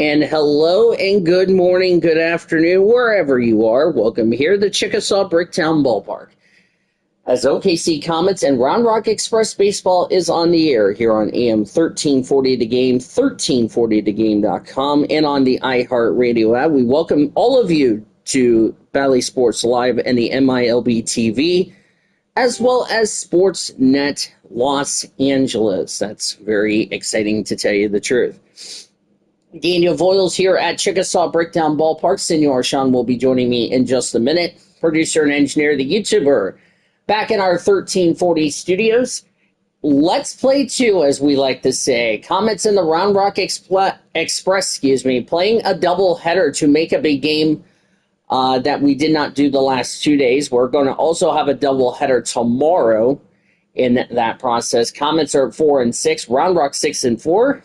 And hello and good morning, good afternoon, wherever you are. Welcome here to Chickasaw Bricktown Ballpark. As OKC Comets and Round Rock Express Baseball is on the air here on AM 1340 The Game, 1340thegame.com, and on the iHeartRadio app. We welcome all of you to Bally Sports Live and the MLB TV, as well as Sportsnet Los Angeles. That's very exciting, to tell you the truth. Daniel Voiles here at Chickasaw Bricktown Ballpark. Senor Sean will be joining me in just a minute. Producer and engineer, the YouTuber, back in our 1340 studios. Let's play two, as we like to say. Comets and the Round Rock Express, playing a double header to make up a game that we did not do the last 2 days. We're going to also have a double header tomorrow in that process. Comets are 4-6, Round Rock 6-4.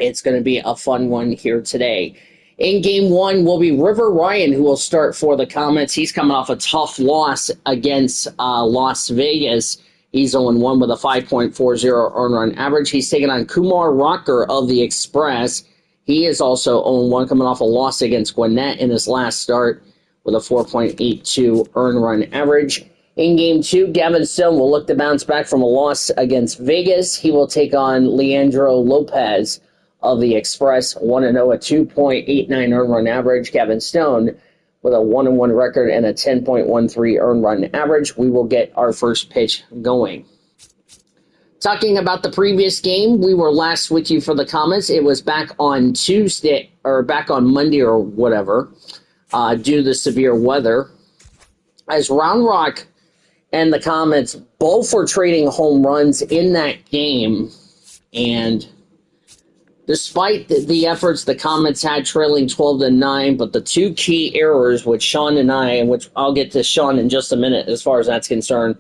It's going to be a fun one here today. In game one will be River Ryan, who will start for the Comets. He's coming off a tough loss against Las Vegas. He's 0-1 with a 5.40 earned run average. He's taking on Kumar Rocker of the Express. He is also 0-1, coming off a loss against Gwinnett in his last start with a 4.82 earned run average. In game two, Gavin Stone will look to bounce back from a loss against Vegas. He will take on Leandro Lopez of the Express, 1-0, a 2.89 earned run average. Gavin Stone with a 1-1 record and a 10.13 earned run average. We will get our first pitch going. Talking about the previous game, we were last with you for the Comets. It was back on Tuesday, or back on Monday or whatever, due to the severe weather. As Round Rock and the Comets both were trading home runs in that game, and despite the efforts the Comets had trailing 12-9, but the two key errors, which Sean and I, and which I'll get to Sean in just a minute as far as that's concerned,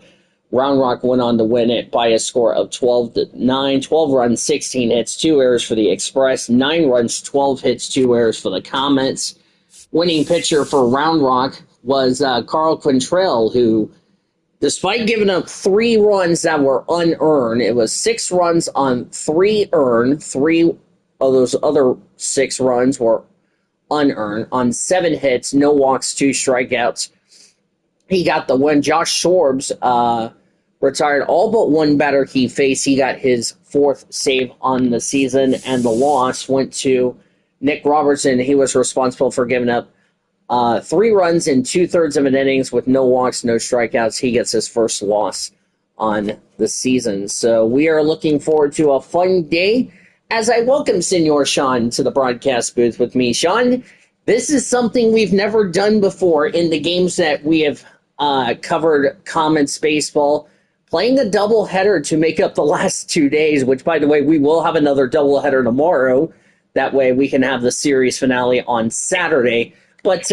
Round Rock went on to win it by a score of 12-9, 12 runs, 16 hits, 2 errors for the Express, 9 runs, 12 hits, 2 errors for the Comets. Winning pitcher for Round Rock was Carl Quintrell, who, despite giving up 3 runs that were unearned, it was 6 runs on 3 earned, 3 of those other 6 runs were unearned. On 7 hits, no walks, 2 strikeouts, he got the win. Josh Shorbs retired all but one batter he faced. He got his 4th save on the season, and the loss went to Nick Robertson. He was responsible for giving up 3 runs in 2/3 of an innings with no walks, no strikeouts. He gets his first loss on the season. So we are looking forward to a fun day as I welcome Senor Sean to the broadcast booth with me. Sean, this is something we've never done before in the games that we have covered Comets baseball, playing a doubleheader to make up the last 2 days, which, by the way, we will have another doubleheader tomorrow. That way we can have the series finale on Saturday. But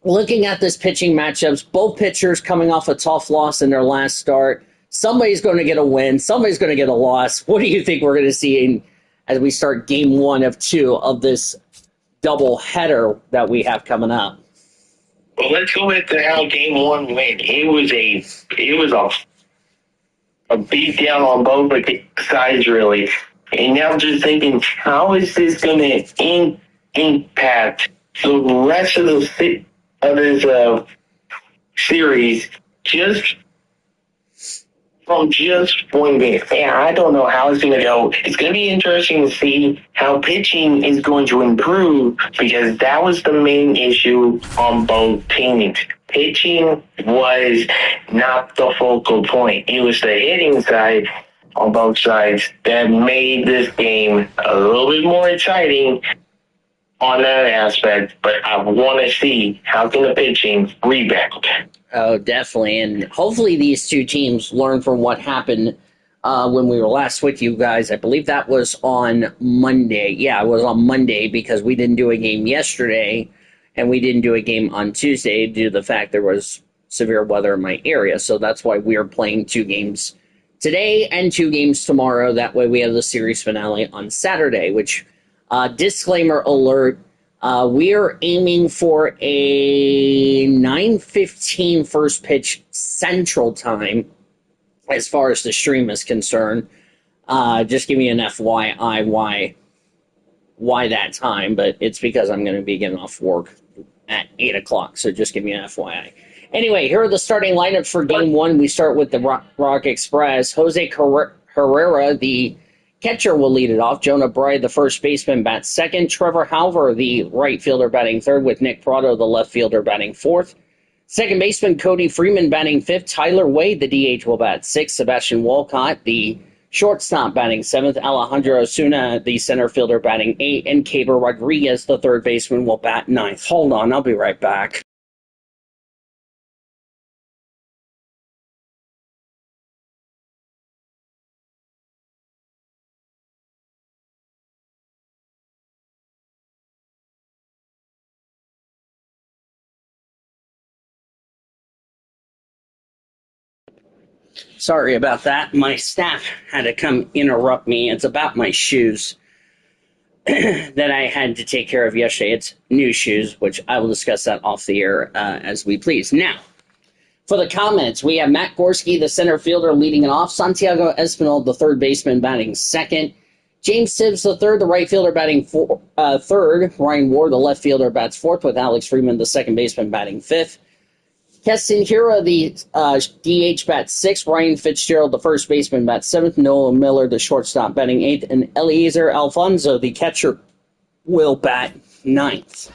looking at this pitching matchups, both pitchers coming off a tough loss in their last start. Somebody's going to get a win. Somebody's going to get a loss. What do you think we're going to see as we start game 1 of 2 of this double header that we have coming up? Well, let's go into how game 1 went. It was a beat down on both sides, really. And now just thinking, how is this going to impact the rest of this series just from just one game? Yeah, I don't know how it's going to go. It's going to be interesting to see how pitching is going to improve, because that was the main issue on both teams. Pitching was not the focal point. It was the hitting side on both sides that made this game a little bit more exciting on that aspect, but I want to see how can the pitching rebound. Oh, definitely, and hopefully these two teams learn from what happened when we were last with you guys. I believe that was on Monday. Yeah, it was on Monday, because we didn't do a game yesterday, and we didn't do a game on Tuesday due to the fact there was severe weather in my area. So that's why we are playing 2 games today and 2 games tomorrow. That way we have the series finale on Saturday, which, disclaimer alert, we are aiming for a 9:15 first pitch Central Time as far as the stream is concerned. Just give me an FYI why why that time, but it's because I'm going to be getting off work at 8 o'clock, so just give me an FYI. Anyway, here are the starting lineups for Game 1. We start with the Rock Express. Jose Herrera, the catcher, will lead it off. Jonah Bride, the first baseman, bats second. Trevor Halver, the right fielder, batting third, with Nick Prado, the left fielder, batting fourth. Second baseman, Cody Freeman, batting fifth. Tyler Wade, the DH, will bat sixth. Sebastian Walcott, the shortstop, batting seventh. Alejandro Osuna, the center fielder, batting eighth. And Caber Rodriguez, the third baseman, will bat ninth. Hold on, I'll be right back. Sorry about that. My staff had to come interrupt me. It's about my shoes that I had to take care of yesterday. It's new shoes, which I will discuss that off the air as we please. Now, for the Comets, we have Matt Gorski, the center fielder, leading it off. Santiago Espinal, the third baseman, batting second. James Tibbs, the third, the right fielder, batting third. Ryan Ward, the left fielder, bats fourth, with Alex Freeman, the second baseman, batting fifth. Keston Hira, the DH, bats sixth. Ryan Fitzgerald, the first baseman, bats seventh. Noah Miller, the shortstop, batting eighth. And Eliezer Alfonso, the catcher, will bat ninth.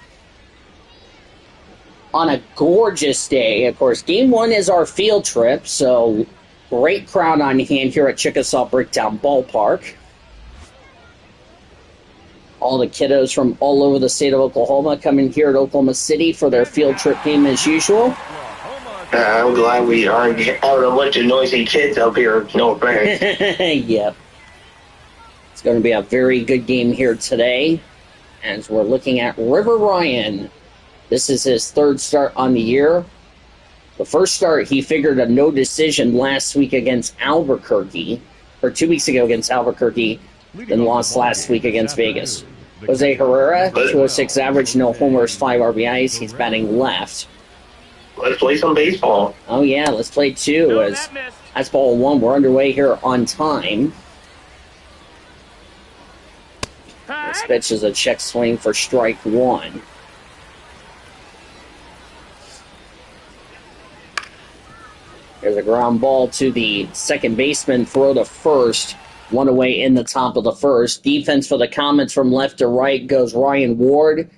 On a gorgeous day, of course, Game 1 is our field trip, so great crowd on hand here at Chickasaw Bricktown Ballpark. All the kiddos from all over the state of Oklahoma coming here at Oklahoma City for their field trip game as usual. I'm glad we aren't out a bunch of noisy kids up here. No offense. Yep. It's going to be a very good game here today as we're looking at River Ryan. This is his third start on the year. The first start, he figured a no decision last week against Albuquerque, or 2 weeks ago against Albuquerque, then lost last week against Vegas. Jose Herrera, 206 average, no homers, 5 RBIs. He's batting left. Let's play some baseball. Oh, yeah, let's play two. As that's ball one. We're underway here on time. This pitch is a check swing for strike one. There's a ground ball to the second baseman, throw to first. One away in the top of the first. Defense for the Comets from left to right goes Ryan Ward,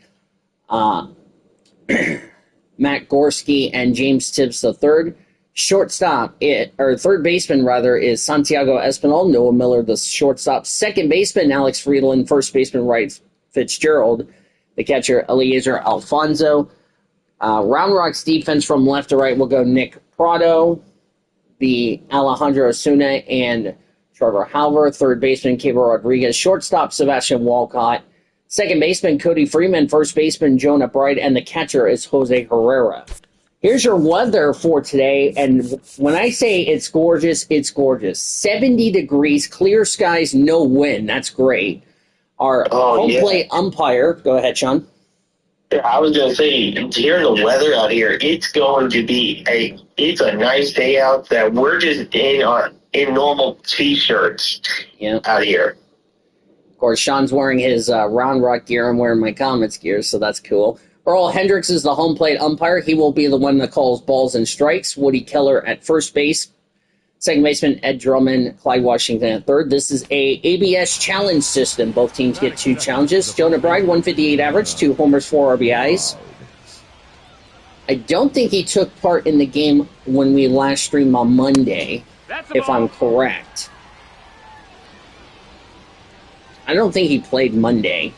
Matt Gorski, and James Tibbs III. Shortstop, third baseman rather, is Santiago Espinal. Noah Miller, the shortstop. Second baseman, Alex Friedland. First baseman, Wright Fitzgerald. The catcher, Eliezer Alfonso. Round Rock's defense from left to right will go Nick Prado, the Alejandro Osuna, and Trevor Halver. Third baseman, Caber Rodriguez. Shortstop, Sebastian Walcott. Second baseman, Cody Freeman. First baseman, Jonah Bride. And the catcher is Jose Herrera. Here's your weather for today. And when I say it's gorgeous, it's gorgeous. 70 degrees, clear skies, no wind. That's great. Our home plate umpire. Go ahead, Sean. Yeah, I was going to say, hearing the weather out here, it's going to be it's a nice day out that we're just in normal T-shirts out here. Of course, Sean's wearing his Round Rock gear. I'm wearing my Comets gear, so that's cool. Earl Hendricks is the home plate umpire. He will be the one that calls balls and strikes. Woody Keller at first base. Second baseman, Ed Drummond. Clyde Washington at third. This is a ABS challenge system. Both teams get 2 challenges. Jonah Bride, 158 average, 2 homers, 4 RBIs. I don't think he took part in the game when we last streamed on Monday, if I'm correct. I don't think he played Monday.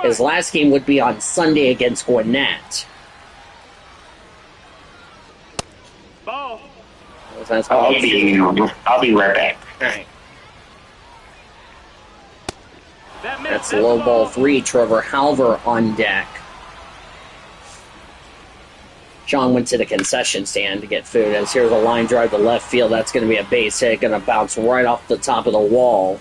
His last game would be on Sunday against Gwinnett. Ball. I'll be right back. All right. That's low ball 3. Trevor Halver on deck. Sean went to the concession stand to get food. As here's a line drive to left field. That's going to be a base hit. Going to bounce right off the top of the wall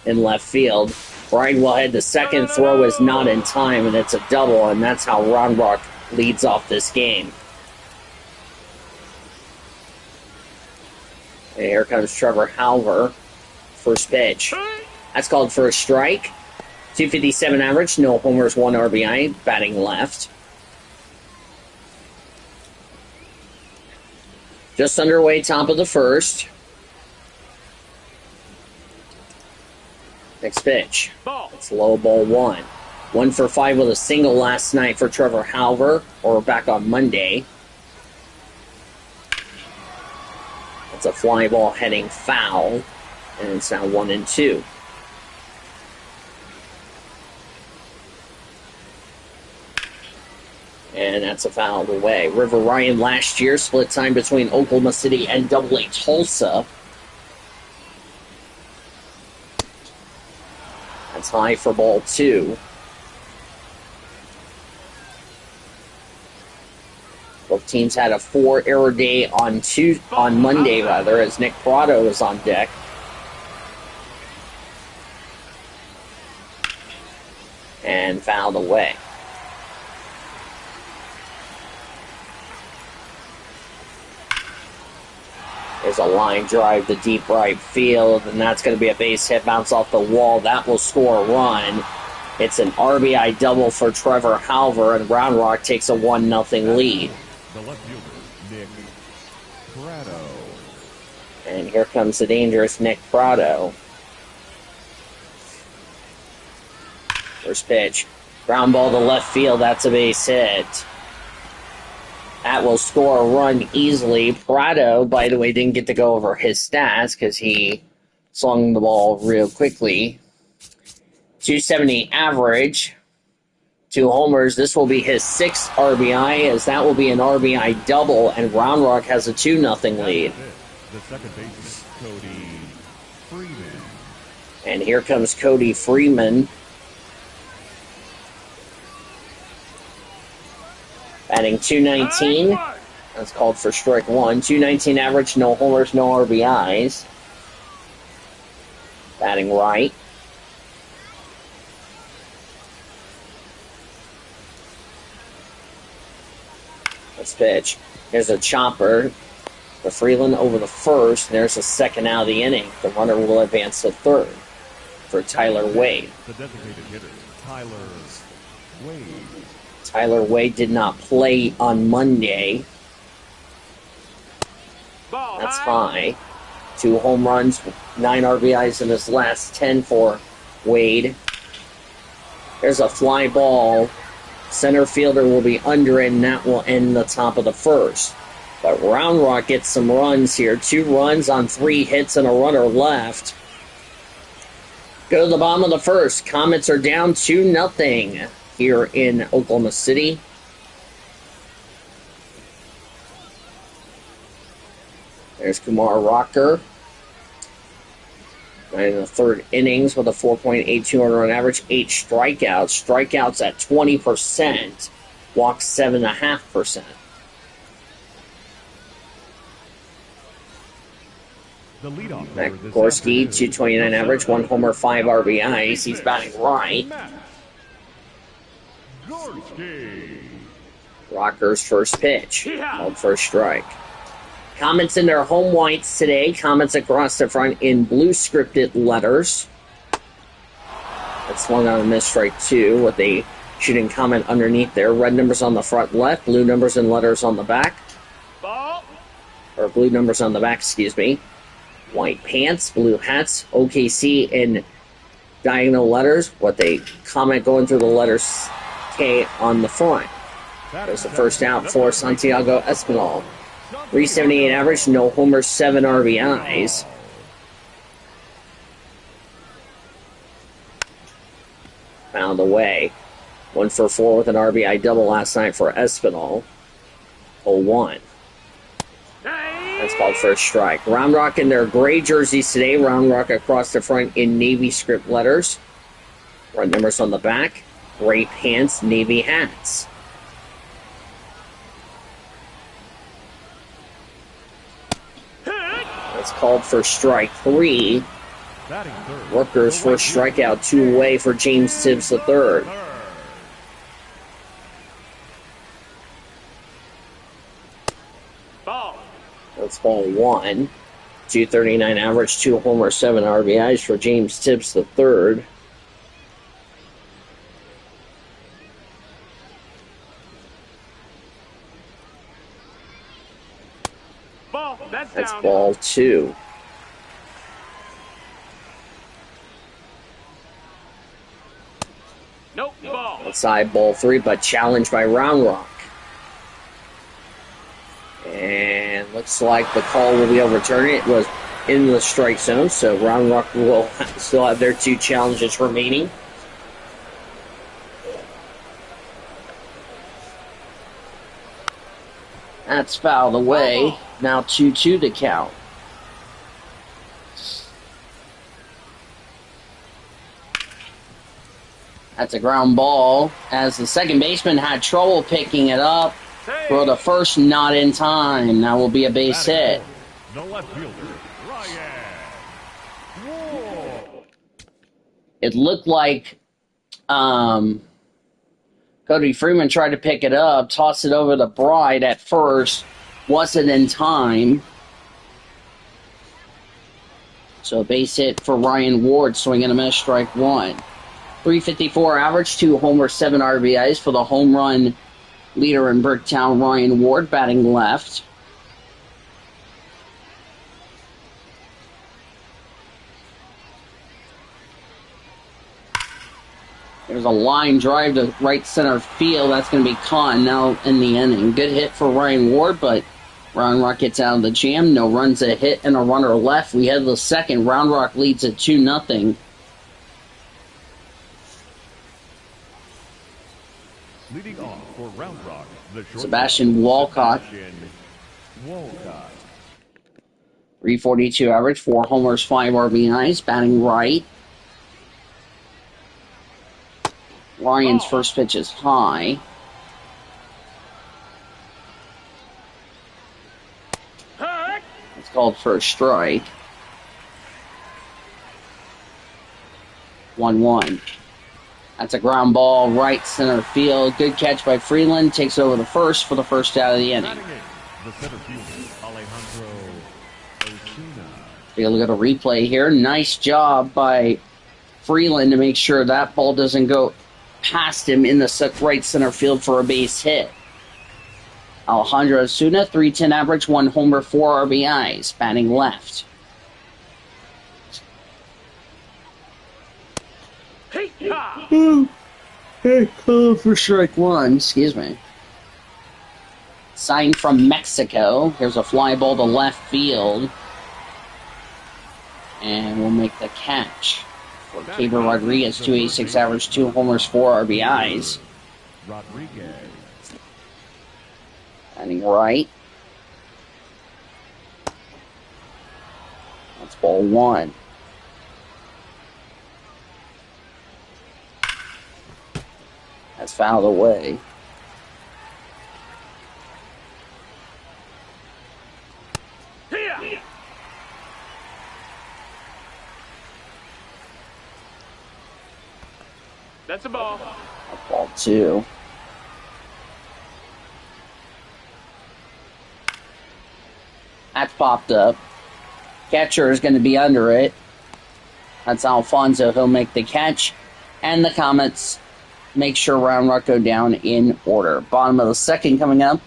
in left field. Brian will head to second. Throw is not in time, and it's a double, and that's how Round Rock leads off this game. And here comes Trevor Halver. First pitch. That's called for a strike. .257 average, no homers, 1 RBI, batting left. Just underway, top of the first. Next pitch. It's low, ball 1. 1 for 5 with a single last night for Trevor Halver, or back on Monday. It's a fly ball heading foul, and it's now 1-2. And that's a foul away. River Ryan last year split time between Oklahoma City and AA Tulsa. That's high for ball 2. Both teams had a 4-error day on Monday, as Nick Prado was on deck. And fouled away. There's a line drive to deep right field, and that's going to be a base hit, bounce off the wall. That will score a run. It's an RBI double for Trevor Halver, and Round Rock takes a 1-0 lead. The left fielder, Nick Prado. And here comes the dangerous Nick Prado. First pitch. Ground ball to left field. That's a base hit. That will score a run easily. Prado, by the way, didn't get to go over his stats because he swung the ball real quickly. .270 average. 2 homers. This will be his 6th RBI, as that will be an RBI double, and Round Rock has a 2-0 lead. The second baseman, Cody Freeman. And here comes Cody Freeman. Batting .219. That's called for strike 1. .219 average, no homers, no RBIs. Batting right. Let's pitch. There's a chopper. The Freeland over the first. There's a second out of the inning. The runner will advance to third for Tyler Wade. The designated hitter, Tyler Wade. Tyler Wade did not play on Monday. That's high. 2 home runs, 9 RBIs in his last 10 for Wade. There's a fly ball. Center fielder will be under it, and that will end the top of the first. But Round Rock gets some runs here. 2 runs on 3 hits and a runner left. Go to the bottom of the first. Comets are down 2-0 here in Oklahoma City. There's Kumar Rocker. In the third innings with a 4.82 earned run average, 8 strikeouts. Strikeouts at 20%. Walks 7.5%. The leadoff. Matt Gorski, 229 average, 1 homer, 5 RBIs. He's batting right. Rocker's first pitch. Called for a strike. Comets in their home whites today. Comets across the front in blue scripted letters. That's swung on a miss, strike 2 with a shooting comment underneath there. Red numbers on the front left, blue numbers and letters on the back. Or blue numbers on the back, excuse me. White pants, blue hats, OKC in diagonal letters. What they comment going through the letters K on the front. There's the first out for Santiago Espinal. 378 average, no homers, 7 RBIs. Found away. 1 for 4 with an RBI double last night for Espinal. 0-1. That's called for a strike. Round Rock in their gray jerseys today. Round Rock across the front in navy script letters. Red numbers on the back. Gray pants, navy hats. That's called for strike 3. Rooker's first strikeout, 2 away for James Tibbs III. That's ball 1. 239 average, 2 homers, 7 RBIs for James Tibbs III. Ball 2. Nope, ball. Outside ball 3, but challenged by Round Rock. And looks like the call will be overturned. It was in the strike zone, so Round Rock will still have their 2 challenges remaining. That's fouled away. Now 2-2 to count. That's a ground ball as the second baseman had trouble picking it up. For the first, not in time. That will be a base hit. The left fielder, Ryan. Whoa. It looked like Cody Freeman tried to pick it up, tossed it over to Bride at first. Wasn't in time. So a base hit for Ryan Ward, swinging a miss, strike 1. 354 average, 2 homers, 7 RBIs for the home run leader in Bricktown, Ryan Ward, batting left. There's a line drive to right center field. That's going to be caught now in the inning. Good hit for Ryan Ward, but Round Rock gets out of the jam. No runs, a hit, and a runner left. We head to the second. Round Rock leads at 2-0. Leading off for Round Rock, the short Sebastian Walcott. 342 average, 4 homers, 5 RBIs, batting right. Ryan's first pitch is high. It's called for a strike. 1-1. That's a ground ball, right center field. Good catch by Freeland. Takes over the first for the first out of the inning. The center fielder, Alejandro Osuna. Take a look at a replay here. Nice job by Freeland to make sure that ball doesn't go past him in the right center field for a base hit. Alejandro Osuna, 310 average, 1 homer, 4 RBIs, batting left. For strike 1, excuse me. Signed from Mexico. Here's a fly ball to left field. And we'll make the catch. For Caber Rodriguez, 286 average, 2 homers, 4 RBIs. Rodriguez. Batting right. That's ball 1. That's fouled away. That's a ball. That's ball 2. That's popped up. Catcher is going to be under it. That's Alfonso. He'll make the catch. And the Comets make sure Round Rock go down in order. Bottom of the second coming up.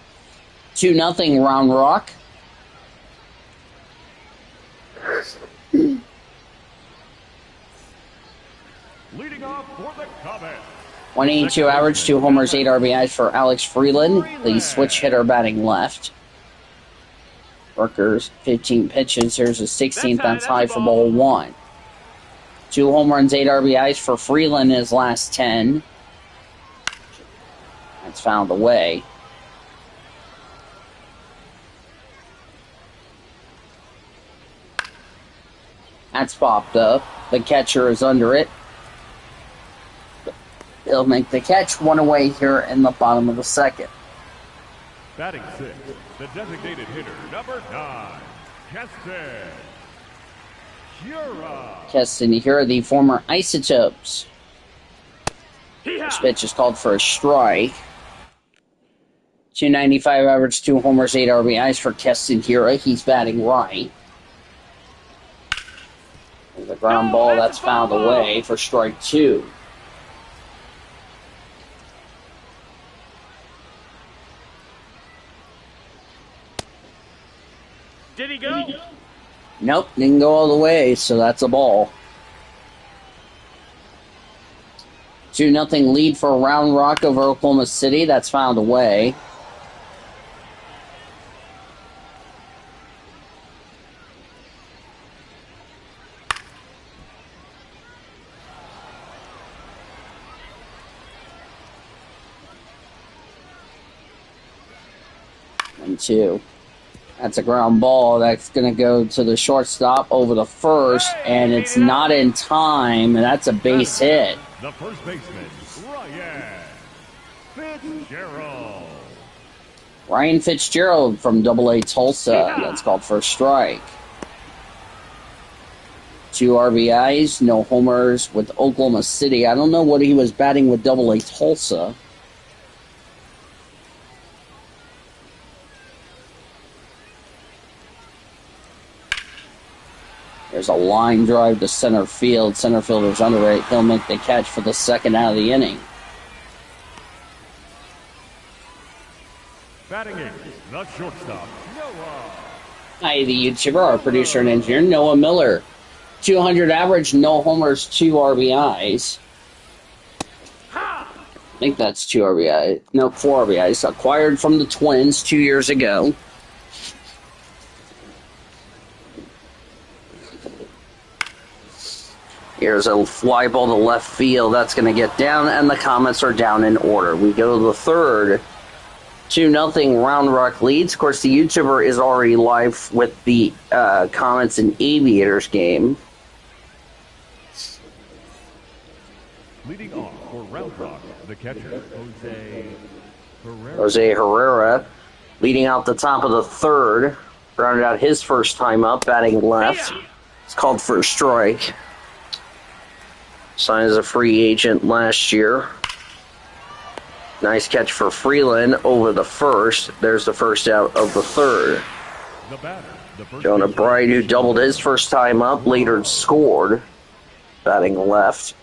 2-0 Round Rock. Leading off for the Comets. 182 average, 2 homers, 8 RBIs for Alex Freeland, the switch hitter batting left. Rooker's 15 pitches. Here's a 16th. That's high for ball 1. 2 home runs, 8 RBIs for Freeland in his last 10. That's fouled away. That's popped up. The catcher is under it. He'll make the catch. 1 away here in the bottom of the second. Batting 6, the designated hitter, number 9, Keston Hura. Keston Hura, the former Isotopes. This pitch is called for a strike. 295 average, 2 homers, 8 RBIs for Keston Hura. He's batting right. There's a ground ball that's fouled away for strike 2. Did he go? Nope, didn't go all the way, so that's a ball. 2-0 lead for Round Rock over Oklahoma City. That's found away. And 2. That's a ground ball. That's going to go to the shortstop over the first, and it's not in time, and that's a base hit. The first baseman, Ryan Fitzgerald. Ryan Fitzgerald from Double-A Tulsa. That's called for a strike. 2 RBIs, no homers with Oklahoma City. I don't know what he was batting with Double-A Tulsa. There's a line drive to center field. Center fielder's under it. He'll make the catch for the second out of the inning. Batting eighth, the shortstop, Noah. Hi, the YouTuber, our producer and engineer, Noah Miller. 200 average, no homers, 2 RBIs. I think that's 2 RBIs. No, 4 RBIs. Acquired from the Twins 2 years ago. Here's a fly ball to left field. That's going to get down, and the Comets are down in order. We go to the third. 2-0 Round Rock leads. Of course, the YouTuber is already live with the Comets and Aviators game. Leading off for Round Rock, the catcher, Jose Herrera leading out the top of the third. Rounded out his first time up, batting left. It's called for a strike. Signed as a free agent last year. Nice catch for Freeland over the first. There's the first out of the third. Jonah Bright, who doubled his first time up, later scored, batting left.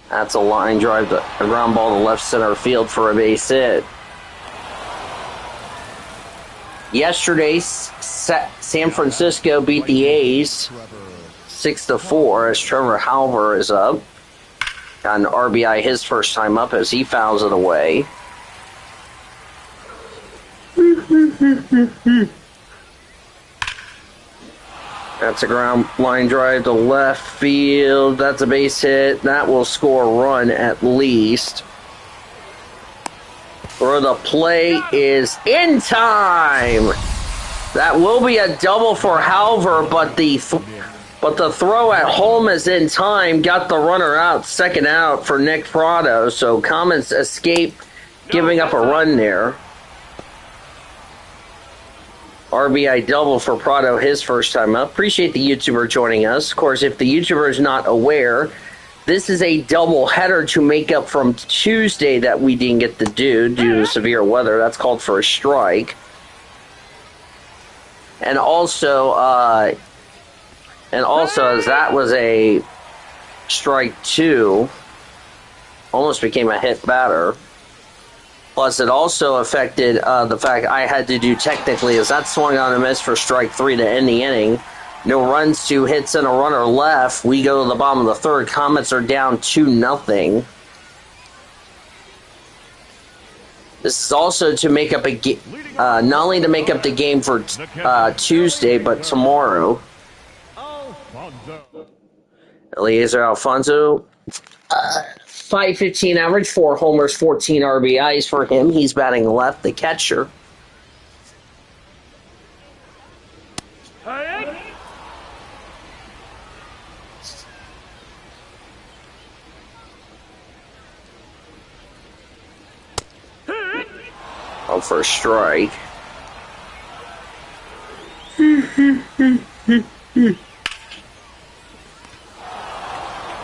That's a line drive, a ground ball to left center field for a base hit. Yesterday, San Francisco beat the A's 6-4 as Trevor Halver is up. Got an RBI his first time up as he fouls it away. That's a ground line drive to left field. That's a base hit. That will score a run at least. Or the play is in time. That will be a double for Halver, but the throw at home is in time. Got the runner out, second out for Nick Prado. So Comets escape giving up a run there. RBI double for Prado his first time up. Appreciate the YouTuber joining us. Of course, if the YouTuber is not aware, this is a double header to make up from Tuesday that we didn't get to do due to severe weather. That's called for a strike. And also, as that was a strike 2, almost became a hit batter. Plus, it also affected the fact I had to do technically as that swung on a miss for strike 3 to end the inning. No runs, 2 hits, and a runner left. We go to the bottom of the third. Comets are down 2-0. This is also to make up not only to make up the game for Tuesday, but tomorrow. Eliezer Alfonso, 515 average, 4 homers, 14 RBIs for him. He's batting left, the catcher. Oh, for a strike.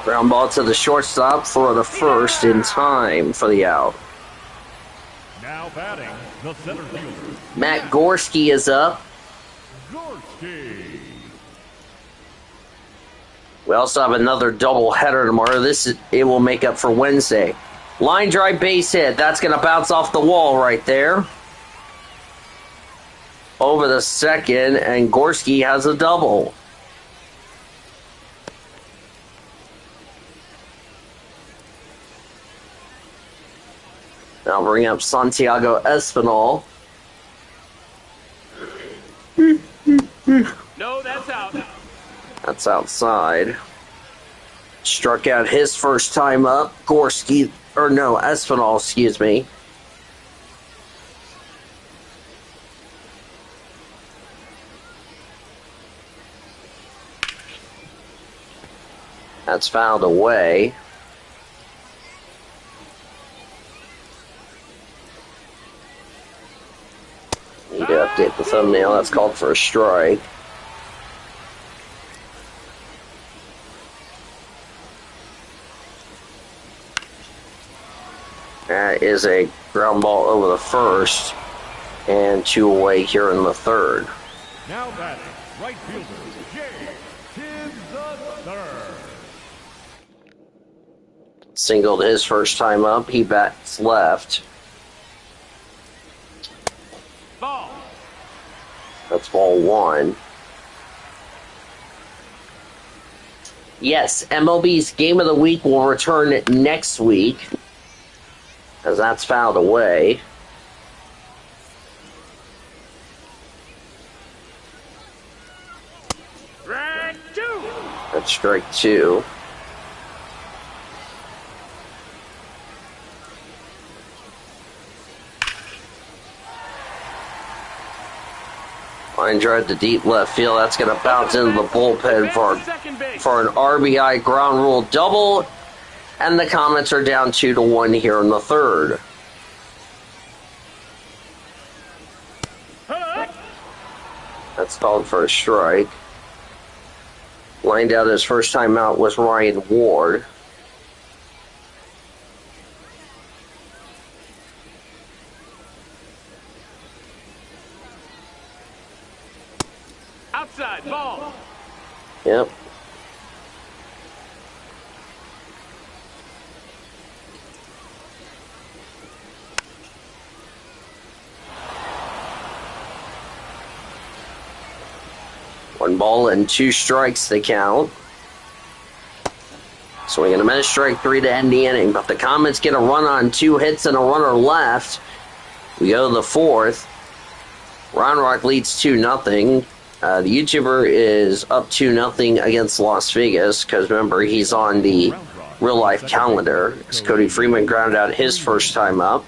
Ground ball to the shortstop for the first in time for the out. Now batting, the center fielder. Matt Gorski is up. Gorski. We also have another double header tomorrow. It will make up for Wednesday. Line drive base hit. That's going to bounce off the wall right there. over the second, and Gorski has a double. Now bring up Santiago Espinal. No, that's out. That's outside. Struck out his first time up. Gorski, or no, Espinal, excuse me. That's fouled away. Need to update the thumbnail. That's called for a strike. That is a ground ball over the first, and 2 away here in the third. Now batting, right fielder, Jay Tibbs III. Singled his first time up. He bats left. Ball. That's ball 1. Yes, MLB's Game of the Week will return next week, as that's fouled away. Strike 2. That's strike 2. Line drive to deep left field. That's going to bounce into the bullpen for an RBI ground rule double. And the Comets are down 2-1 here in the third. That's called for a strike. Lined out his first time out was Ryan Ward. Outside ball. Yep. One ball and 2 strikes to count. Swing and a miss, strike 3 to end the inning. But the Comets get a run on 2 hits and a runner left. We go to the fourth. Round Rock leads 2-0. The YouTuber is up 2-0 against Las Vegas because remember he's on the real life calendar. As Cody Freeman grounded out his first time up.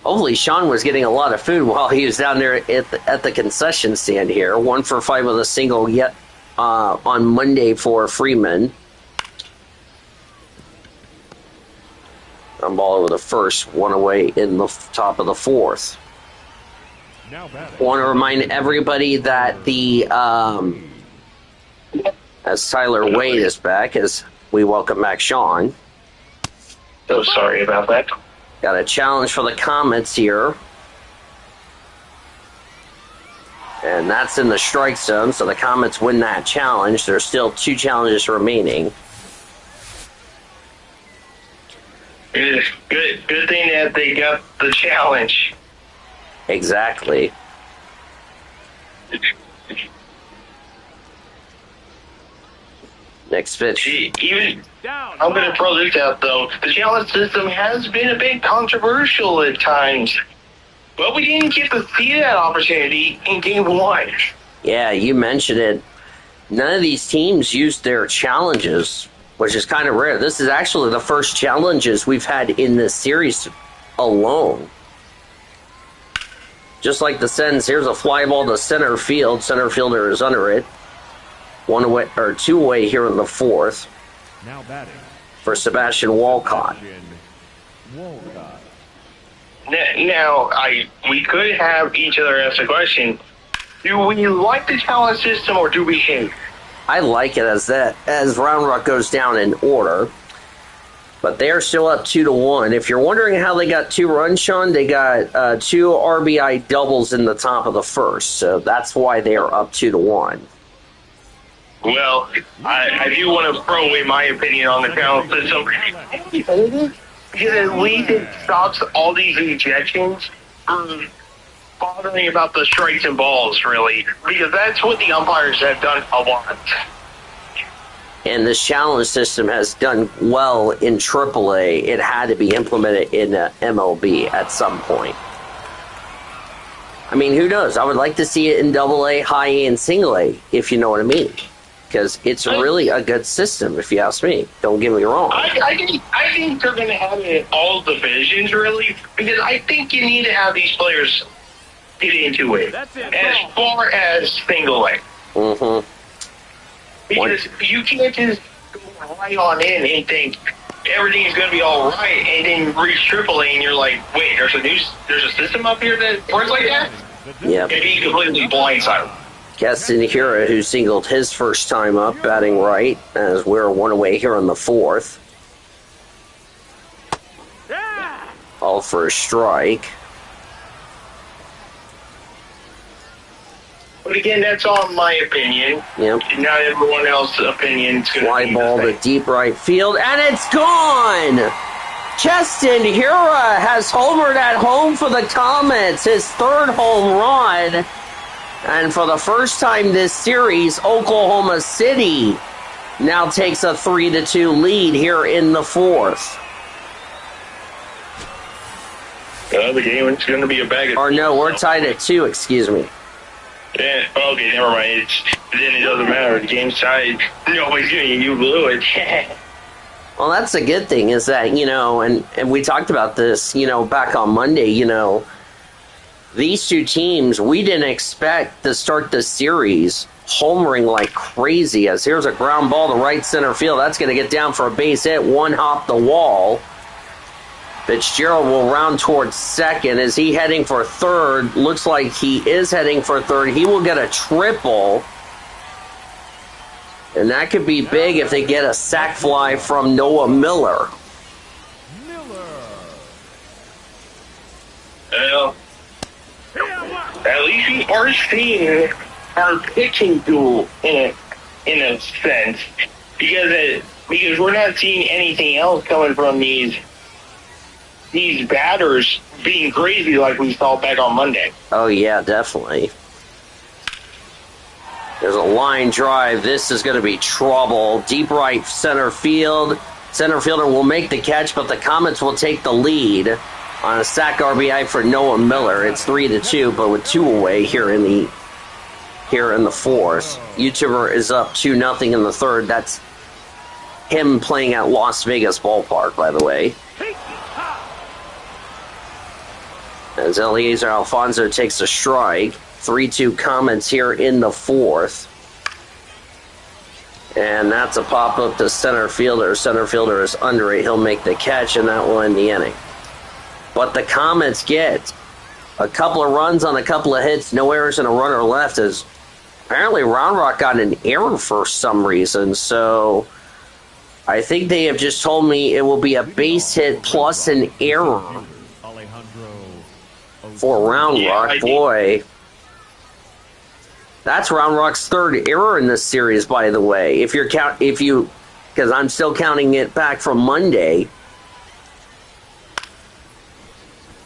Hopefully Sean was getting a lot of food while he was down there at the concession stand here. 1 for 5 with a single yet on Monday for Freeman. Ball over the first, 1 away in the top of the fourth. Want to remind everybody that as Tyler Wade is back, as we welcome back Sean. So sorry about that. Got a challenge for the Comets here. And that's in the strike zone, so the Comets win that challenge. There's still 2 challenges remaining. Good thing that they got the challenge. Exactly. Next pitch. Even I'm going to throw this out though. The challenge system has been a bit controversial at times, but we didn't get to see that opportunity in Game 1. Yeah, you mentioned it. None of these teams used their challenges, which is kind of rare. This is actually the first challenges we've had in this series alone. Just like the Sens, here's a fly ball to center field. Center fielder is under it. 1 away or 2 away here in the fourth. Now batting for Sebastian Walcott. Now, we could have each other ask a question. Do we like the challenge system or do we hate it? I like it as Round Rock goes down in order. But they're still up 2-1. If you're wondering how they got 2 runs, Sean, they got 2 RBI doubles in the top of the first. So that's why they are up 2-1. Well, I do want to throw away my opinion on the challenge system. Because at least it stops all these ejections from bothering about the strikes and balls, really. Because that's what the umpires have done a lot. And this challenge system has done well in AAA. It had to be implemented in MLB at some point. I mean, who knows? I would like to see it in AA, High A, and Single A, if you know what I mean. Because it's really a good system, if you ask me. Don't get me wrong. I think they're going to have it in all divisions, really, because I think you need to have these players get into it as far as Single A. Mm-hmm. Because you can't just go right on in and think everything's going to be all right, and then reach AAA, and you're like, wait, there's a system up here that works like that? Yep. And be completely blindsided. Keston Hira, who singled his first time up, batting right, as we're one away here in the fourth. All for a strike. But again, that's all my opinion. Yep. Not everyone else's opinion. Fly ball to deep right field, and it's gone! Keston Hira has homered at home for the Comets, his third home run. And for the first time this series, Oklahoma City now takes a 3-2 lead here in the fourth. The game is going to be a bag of... Or no, we're tied at 2, excuse me. Yeah, okay, never mind. Then it doesn't matter. The game's tied. Nobody's going to... You blew it. Well, that's the good thing is that, and we talked about this, back on Monday, these two teams, we didn't expect to start the series homering like crazy, as here's a ground ball to right center field. That's going to get down for a base hit, one hop the wall. Fitzgerald will round towards second. Is he heading for third? Looks like he is heading for third. He will get a triple. And that could be big if they get a sac fly from Noah Miller. Well, at least we are seeing our pitching duel in a sense, because we're not seeing anything else coming from these batters being crazy like we saw back on Monday. Oh yeah, definitely. There's a line drive. This is going to be trouble. Deep right center field. Center fielder will make the catch, but the Comets will take the lead on a sac RBI for Noah Miller. It's 3-2, but with 2 away here in the fourth. YouTuber is up 2-0 in the third. That's him playing at Las Vegas Ballpark, by the way. As Eliezer Alfonso takes a strike. 3-2 Comets here in the fourth. And that's a pop-up to center fielder. Center fielder is under it. He'll make the catch, and that will end the inning. But the Comets get a couple of runs on a couple of hits, no errors and a runner left, as apparently Round Rock got an error for some reason. So I think they have just told me it will be a base hit plus an error for Round Rock. Boy, that's Round Rock's third error in this series, by the way. Because I'm still counting it back from Monday.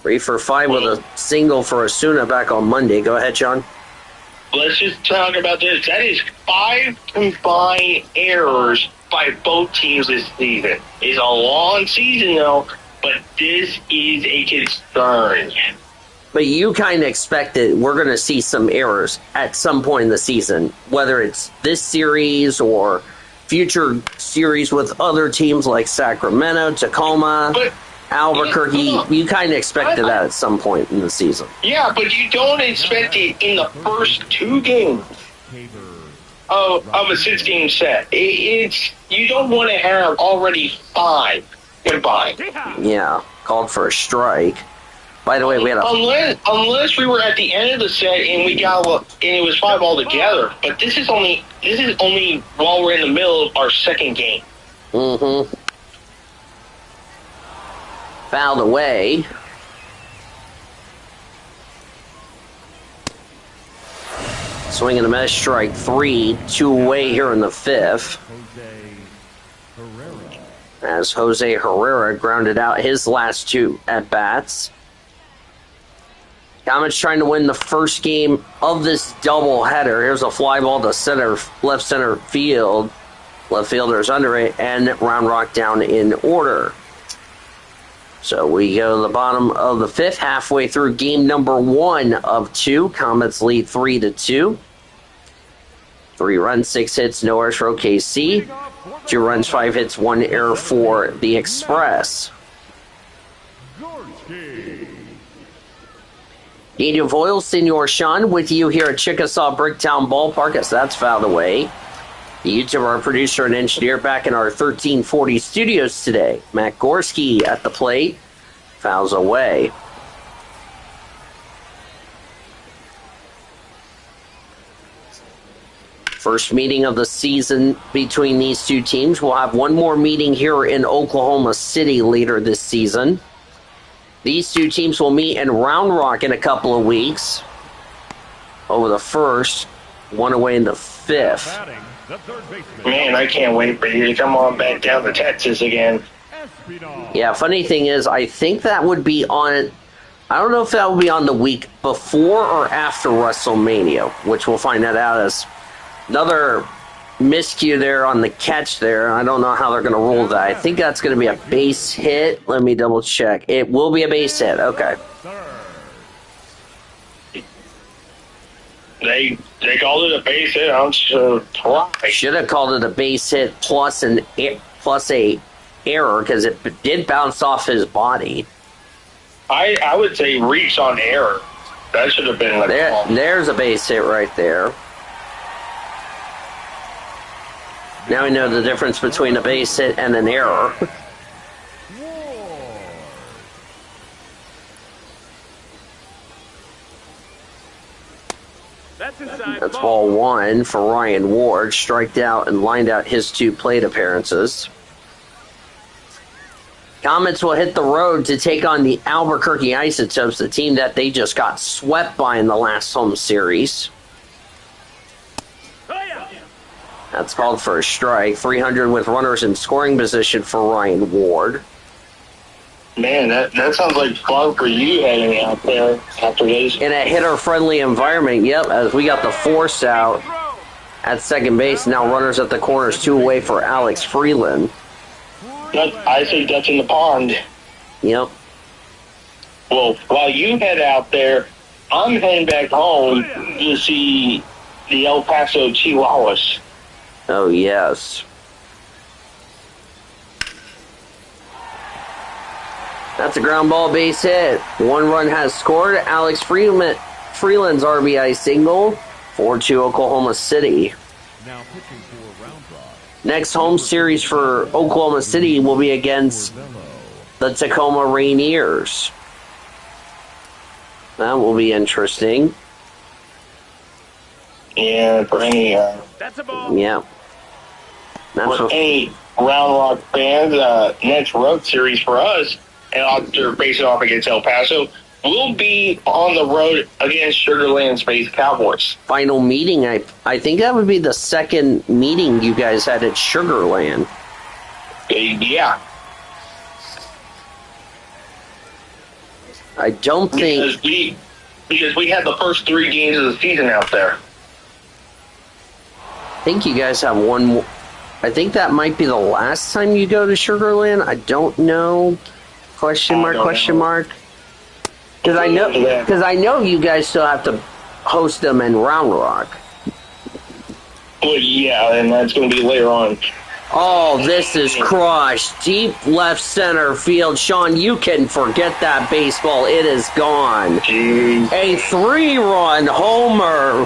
3 for 5 with a single for Asuna back on Monday. Go ahead, Sean. Let's just talk about this. That is 5 combined errors by both teams this season. It's a long season, though, but this is a concern. But you kind of expect that we're going to see some errors at some point in the season, whether it's this series or future series with other teams like Sacramento, Tacoma, Albuquerque. You kind of expected that at some point in the season. Yeah, but you don't expect it in the first 2 games of a 6-game set. You don't want to have already 5 combined. Yeah, called for a strike. By the way, we had unless we were at the end of the set and we got and it was 5 altogether. But this is only while we're in the middle of our second game. Mm-hmm. Fouled away. Swing and a miss, strike 3, 2 away here in the fifth. as Jose Herrera grounded out his last 2 at-bats. Comets trying to win the first game of this doubleheader. Here's a fly ball to left center field. Left fielder's under it, and Round Rock down in order. So we go to the bottom of the 5th, halfway through game number 1 of 2. Comets lead 3-2. 3 runs, 6 hits, no errors for OKC. 2 runs, 5 hits, 1 error for the Express. Native Oil, Senor Sean, with you here at Chickasaw Bricktown Ballpark, as that's fouled away. The YouTuber, our producer, and engineer back in our 1340 studios today. Matt Gorski at the plate. Fouls away. First meeting of the season between these two teams. We'll have one more meeting here in Oklahoma City later this season. These two teams will meet in Round Rock in a couple of weeks. Over the 1st, one away in the 5th. Man, I can't wait for you to come on back down to Texas again. Yeah, funny thing is, I think that would be on... I don't know if that would be on the week before or after WrestleMania, which we'll find that out as another miscue there on the catch there. I don't know how they're going to rule that. I think that's going to be a base hit. Let me double check. It will be a base hit. Okay. They called it a base hit. I'm surprised. Should have called it a base hit plus a error because it did bounce off his body. I would say reach on error. That should have been like there's a base hit right there. Now we know the difference between a base hit and an error. That's ball 1 for Ryan Ward. Striked out and lined out his 2 plate appearances. Comets will hit the road to take on the Albuquerque Isotopes, the team that they just got swept by in the last home series. That's called for a strike. 300 with runners in scoring position for Ryan Ward. Man, that sounds like fun for you heading out there after this. In a hitter-friendly environment, yep, as we got the force out at second base. Now runners at the corners, 2 away for Alex Freeland. I say Dutch in the pond. Yep. Well, while you head out there, I'm heading back home to see the El Paso Chihuahuas. Oh, yes. That's a ground ball base hit. 1 run has scored. Alex Freeland's RBI single. 4-2 Oklahoma City. Now pitching for Round Rock. Next home series for Oklahoma City will be against the Tacoma Rainiers. That will be interesting. Yeah, for any That's a ball. Yeah. for any Round Rock fans, next road series for us, and after facing off against El Paso, we'll be on the road against Sugar Land Space Cowboys. Final meeting, I think that would be the second meeting you guys had at Sugar Land. Yeah. I don't think... Because we had the first 3 games of the season out there. I think you guys have one more... I think that might be the last time you go to Sugar Land. I don't know. Question mark. Because I know you guys still have to host them in Round Rock. Well, yeah, and that's going to be later on. Oh, this is crushed. Deep left center field. Sean, you can forget that baseball. It is gone. Jeez. A 3-run homer.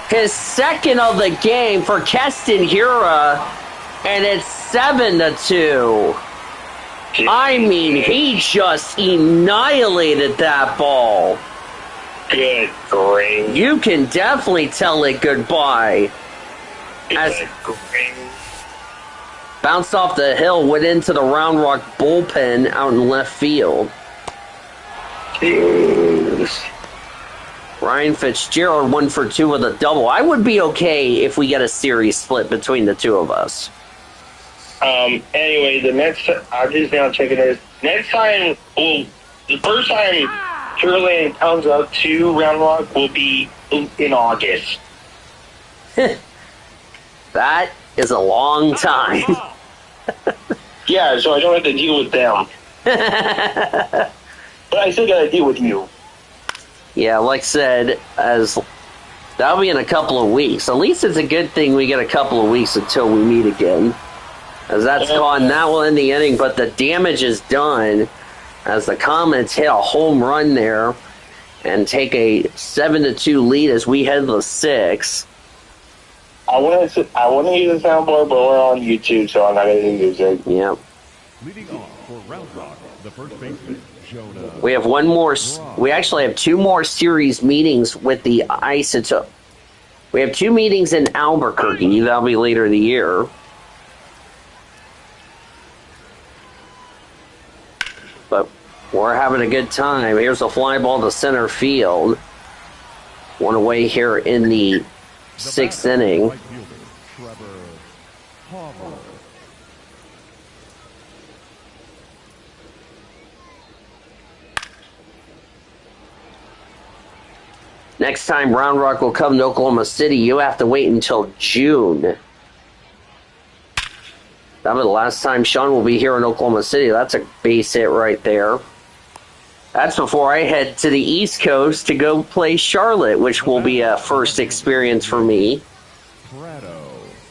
His second of the game for Keston Hura. And it's 7-2. I mean, he just annihilated that ball. Good grief. You can definitely tell it goodbye. As bounced off the hill, went into the Round Rock bullpen out in left field. Jeez. Ryan Fitzgerald 1 for 2 with a double. I would be okay if we get a series split between the two of us. Anyway, I'm just now checking this. Next time, well, the first time Sugarland comes up to Round Rock will be in August. That is a long time. Yeah, so I don't have to deal with them. But I still gotta deal with you. Yeah, like I said, that'll be in a couple of weeks. At least it's a good thing we get a couple of weeks until we meet again. As that's gone, that will end the inning, but the damage is done as the Comets hit a home run there and take a 7-2 lead as we head to the 6th. I want to use a soundboard, but we're on YouTube, so I'm not going to use it. Yep. Leading off for Round Rock, the first baseman, Jonah. We have one more. We actually have 2 more series meetings with the Isotope. We have 2 meetings in Albuquerque. That'll be later in the year. But we're having a good time. Here's a fly ball to center field. One away here in the 6th inning. Right fielder, Trevor Hauber. Next time Round Rock will come to Oklahoma City, you have to wait until June. That'll be the last time Sean will be here in Oklahoma City. That's a base hit right there. That's before I head to the East Coast to go play Charlotte, which will be a first experience for me. Prado.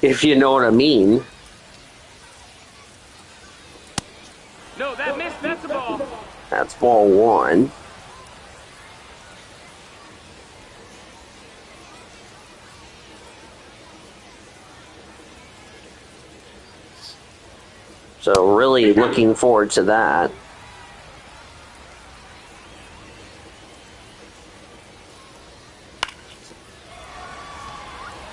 If you know what I mean. No, that missed. That's a ball. That's ball 1. So really looking forward to that.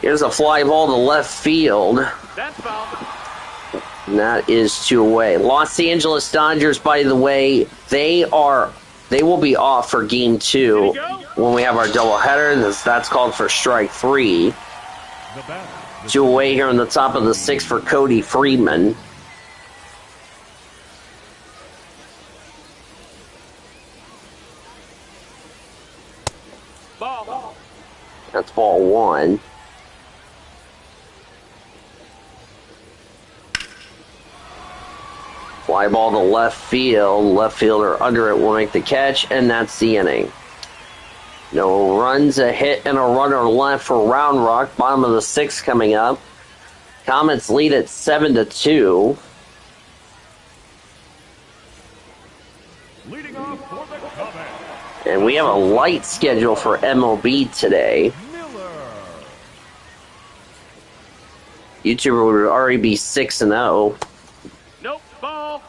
Here's a fly ball to left field. That's foul. And that is 2 away. Los Angeles Dodgers, by the way, they will be off for game 2 when we have our doubleheader. That's called for strike 3. The batter, 2 away here on the top of the 6th for Cody Freeman. Ball. That's ball 1. Fly ball to left field. Left fielder under it will make the catch, and that's the inning. No runs, a hit, and a runner left for Round Rock. Bottom of the 6th coming up. Comets lead at 7-2. leading off for the Comets, And we have a light schedule for MLB today. Miller. YouTuber would already be 6-0. Nope. Ball.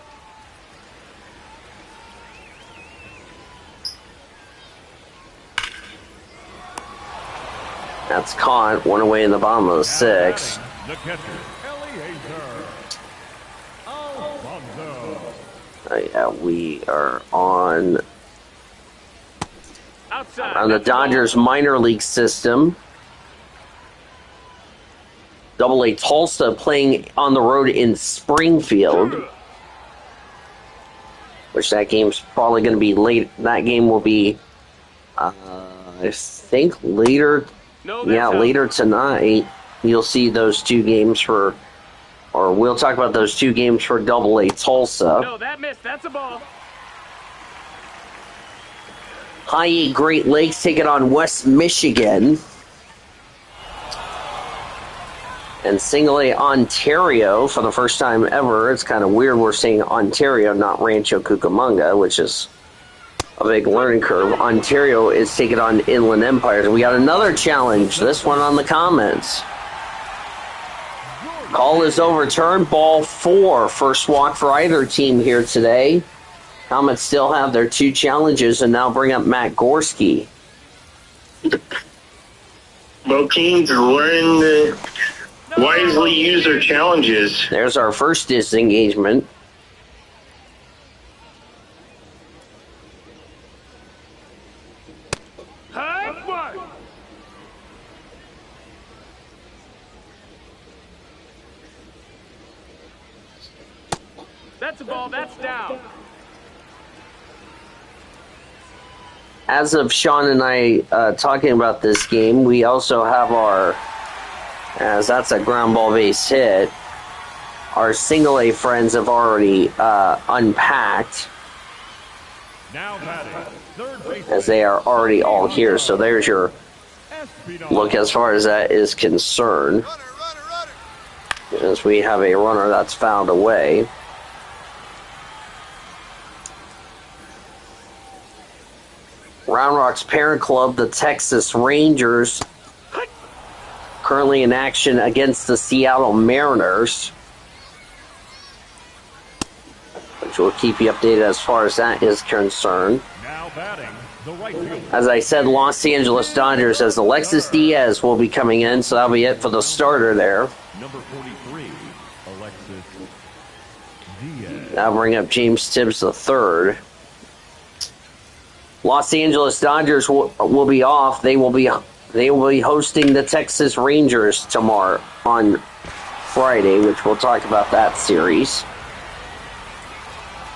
That's caught. 1 away in the bottom of the 6th. The catcher, Eliezer Alfonso. Yeah, we are on Outside. the That's a ball. Dodgers minor league system. Double-A Tulsa playing on the road in Springfield, which that game's probably going to be late. That game will be, I think, later. No, that's Yeah, out. later tonight. You'll see those 2 games or we'll talk about those 2 games for Double-A Tulsa. No, that missed. That's a ball. High 8 Great Lakes take it on West Michigan. And Single A Ontario, for the first time ever, it's kind of weird we're saying Ontario, not Rancho Cucamonga, which is a big learning curve. Ontario is taking on Inland Empire. We got another challenge, this one on the Comets. Call is overturned, ball 4. First walk for either team here today. Comets still have their 2 challenges and now bring up Matt Gorski. Both teams learn to wisely use their challenges. There's our first disengagement. High fly. That's a ball. That's down. As of Sean and I talking about this game, we also have as that's a ground ball base hit, our single A friends have already unpacked. Now batting, third base. As they are already all here. So there's your look as far as that is concerned. As we have a runner that's fouled away. Round Rock's parent club, the Texas Rangers, currently in action against the Seattle Mariners, which will keep you updated as far as that is concerned. Now batting, the right fielder. As I said, Los Angeles Dodgers, as Alexis Diaz will be coming in, so that'll be it for the starter there. Number 43, Alexis Diaz. Now bring up James Tibbs III. Los Angeles Dodgers will be off. They will be hosting the Texas Rangers tomorrow on Friday, which we'll talk about that series.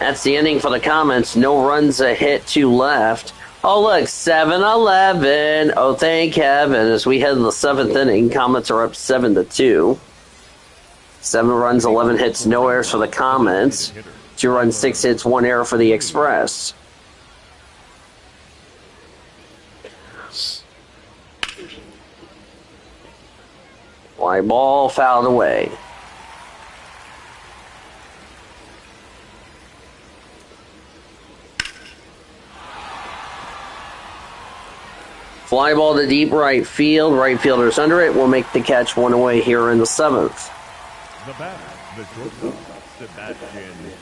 That's the ending for the Comets. No runs, a hit, 2 left. Oh, look, 7-11. Oh, thank heaven. As we head to the 7th inning, Comets are up 7-2. 7 runs, 11 hits, no errors for the Comets. 2 runs, 6 hits, 1 error for the Express. Fly ball fouled away. Fly ball to deep right field. Right fielder's under it. Will make the catch 1 away here in the 7th. The batter, the shortstop, Sebastian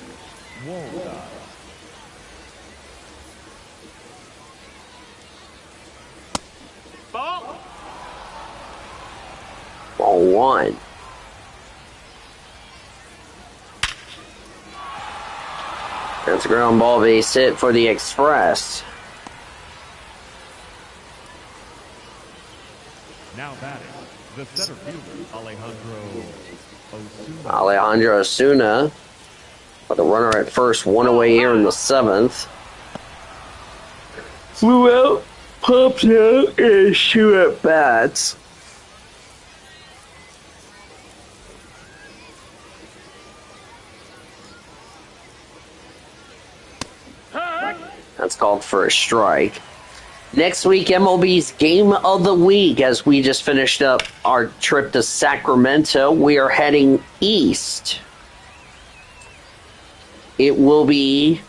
Walcott. Ball. Ball 1. That's a ground ball base hit for the Express. Now batting, the center fielder, Alejandro Osuna. With a runner at first, 1 away here in the 7th. Flew out, popped out, and 2 at bats. That's called for a strike. Next week, MLB's Game of the Week. As we just finished up our trip to Sacramento, we are heading east. It will be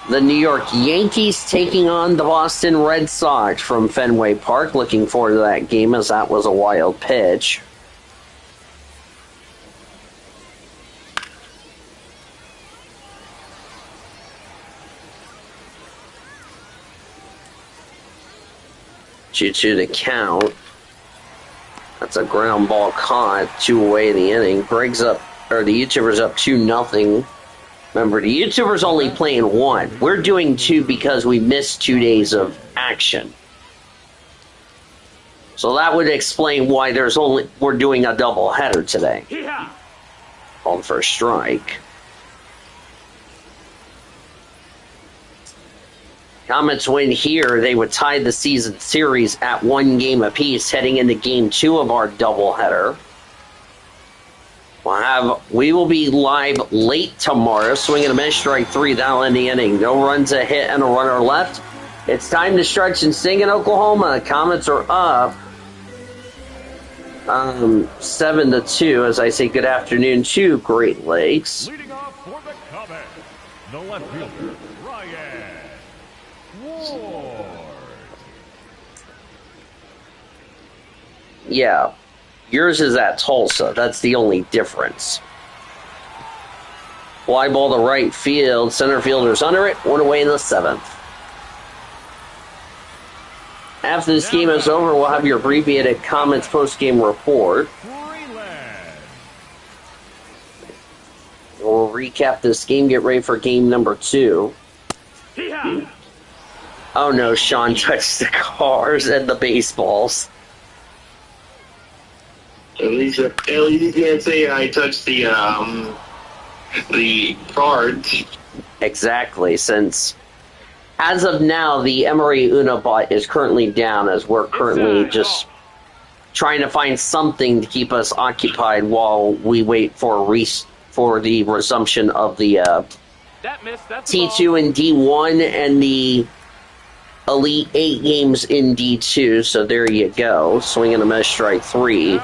the New York Yankees taking on the Boston Red Sox from Fenway Park. Looking forward to that game, as that was a wild pitch. Two to count. That's a ground ball caught. 2 away in the inning. Greg's up, or the YouTuber's up 2-0. Remember, the YouTuber's only playing 1. We're doing 2 because we missed 2 days of action. So that would explain why we're doing a double header today. Yeah. Called for a strike. Comets win here, they would tie the season series at 1 game apiece, heading into Game 2 of our doubleheader. We will be live late tomorrow, swinging a miss, strike 3, that'll end the inning. No runs, a hit, and a runner left. It's time to stretch and sing in Oklahoma. Comets are up 7-2, as I say good afternoon to Great Lakes. leading off for the Comets, the left fielder, Ryan Ward. Yeah, yours is at Tulsa. That's the only difference. Fly ball to right field. Center fielder's under it. 1 away in the 7th. After this game is over, we'll have your abbreviated Comets post-game report. We'll recap this game, get ready for game number 2. Yeah. Oh no, Sean touched the cars and the baseballs. At least you can't say I touched the the cards. Exactly, since as of now, the Emery Una bot is currently down as we're currently just trying to find something to keep us occupied while we wait for the resumption of the T2 and D1 and the Elite 8 games in D2. So there you go. Swing and a miss, strike 3.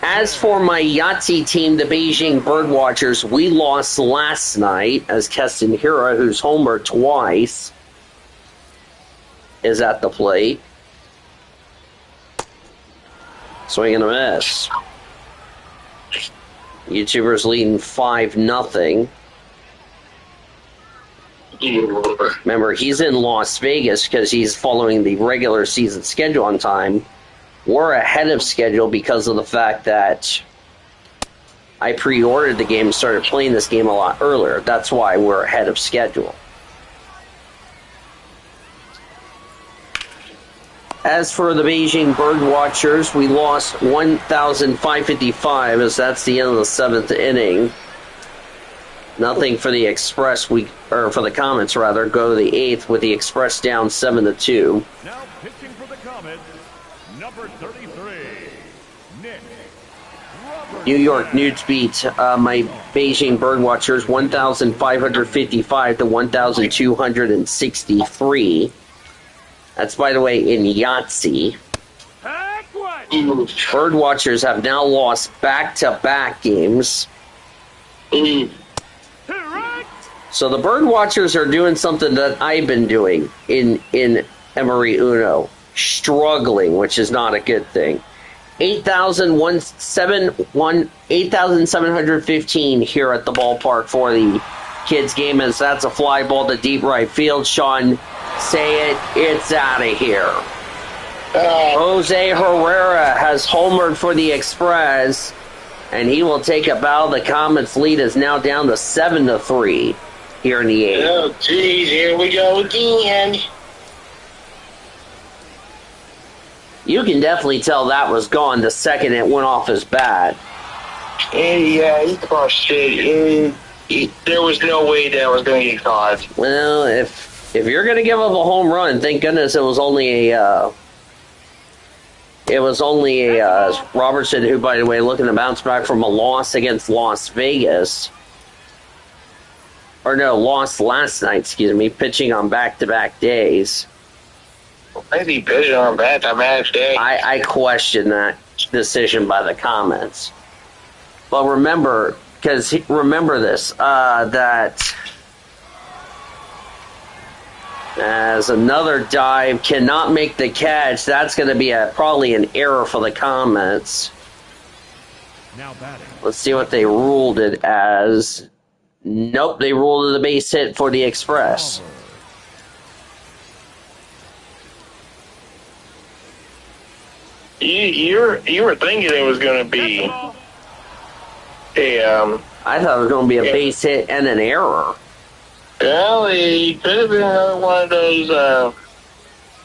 As for my Yahtzee team, the Beijing Birdwatchers, we lost last night as Keston Hira, who's homered twice, is at the plate. Swing and a miss. YouTubers leading 5-0. Remember, he's in Las Vegas because he's following the regular season schedule on time. We're ahead of schedule because of the fact that I pre-ordered the game and started playing this game a lot earlier. That's why we're ahead of schedule. As for the Beijing Birdwatchers, we lost 1,555 as that's the end of the 7th inning. Nothing for the Express, for the Comets rather, go to the 8th with the Express down 7-2. Now pitching for the Comets, number 33, Nick Roberts. New York Newts beat my Beijing Birdwatchers 1,555 to 1,263. That's, by the way, in Yahtzee. Birdwatchers have now lost back-to-back games. So the Birdwatchers are doing something that I've been doing in Emery Uno. Struggling, which is not a good thing. 8,715 here at the ballpark for the kids' game, as that's a fly ball to deep right field. Sean, say it, it's out of here. Jose Herrera has homered for the Express, and he will take a bow. The Comets' lead is now down to 7-3 here in the 8th. Oh, geez, here we go again. You can definitely tell that was gone the second it went off his bat. And yeah, he crushed it. There was no way that was going to get caught. Well, if you're going to give up a home run, thank goodness it was only a Robertson, who, by the way, looking to bounce back from a loss against Las Vegas. Or no, lost last night, excuse me, pitching on back-to-back days. Maybe pitching on back-to-back day. I question that decision by the Comets. But remember this, that as another dive cannot make the catch, that's going to be probably an error for the Comets. Now batting. Let's see what they ruled it as. Nope, they ruled it a base hit for the Express. You were thinking it was going to be I thought it was going to be a base hit and an error. well, it could have been another one of those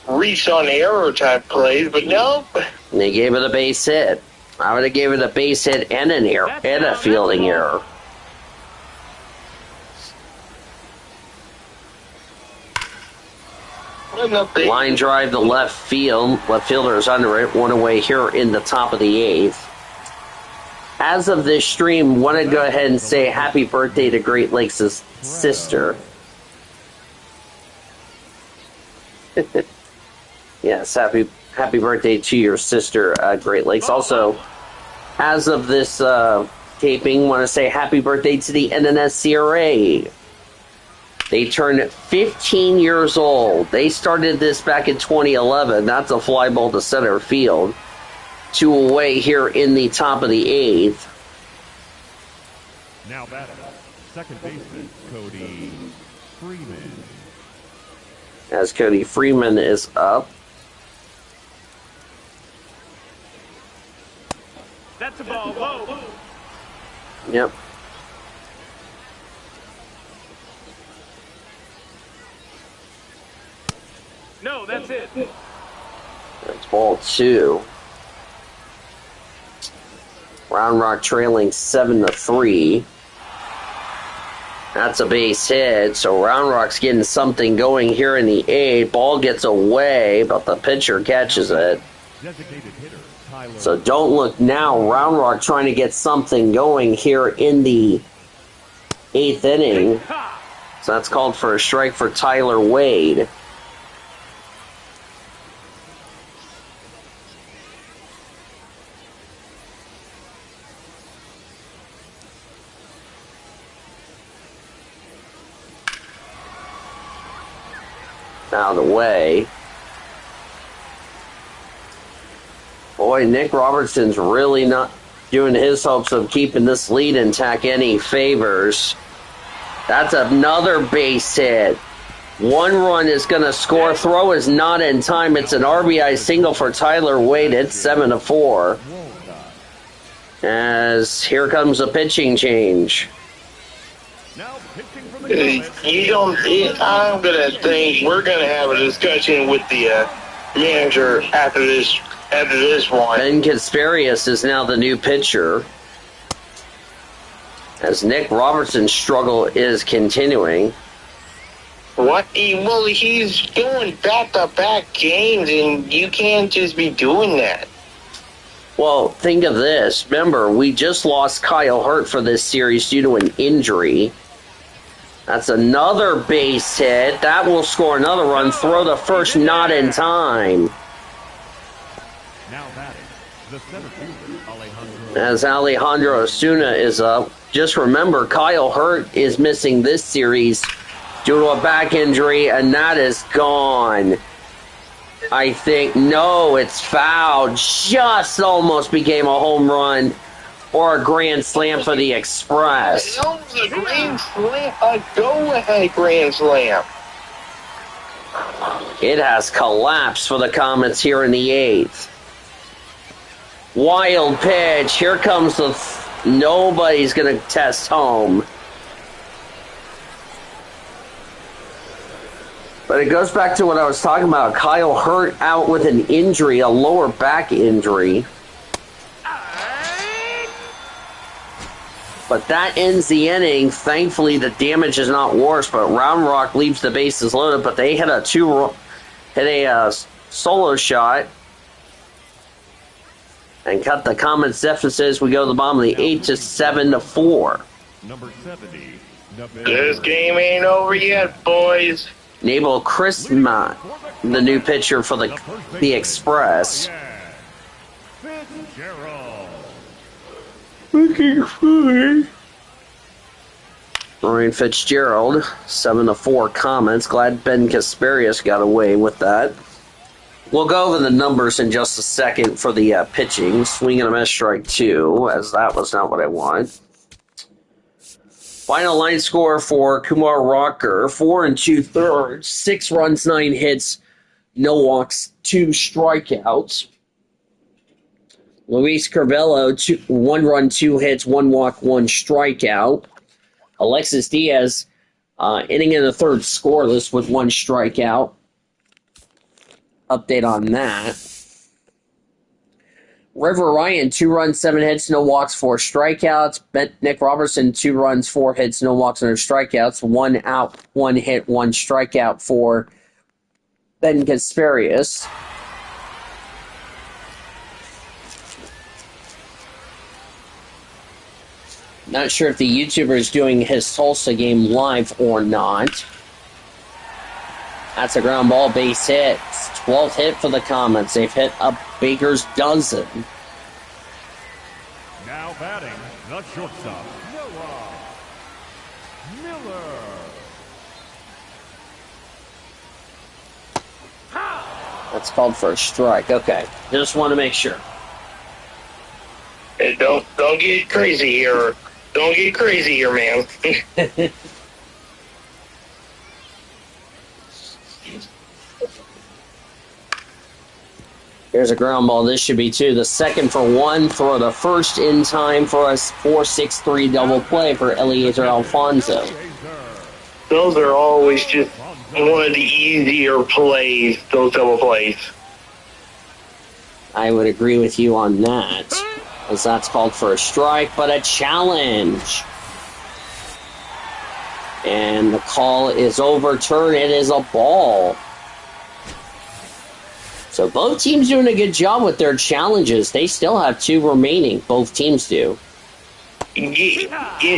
reach on error type plays, but nope. And they gave it a base hit. I would have gave it a base hit and an error and a fielding error. Line drive to left field. Left fielder is under it. One away here in the top of the 8th. As of this stream, want to go ahead and say happy birthday to Great Lakes' sister. Yes, happy birthday to your sister, Great Lakes. Also, as of this taping, want to say happy birthday to the NNSCRA. They turned 15 years old. They started this back in 2011. That's a fly ball to center field. 2 away here in the top of the 8th. Now batting, second baseman Cody Freeman. As Cody Freeman is up. That's a ball low. Yep. No, that's it. That's ball 2. Round Rock trailing 7-3. That's a base hit, so Round Rock's getting something going here in the 8th. Ball gets away, but the pitcher catches it. So don't look now. Round Rock trying to get something going here in the 8th inning. So that's called for a strike for Tyler Wade. Out of the way. Boy, Nick Robertson's really not doing his hopes of keeping this lead intact any favors. That's another base hit. One run is going to score. Throw is not in time. It's an RBI single for Tyler Wade. It's 7-4. As here comes a pitching change. Now pitching from the Comets. I'm gonna think we're gonna have a discussion with the manager after this one. Ben Kasparius is now the new pitcher, as Nick Robertson's struggle is continuing. What? He's doing back-to-back games, and you can't just be doing that. Well, think of this. Remember, we just lost Kyle Hurt for this series due to an injury. That's another base hit. That will score another run. Throw to first, not in time. Now batting, the center fielder, Alejandro. As Alejandro Osuna is up. Just remember, Kyle Hurt is missing this series due to a back injury, and that is gone. I think, no, it's foul. Just almost became a home run or a grand slam for the Express. That was a grand slam, a go-ahead grand slam. It has collapsed for the Comets here in the 8th. Wild pitch. Here comes the... Nobody's going to test home. But it goes back to what I was talking about. Kyle Hurt out with an injury, a lower back injury. But that ends the inning. Thankfully, the damage is not worse, but Round Rock leaves the bases loaded, but they hit a solo shot and cut the Comets deficit as we go to the bottom of the 8th to 7-4. Number 70. This game ain't over yet, boys. Nabel Christma, the new pitcher for the Express. Fitzgerald. Looking for Ryan Fitzgerald, 7-4 Comets. Glad Ben Kasparius got away with that. We'll go over the numbers in just a second for the pitching. Swing and a miss, strike 2, as that was not what I want. Final line score for Kumar Rocker, 4 2/3, 6 runs, 9 hits, no walks, 2 strikeouts. Luis Carvello, 1 run, 2 hits, 1 walk, 1 strikeout. Alexis Diaz, inning in the 3rd, scoreless with 1 strikeout. Update on that. River Ryan, 2 runs, 7 hits, no walks, 4 strikeouts. Nick Robertson, 2 runs, 4 hits, no walks, no strikeouts. 1 out, 1 hit, 1 strikeout for Ben Kasparius. Not sure if the YouTuber is doing his Tulsa game live or not. That's a ground ball, base hit. 12th hit for the Comets. They've hit a baker's dozen. Now batting, the shortstop, Noah Miller. That's called for a strike. Okay, just want to make sure. Hey, don't get crazy here. Don't get crazy here, man. Here's a ground ball. This should be 2. The second for 1. Throw the first in time for a 4-6-3 double play for Eliezer Alfonso. Those are always just one of the easier plays, those double plays. I would agree with you on that. as that's called for a strike, but a challenge. And the call is overturned. It is a ball. So both teams doing a good job with their challenges. They still have 2 remaining. Both teams do. If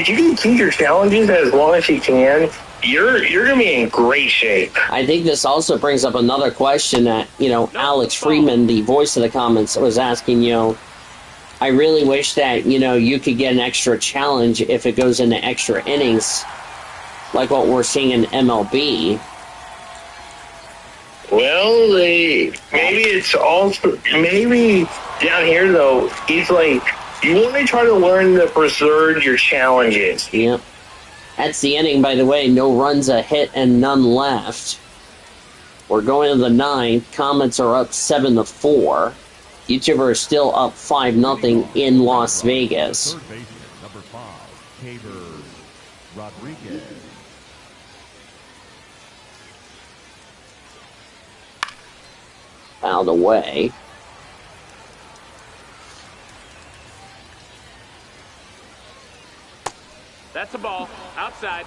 you can keep your challenges as long as you can, you're going to be in great shape. I think this also brings up another question that, Alex Freeman, the voice of the Comets, was asking, I really wish that, you could get an extra challenge if it goes into extra innings, like what we're seeing in MLB. Well, maybe down here, though, it's like you want to try to learn to preserve your challenges. Yep. That's the inning, by the way. No runs, a hit, and none left. We're going to the 9th. Comets are up 7-4. YouTuber is still up 5-0 in Las Vegas. Third baseman, number 5, Caber Rodriguez. Fouled away. That's a ball. Outside.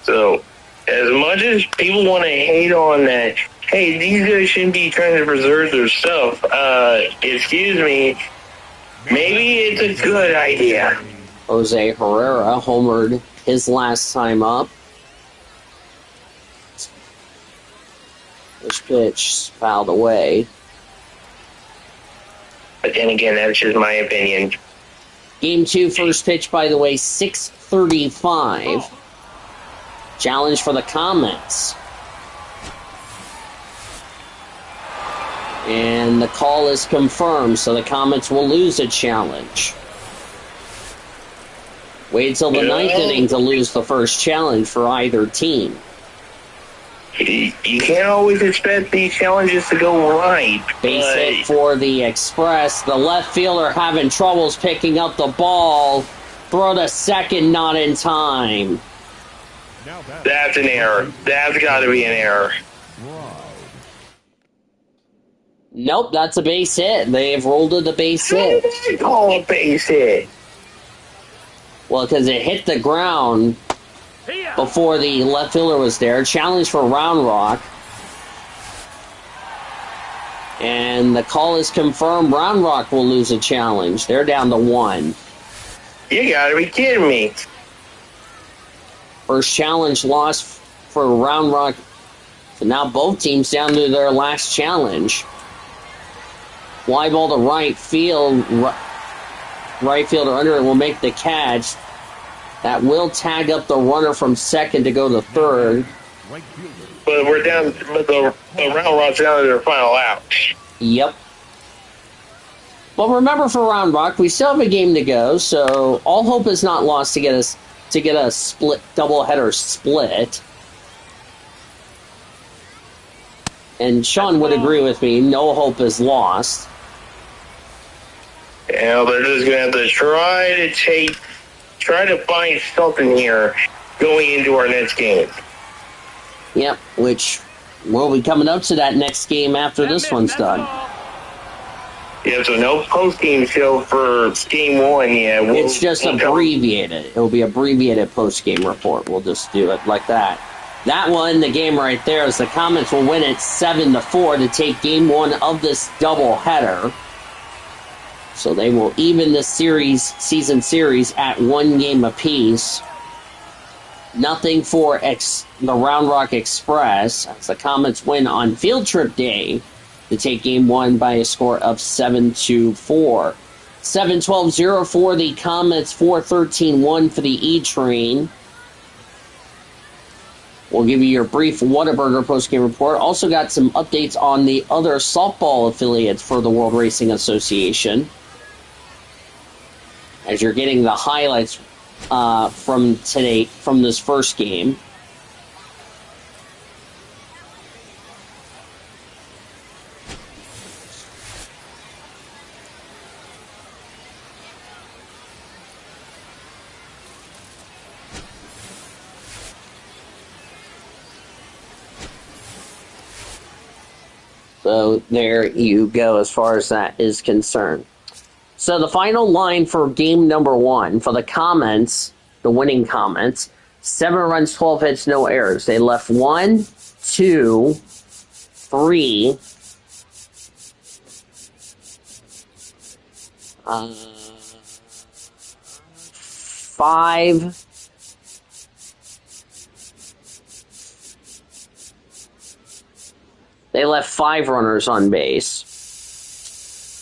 So, as much as people want to hate on that, hey, these guys shouldn't be trying to preserve their stuff, excuse me, maybe it's a good idea. Jose Herrera homered his last time up. This pitch fouled away. But then again, that's just my opinion. Game 2, first pitch, by the way, 6:35. Challenge for the Comets. And the call is confirmed, so the Comets will lose a challenge. Wait till the 9th inning to lose the first challenge for either team. You can't always expect these challenges to go right. Base hit for the Express. The left fielder having troubles picking up the ball. Throw to second, not in time. That's an error. That's got to be an error. Nope, that's a base hit. They've ruled it a base How hit. did they call a base hit? Well, because it hit the ground before the left fielder was there. Challenge for Round Rock. And the call is confirmed. Round Rock will lose a challenge. They're down to 1. You gotta be kidding me. First challenge lost for Round Rock. So now both teams down to their last challenge. Fly ball to right field. Right fielder under it will make the catch. That will tag up the runner from second to go to third. But we're down. But the Round Rock's down to their final out. Yep. But remember, for Round Rock, we still have a game to go, so all hope is not lost to get a split doubleheader split. And Sean would agree with me. No hope is lost. Yeah, they're just gonna have to try to find something here going into our next game. Yep, which will be coming up to that next game after this one's done. Yeah, so no post-game show for Game 1 yet. It's just abbreviated. It'll be abbreviated post-game report. We'll just do it like that. That one, the game right there, is the Comets will win it 7-4 to take Game 1 of this doubleheader. So they will even the season series at 1 game apiece. Nothing for the Round Rock Express as the Comets win on field trip day to take Game 1 by a score of 7-4. 7-12-0 for the Comets, 4-13-1 for the E-Train. We'll give you your brief Whataburger postgame report. Also got some updates on the other softball affiliates for the World Racing Association, as you're getting the highlights from today, from this first game. So there you go as far as that is concerned. So the final line for game number 1 for the Comets, the winning Comets, 7 runs, 12 hits, no errors. They left 1, 2, 3, 5, they left 5 runners on base.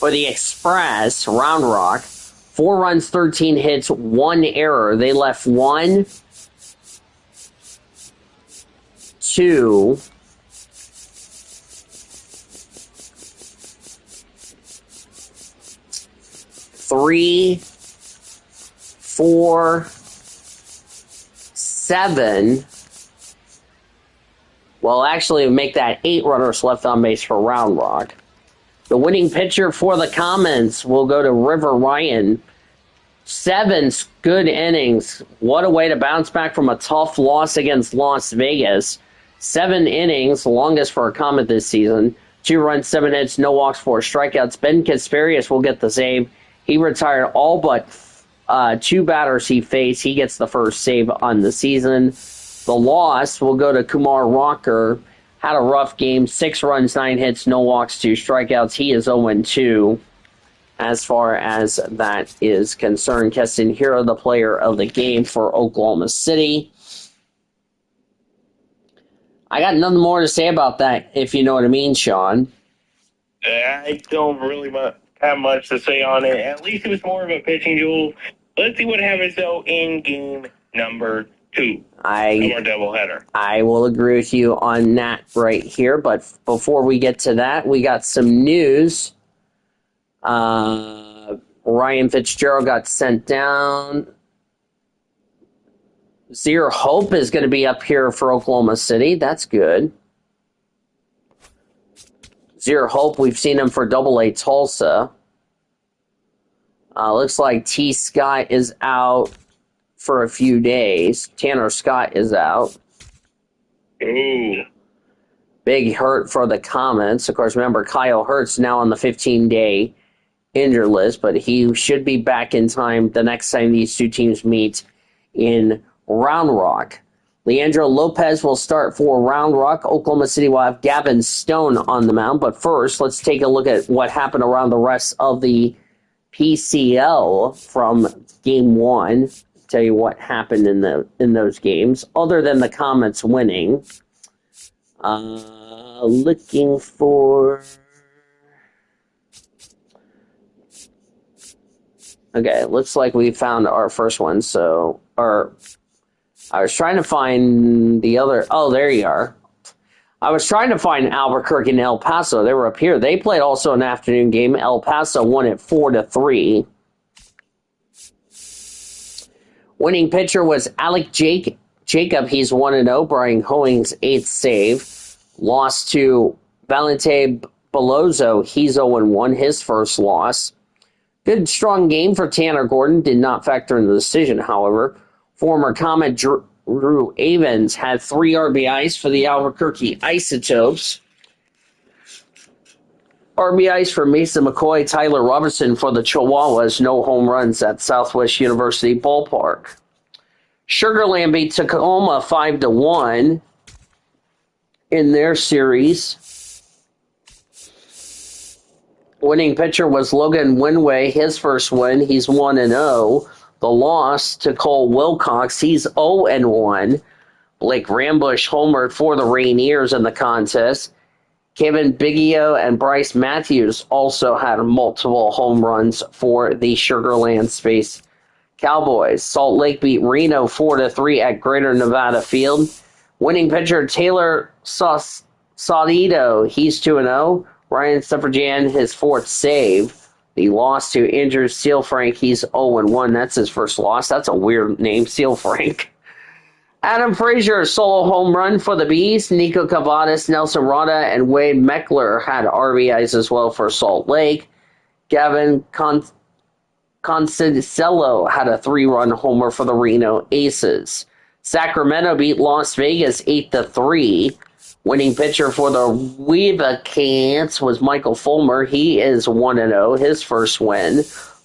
For the Express, Round Rock, 4 runs, 13 hits, 1 error. They left 1, 2, 3, 4, 7. Well, actually, make that 8 runners left on base for Round Rock. The winning pitcher for the Comets will go to River Ryan. 7 good innings. What a way to bounce back from a tough loss against Las Vegas. 7 innings, the longest for a Comet this season. 2 runs, 7 hits, no walks, 4 strikeouts. Ben Kasparius will get the save. He retired all but 2 batters he faced. He gets the first save on the season. The loss will go to Kumar Rocker. Had a rough game, 6 runs, 9 hits, no walks, 2 strikeouts. He is 0-2 as far as that is concerned. Keston Hero, the player of the game for Oklahoma City. I got nothing more to say about that, if you know what I mean, Sean. I don't really have much to say on it. At least it was more of a pitching duel. Let's see what happens, though, in game number 2. Our doubleheader. I will agree with you on that right here, but before we get to that, we got some news. Ryan Fitzgerald got sent down. Zero Hope is going to be up here for Oklahoma City. That's good. Zero Hope, we've seen him for Double-A Tulsa. Looks like T. Scott is out for a few days. Tanner Scott is out. Ooh. Big hurt for the Comets. Of course, remember, Kyle Hurt's now on the 15-day injured list, but he should be back in time the next time these two teams meet in Round Rock. Leandro Lopez will start for Round Rock. Oklahoma City will have Gavin Stone on the mound. But first, let's take a look at what happened around the rest of the PCL from Game 1. Tell you what happened in those games, other than the Comets winning. Looking for... Okay, looks like we found our first one. So, I was trying to find the other... Oh, there you are. I was trying to find Albuquerque and El Paso. They were up here. They played also an afternoon game. El Paso won it 4-3. Winning pitcher was Alec Jacob. He's 1-0. Brian Hoing's 8th save. Lost to Valente Bellozo. He's 0-1. His first loss. Good, strong game for Tanner Gordon. Did not factor in the decision, however. Former Comet Drew Avens had 3 RBIs for the Albuquerque Isotopes. RBIs for Mason McCoy, Tyler Robertson for the Chihuahuas. No home runs at Southwest University Ballpark. Sugar Land beat Tacoma 5-1 in their series. Winning pitcher was Logan Winway, his first win. He's 1-0. The loss to Cole Wilcox, he's 0-1. Blake Rambush homered for the Rainiers in the contest. Kevin Biggio and Bryce Matthews also had multiple home runs for the Sugar Land Space Cowboys. Salt Lake beat Reno 4-3 at Greater Nevada Field. Winning pitcher Taylor Saudito, he's 2-0. Ryan Sefferjan, his 4th save. The loss to Andrew Sealfrank, he's 0-1. That's his first loss. That's a weird name, Sealfrank. Adam Frazier, solo home run for the Bees. Nico Cavadas, Nelson Rada, and Wade Meckler had RBIs as well for Salt Lake. Gavin Consicello had a 3-run homer for the Reno Aces. Sacramento beat Las Vegas 8-3. Winning pitcher for the Weavacants was Michael Fulmer. He is 1-0, his first win.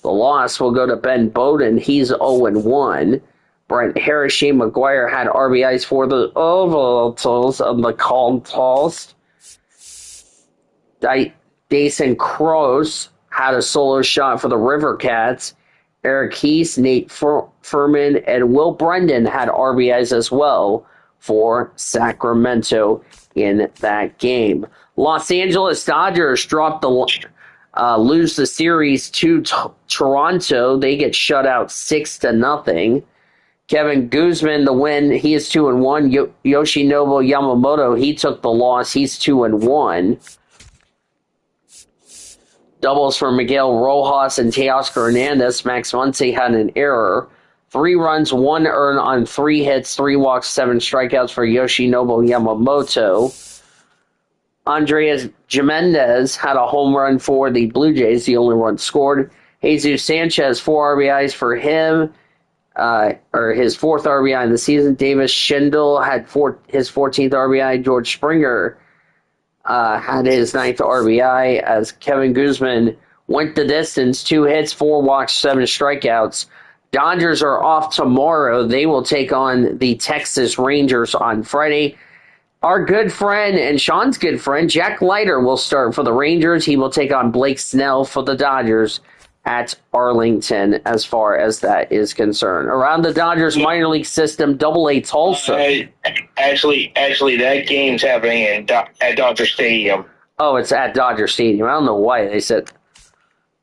The loss will go to Ben Bowden. He's 0-1. Brent Hershey McGuire had RBIs for the Ovals of the Comets. Dason Cross had a solo shot for the River Cats. Eric Heath, Nate Furman, and Will Brendan had RBIs as well for Sacramento in that game. Los Angeles Dodgers lose the series to Toronto. They get shut out 6-0. Kevin Guzman, the win, he is 2-1. Yoshinobu Yamamoto, he took the loss. He's 2-1. Doubles for Miguel Rojas and Teoscar Hernandez. Max Muncy had an error. 3 runs, 1 earned on 3 hits, 3 walks, 7 strikeouts for Yoshinobu Yamamoto. Andres Gimenez had a home run for the Blue Jays, the only run scored. Jesus Sanchez, 4 RBIs for him, or his 4th RBI in the season. Davis Schindel had his 14th RBI. George Springer had his 9th RBI as Kevin Guzman went the distance, 2 hits, 4 walks, 7 strikeouts. Dodgers are off tomorrow. They will take on the Texas Rangers on Friday. Our good friend and Sean's good friend, Jack Leiter, will start for the Rangers. He will take on Blake Snell for the Dodgers at Arlington as far as that is concerned. Around the Dodgers minor league system, Double-A Tulsa. Actually, that game's happening at Dodger Stadium. Oh, it's at Dodger Stadium. I don't know why they said...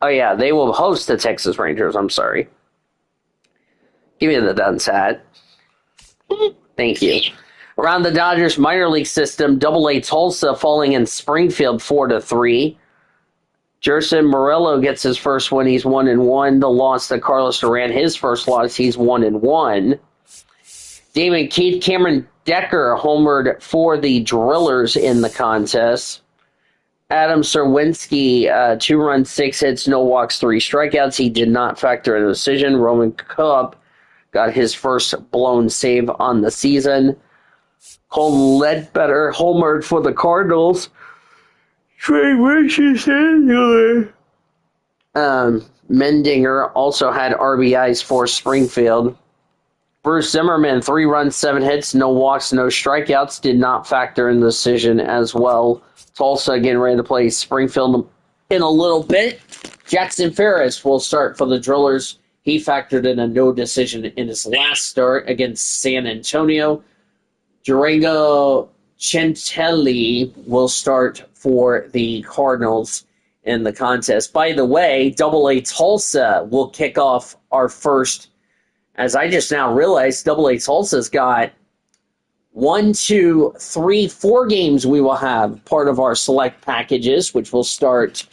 Oh, yeah, they will host the Texas Rangers. I'm sorry. Give me the dunce hat. Thank you. Around the Dodgers minor league system, Double-A Tulsa falling in Springfield 4-3. Jerson Morello gets his first win. He's 1-1. The loss to Carlos Duran, his first loss. He's 1-1. Damon Keith, Cameron Decker homered for the Drillers in the contest. Adam Serwinski, 2 runs, 6 hits, no walks, 3 strikeouts. He did not factor in a decision. Roman Cup got his first blown save on the season. Colton Ledbetter homered for the Cardinals. Trey Richardson, Mendinger also had RBIs for Springfield. Bruce Zimmerman, 3 runs, 7 hits, no walks, no strikeouts, did not factor in the decision as well. Tulsa getting ready to play Springfield in a little bit. Jackson Ferris will start for the Drillers. He factored in a no decision in his last start against San Antonio. Durango Centelli will start for the Cardinals in the contest. By the way, Double-A Tulsa will kick off our first, as I just now realized, Double-A Tulsa's got 4 games we will have part of our select packages, which will start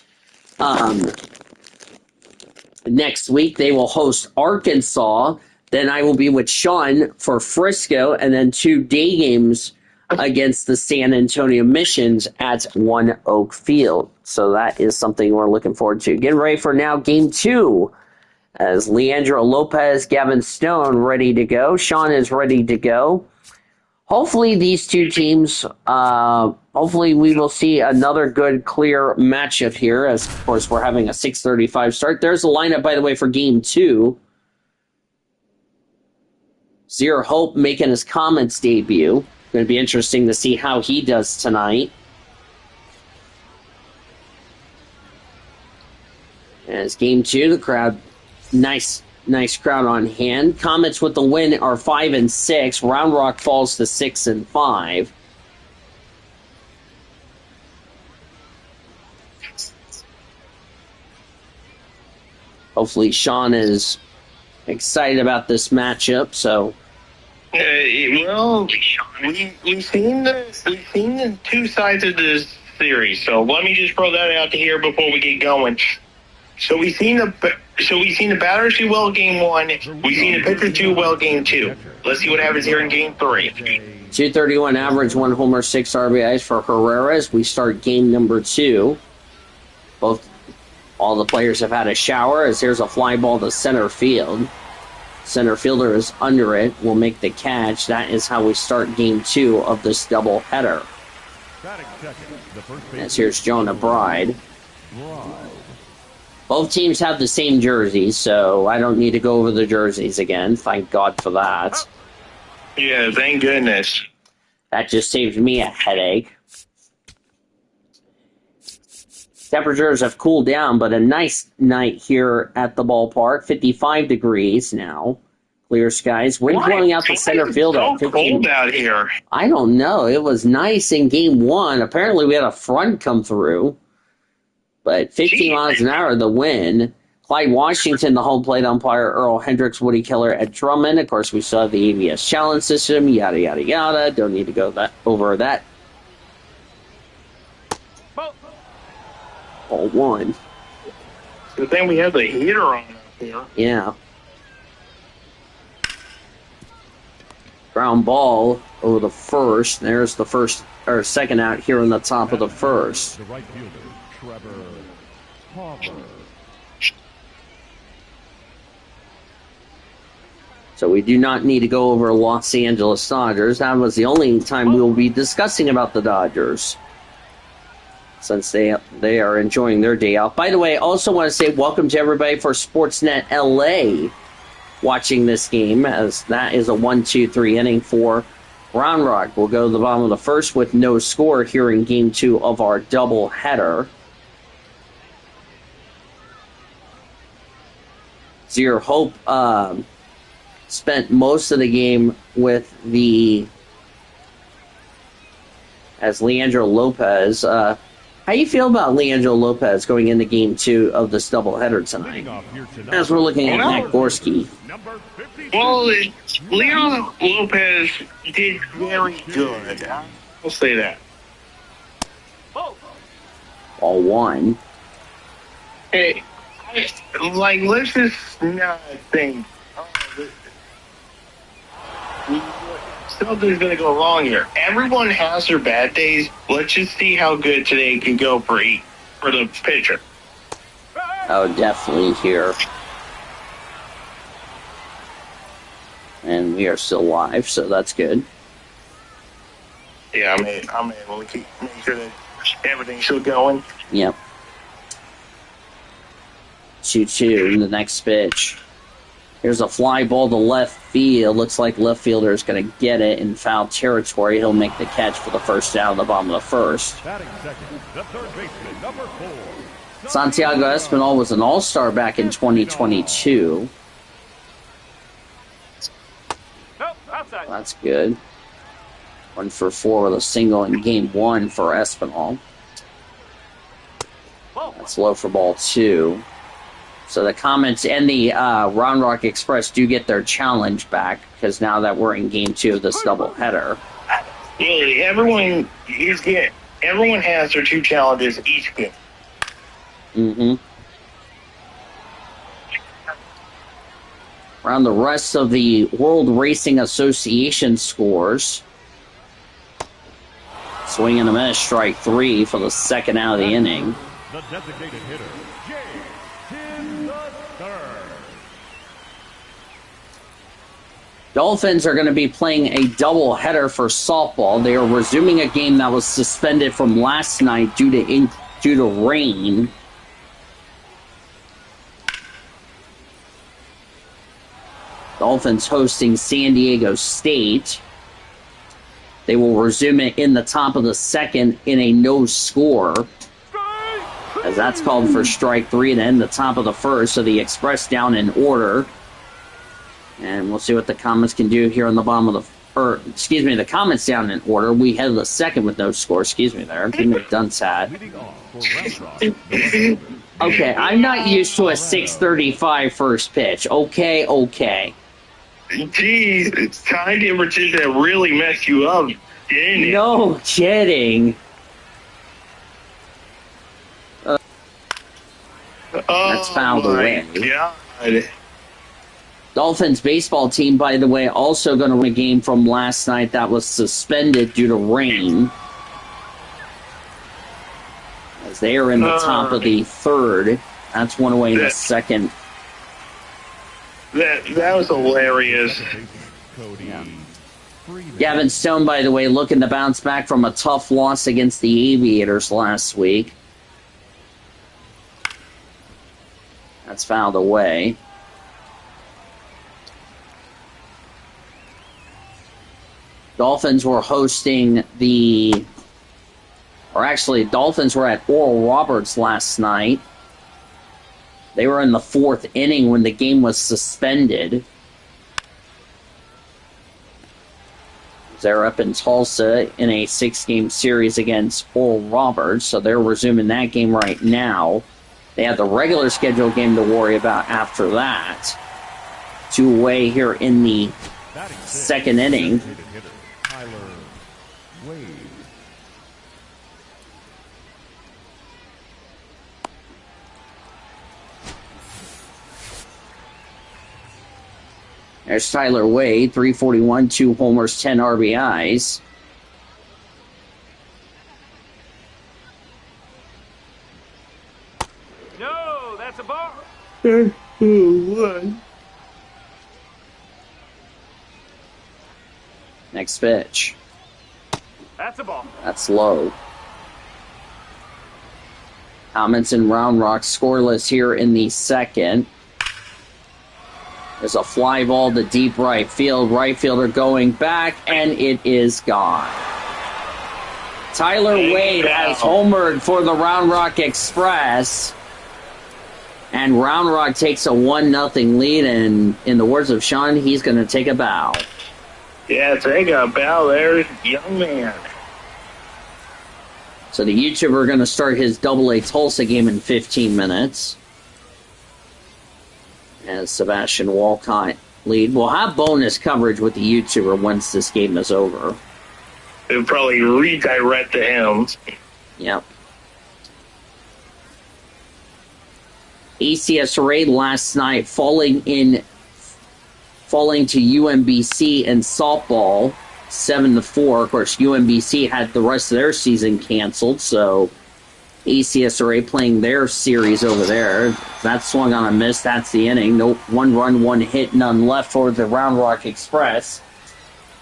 next week. They will host Arkansas. Then I will be with Sean for Frisco, and then 2 day games against the San Antonio Missions at One Oak Field. So that is something we're looking forward to. Getting ready for now Game 2 as Leandro Lopez, Gavin Stone ready to go. Sean is ready to go. Hopefully these two teams, hopefully we will see another good, clear matchup here, as, of course, we're having a 6:35 start. There's the lineup, by the way, for Game 2. Zero Hope making his Comets debut. Going to be interesting to see how he does tonight. As Game 2, the crowd, nice crowd on hand. Comets with the win are 5-6. Round Rock falls to 6-5. Hopefully Sean is excited about this matchup, so... Well, we've seen the 2 sides of this series, so let me just throw that out here before we get going. So we've seen the batters do well Game 1. We've seen the pitchers do well Game 2. Let's see what happens here in Game 3. 231 average, 1 homer, 6 RBIs for Herrera as we start Game number 2. All the players have had a shower as here's a fly ball to center field. Center fielder is under it, will make the catch. That is how we start Game 2 of this doubleheader. Batting second, the first baseman. As here's Jonah Bride. Both teams have the same jerseys, so I don't need to go over the jerseys again. Thank God for that. Yeah, thank goodness. That just saved me a headache. Temperatures have cooled down, but a nice night here at the ballpark. 55 degrees now. Clear skies. Wind blowing out the center field at 15. It's so cold out here. I don't know. It was nice in game one. Apparently, we had a front come through. But 15 miles an hour, the wind. Clyde Washington, the home plate umpire. Earl Hendricks, Woody Keller at Drummond. Of course, we saw the AVS challenge system. Yada, yada, yada. Don't need to go over that. Ball one. Good thing we have the heater on up here. Yeah. Ground ball over the first. There's the first or second out here in the top of the first. The right fielder, Trevor Hauber. So we do not need to go over Los Angeles Dodgers. That was the only time we will be discussing about the Dodgers, since they are enjoying their day off. By the way, I also want to say welcome to everybody for Sportsnet LA watching this game, as that is a 1-2-3 inning for Round Rock. We'll go to the bottom of the first with no score here in Game 2 of our doubleheader. Zero Hope spent most of the game with as Leandro Lopez. How do you feel about Leandro Lopez going into Game 2 of this doubleheader tonight? As we're looking at Matt Gorski. Well, Leandro Lopez did very good. I'll say that. Ball one. Hey, let's just not think something's going to go wrong here. Everyone has their bad days. Let's just see how good today can go for the pitcher. Oh, definitely here. And we are still live, so that's good. Yeah, I'm able to make sure that everything's still going. Yep. 2-2, the next pitch. Here's a fly ball to left field. Looks like left fielder is going to get it in foul territory. He'll make the catch for the first down at the bottom of the first. Batting second, the third baseman, number 4. Santiago Espinal was an all-star back in 2022. Outside. That's good. 1 for 4 with a single in Game 1 for Espinal. That's low for ball 2. So the Comets and the Round Rock Express do get their challenge back, because now that we're in Game 2 of this doubleheader. Yeah, everyone has their 2 challenges each game. Mm-hmm. Around the rest of the World Racing Association scores. Swing and a miss, strike 3 for the second out of the inning. The designated hitter, Jay Tim the third. Dolphins are going to be playing a doubleheader for softball. They are resuming a game that was suspended from last night due to rain. Dolphins hosting San Diego State. They will resume it in the top of the second in a no score, as that's called for strike 3 to end the top of the first. So the Express down in order. And we'll see what the Comets can do here on the bottom of the Comets down in order. We head to the second with no score. Excuse me there. Give me a dunce hat. Okay, I'm not used to a 6:35 first pitch. Okay. Jeez, it's time temperatures that really messed you up, didn't it? No kidding. That's fouled away. God. Dolphins baseball team, by the way, also going to win a game from last night that was suspended due to rain, as they are in the top of the third. That's one away in the second. That was hilarious. Cody. Yeah. Gavin Stone, by the way, looking to bounce back from a tough loss against the Aviators last week. That's fouled away. Dolphins were hosting Dolphins were at Oral Roberts last night. They were in the 4th inning when the game was suspended. They're up in Tulsa in a 6-game series against Oral Roberts, so they're resuming that game right now. They have the regular scheduled game to worry about after that. 2 away here in the 2nd inning. There's Tyler Wade, 341, 2 homers, 10 RBIs. No, that's a ball. Next pitch. That's a ball. That's low. Comets and Round Rock scoreless here in the 2nd. There's a fly ball to deep right field. Right fielder going back, and it is gone. Tyler Wade has homered for the Round Rock Express. And Round Rock takes a 1-0 lead, and in the words of Sean, he's going to take a bow. Yeah, take a bow there, young man. So the YouTuber are going to start his AA Tulsa game in 15 minutes. As Sebastian Walcott lead. We'll have bonus coverage with the YouTuber once this game is over. They'll probably redirect to him. Yep. ACS Raid last night falling to UMBC in softball 7-4. Of course, UMBC had the rest of their season canceled, so ACSRA playing their series over there. That swung on a miss. That's the inning. No 1 run, 1 hit, none left for the Round Rock Express.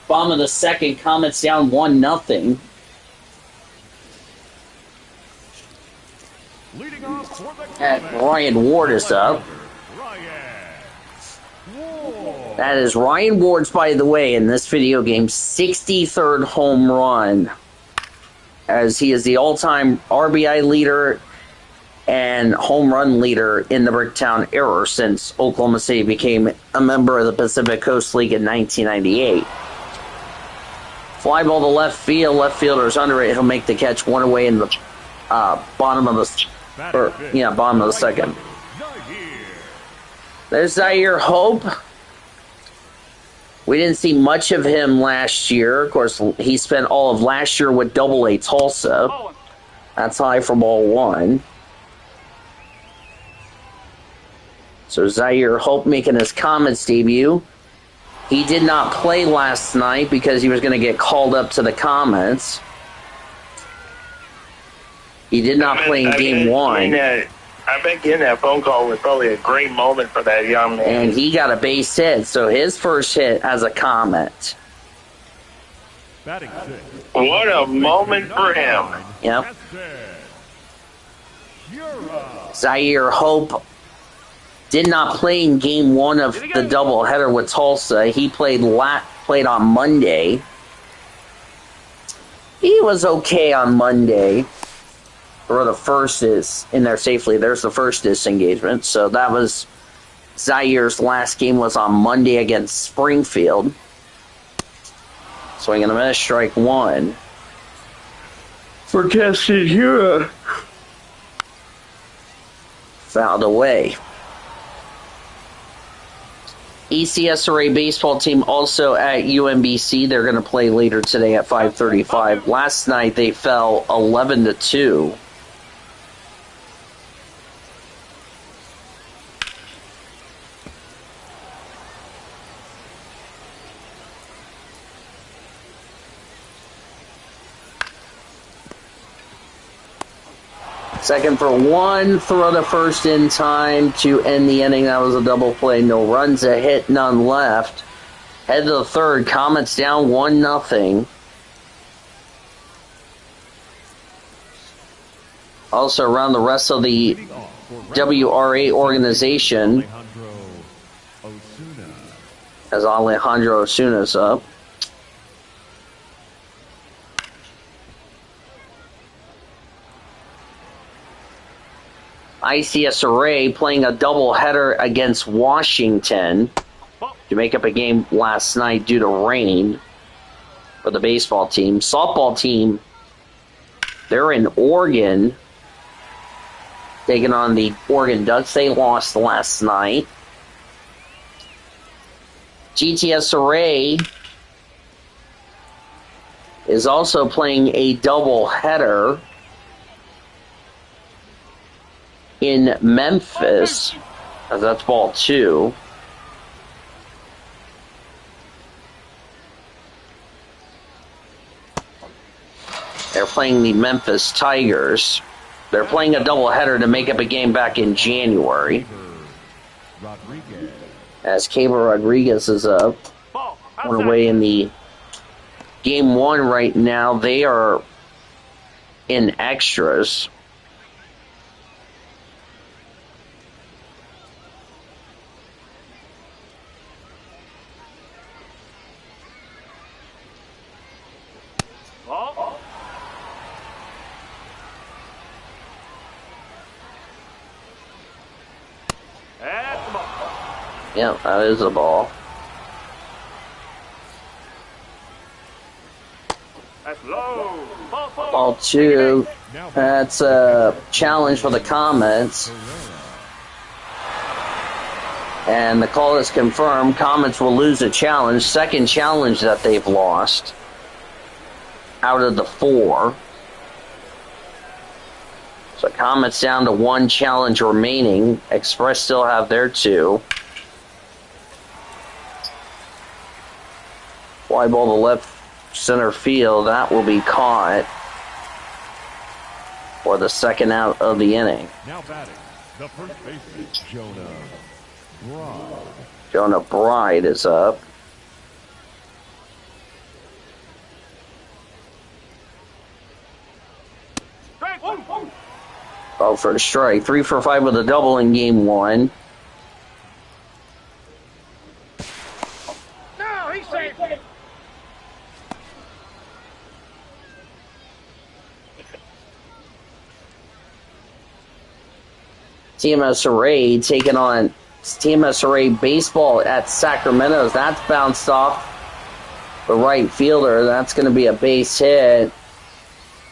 Bottom of the 2nd, Comets down 1-0. Leading off for the And Comets, Ryan Ward is up. That is Ryan Ward's, by the way, in this video game, 63rd home run, as he is the all-time RBI leader and home run leader in the Bricktown era since Oklahoma City became a member of the Pacific Coast League in 1998. Fly ball to left field. Left fielder's under it. He'll make the catch, 1 away in the bottom of the 2nd. There's Zaire Hope. We didn't see much of him last year. Of course, he spent all of last year with AA Tulsa. That's high for ball 1. So Zaire Hope making his Comets debut. He did not play last night because he was going to get called up to the Comets. He did not play in game 1. I bet getting that phone call was probably a great moment for that young man. And he got a base hit, so his first hit as a Comet. What a moment for him. Yep. Zaire Hope did not play in game 1 of the doubleheader with Tulsa. He played on Monday. He was okay on Monday. Or the first is in there safely. There's the first disengagement. So that was Zaire's last game was on Monday against Springfield. Swing and a miss, strike 1. For Castilla. Fouled away. ECSRA baseball team also at UMBC. They're going to play later today at 5:35. Last night they fell 11-2. Second for 1, throw to first in time to end the inning. That was a double play. No runs, a hit, none left. Head to the third. Comets down 1-0. Also around the rest of the WRA organization, as Alejandro Osuna's up. ICS Array playing a doubleheader against Washington to make up a game last night due to rain for the baseball team. Softball team, they're in Oregon, taking on the Oregon Ducks. They lost last night. GTS Array is also playing a doubleheader in Memphis. That's ball 2. They're playing the Memphis Tigers. They're playing a doubleheader to make up a game back in January. As Cable Rodriguez is up. One away in the game 1 right now. They are in extras. Yeah, that is a ball. That's low. Ball 2. That's a challenge for the Comets. And the call is confirmed. Comets will lose a challenge. Second challenge that they've lost out of the 4. So Comets down to 1 challenge remaining. Express still have their 2. Fly ball to left center field. That will be caught for the second out of the inning. Now batting, the first baseman, Jonah Bride. Jonah Bride is up. Oh, for a strike. 3 for 5 with a double in game 1. No, he's safe. TMS Array taking on TMS Array baseball at Sacramento. That's bounced off the right fielder. That's going to be a base hit.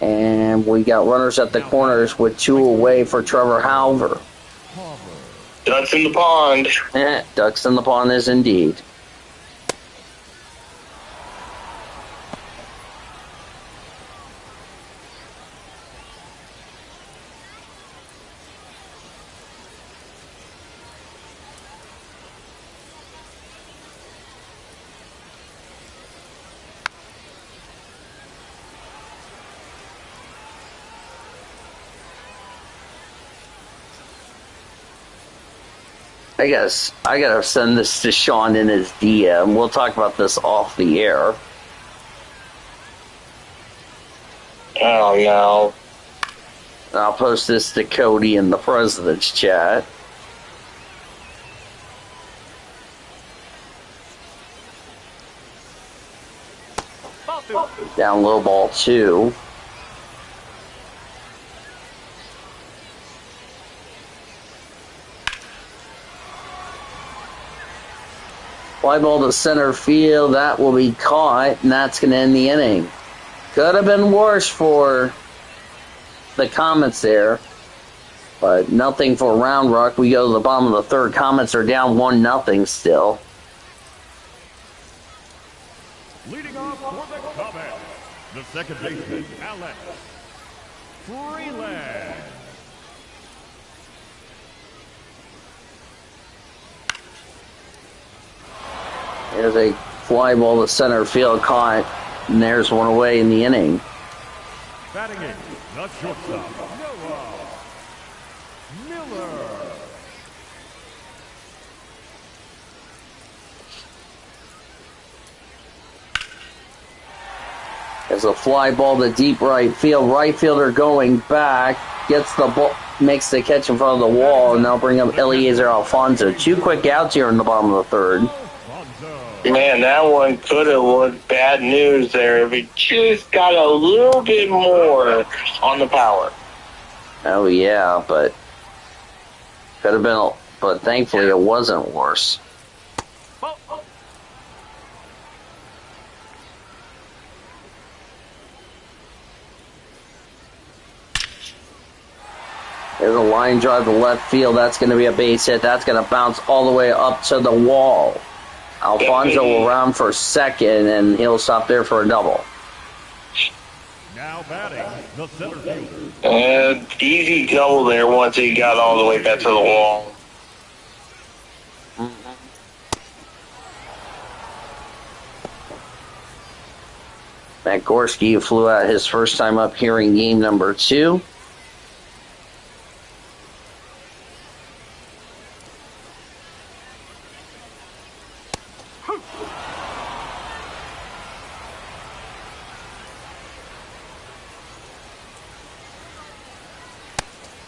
And we got runners at the corners with 2 away for Trevor Halver. Ducks in the pond. Ducks in the pond is indeed. I gotta send this to Sean in his DM. We'll talk about this off the air. Oh, no. I'll post this to Cody in the President's chat. Down low ball 2. Fly ball to center field. That will be caught, and that's going to end the inning. Could have been worse for the Comets there, but nothing for Round Rock. We go to the bottom of the third. Comets are down 1-0 still. Leading off for the Comets, the second baseman, Alex Freeland. There's a fly ball to center field caught, and there's one away in the inning. Batting in, the shortstop, Noah Miller. As a fly ball to deep right field. Right fielder going back. Gets the ball, makes the catch in front of the wall, and now bring up Eliezer Alfonso. 2 quick outs here in the bottom of the third. Man, that one could have looked bad news there if he just got a little bit more on the power. Oh, yeah, but could have been, but thankfully it wasn't worse. There's a line drive to left field. That's going to be a base hit. That's going to bounce all the way up to the wall. Alfonso will round for second, and he'll stop there for a double. Now batting, the center fielder. And easy double there once he got all the way back to the wall. Matt Gorski flew out his first time up here in game number 2.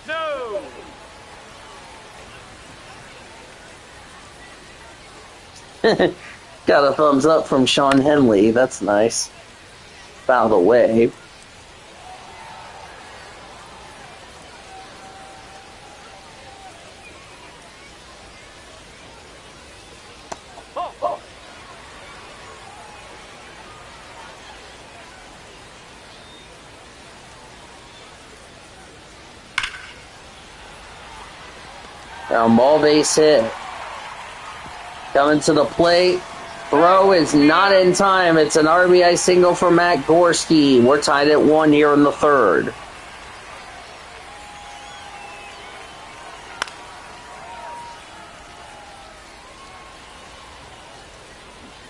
No. Got a thumbs up from Sean Henley. That's nice. Out of the way. Down ball, base hit. Coming to the plate. Throw is not in time. It's an RBI single for Matt Gorski. We're tied at 1 here in the third.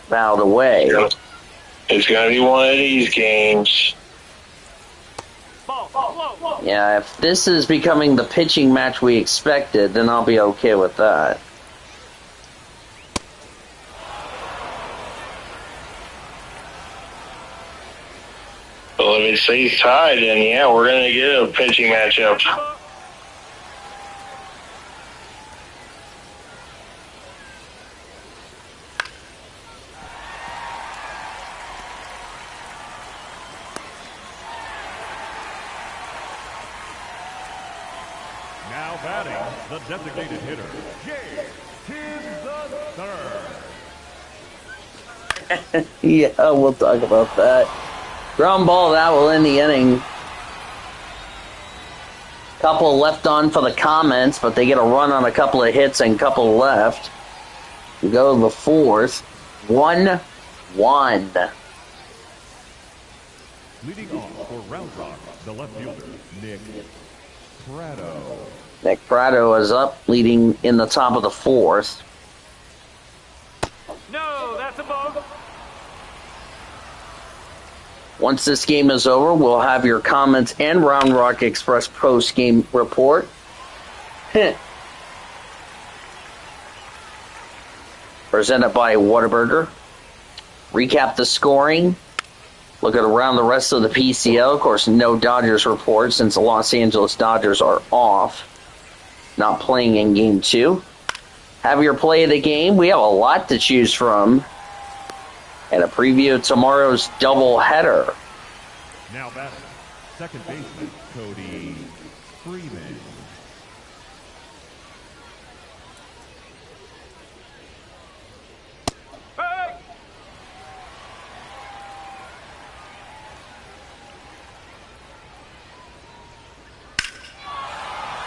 Fouled away. It's going to be one of these games. Yeah, if this is becoming the pitching match we expected, then I'll be okay with that. Well, if it stays tied, then yeah, we're going to get a pitching matchup. Now batting, the designated hitter, Jay Tibbs the third. Yeah, we'll talk about that. Ground ball, that will end the inning. Couple left on for the Comets, but they get a run on a couple of hits and couple left. We go to the fourth. 1-1. Leading off for Round Rock, the left fielder, Nick Prado. Nick Prado is up, leading in the top of the fourth. No, that's a ball. Once this game is over, we'll have your comments and Round Rock Express post-game report. Presented by Whataburger. Recap the scoring. Look at around the rest of the PCL. Of course, no Dodgers report since the Los Angeles Dodgers are off. Not playing in Game 2. Have your play of the game. We have a lot to choose from. And a preview of tomorrow's doubleheader. Now batting, second baseman, Cody Freeman. Hey.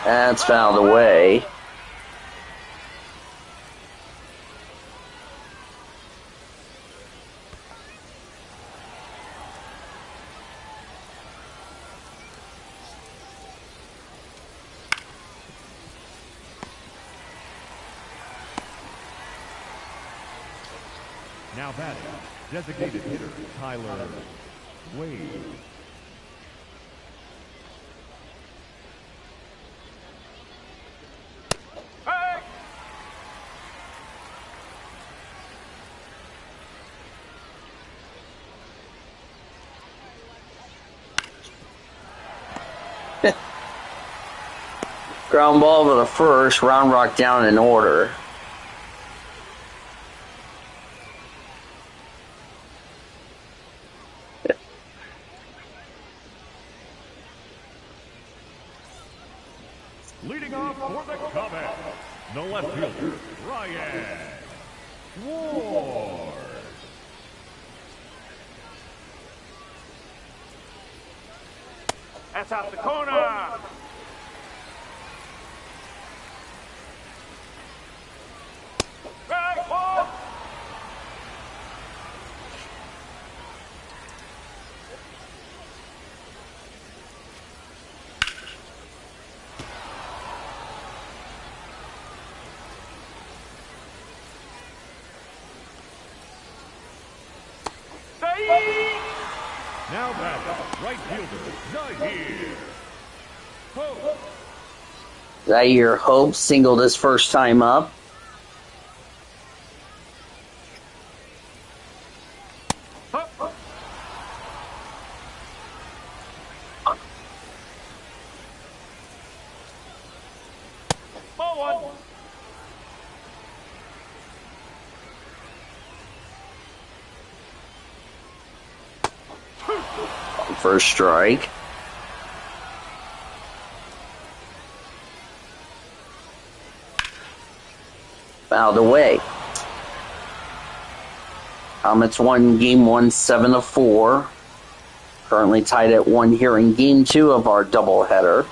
That's fouled away. Now batting, designated hitter, Tyler Wade. Hey. Ground ball to the first. Round Rock down in order. Leading off for the Comets, the left fielder, Ryan Ward. That's out the corner. Strike ball. Now batting, right fielder, Zaire Hope. Zaire Hope singled his first time up. Ball one. First strike. Fouled away. Comets won game 1 7-4. Currently tied at 1 here in game 2 of our doubleheader.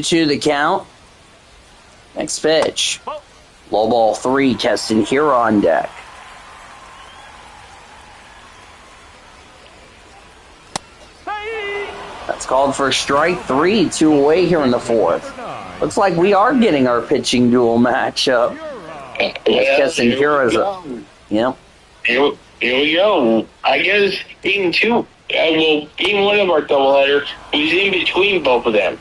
Two the count. Next pitch. Low ball 3, testing here on deck. That's called for strike 3, 2 away here in the 4th. Looks like we are getting our pitching duel matchup. Testing here is a. Yep. Here we go. I guess game 2, game 1 of our doubleheader was in between both of them.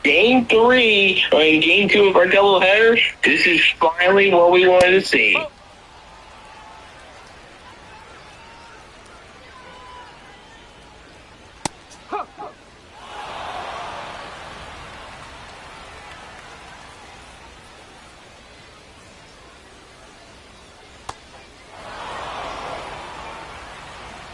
Game 3, or in game 2 of our doubleheader, this is finally what we wanted to see.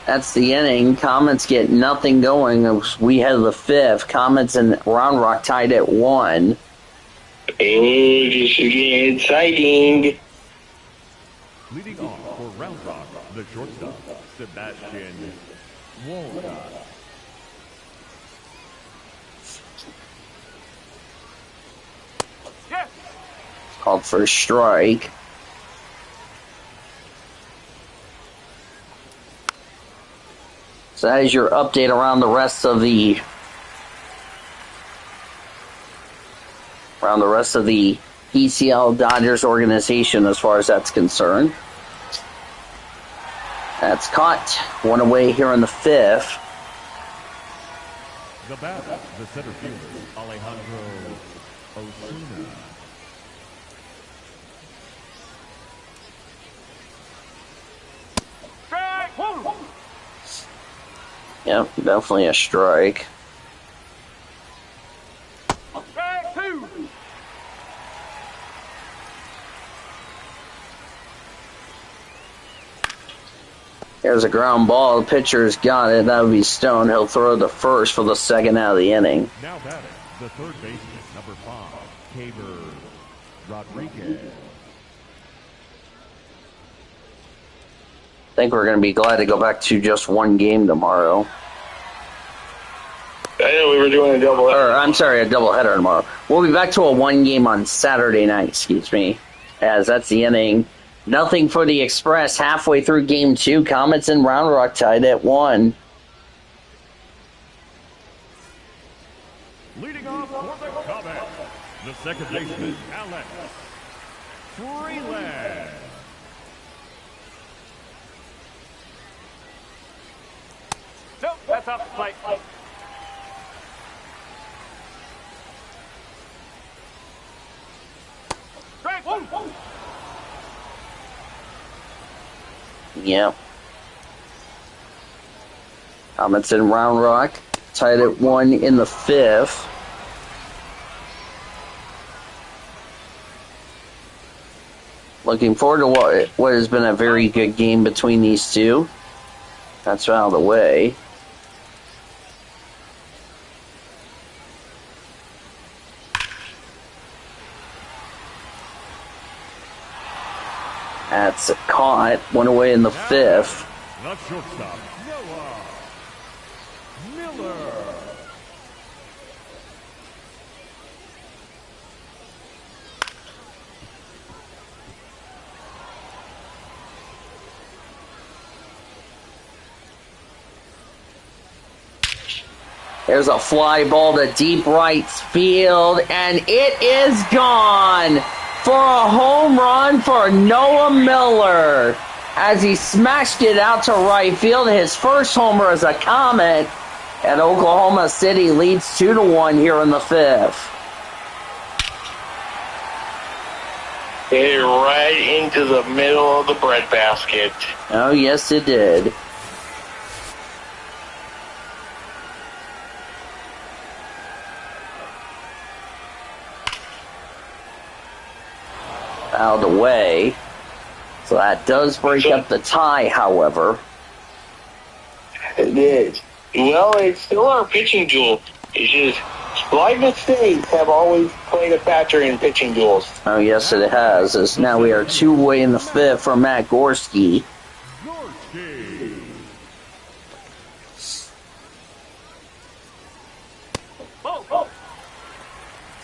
That's the inning. Comets get nothing going. We have the 5th. Comets and Round Rock tied at 1. Oh, this is getting exciting. Leading off for Round Rock, the shortstop, Sebastian Walcott. Yes. Called for a strike. So that is your update around the rest of the ECL Dodgers organization as far as that's concerned. That's caught. 1 away here in the 5th. The batter, the center fielder, Alejandro Osuna. Strike one. Yep, definitely a strike. Strike two. There's a ground ball. The pitcher's got it. That would be Stone. He'll throw the first for the second out of the inning. Now batting, the third baseman, number 5, Caber Rodriguez. I think we're going to be glad to go back to just 1 game tomorrow. I know we were doing a doubleheader. I'm sorry, a doubleheader tomorrow. We'll be back to a 1 game on Saturday night, excuse me, as that's the inning. Nothing for the Express halfway through game 2. Comets and Round Rock tied at 1. Leading off for the Comets, the second baseman, Alex Freeland. up the plate. Strike one. Yep. Comets in Round Rock, tied at 1 in the 5th. Looking forward to what has been a very good game between these two. That's out of the way. That's caught. One away in the 5th. The shortstop, Noah Miller. There's a fly ball to deep right field, and it is gone for a home run for Noah Miller as he smashed it out to right field. His first homer as a Comet, and Oklahoma City leads 2-1 here in the 5th. Hit it right into the middle of the breadbasket. Oh, yes, it did. Out of the way. So that does break up the tie, however. It is. Well, it's still our pitching duel. It's just slight mistakes have always played a factor in pitching duels. Oh, yes, it has. As now we are 2 away in the 5th for Matt Gorski. Gorski. Ball.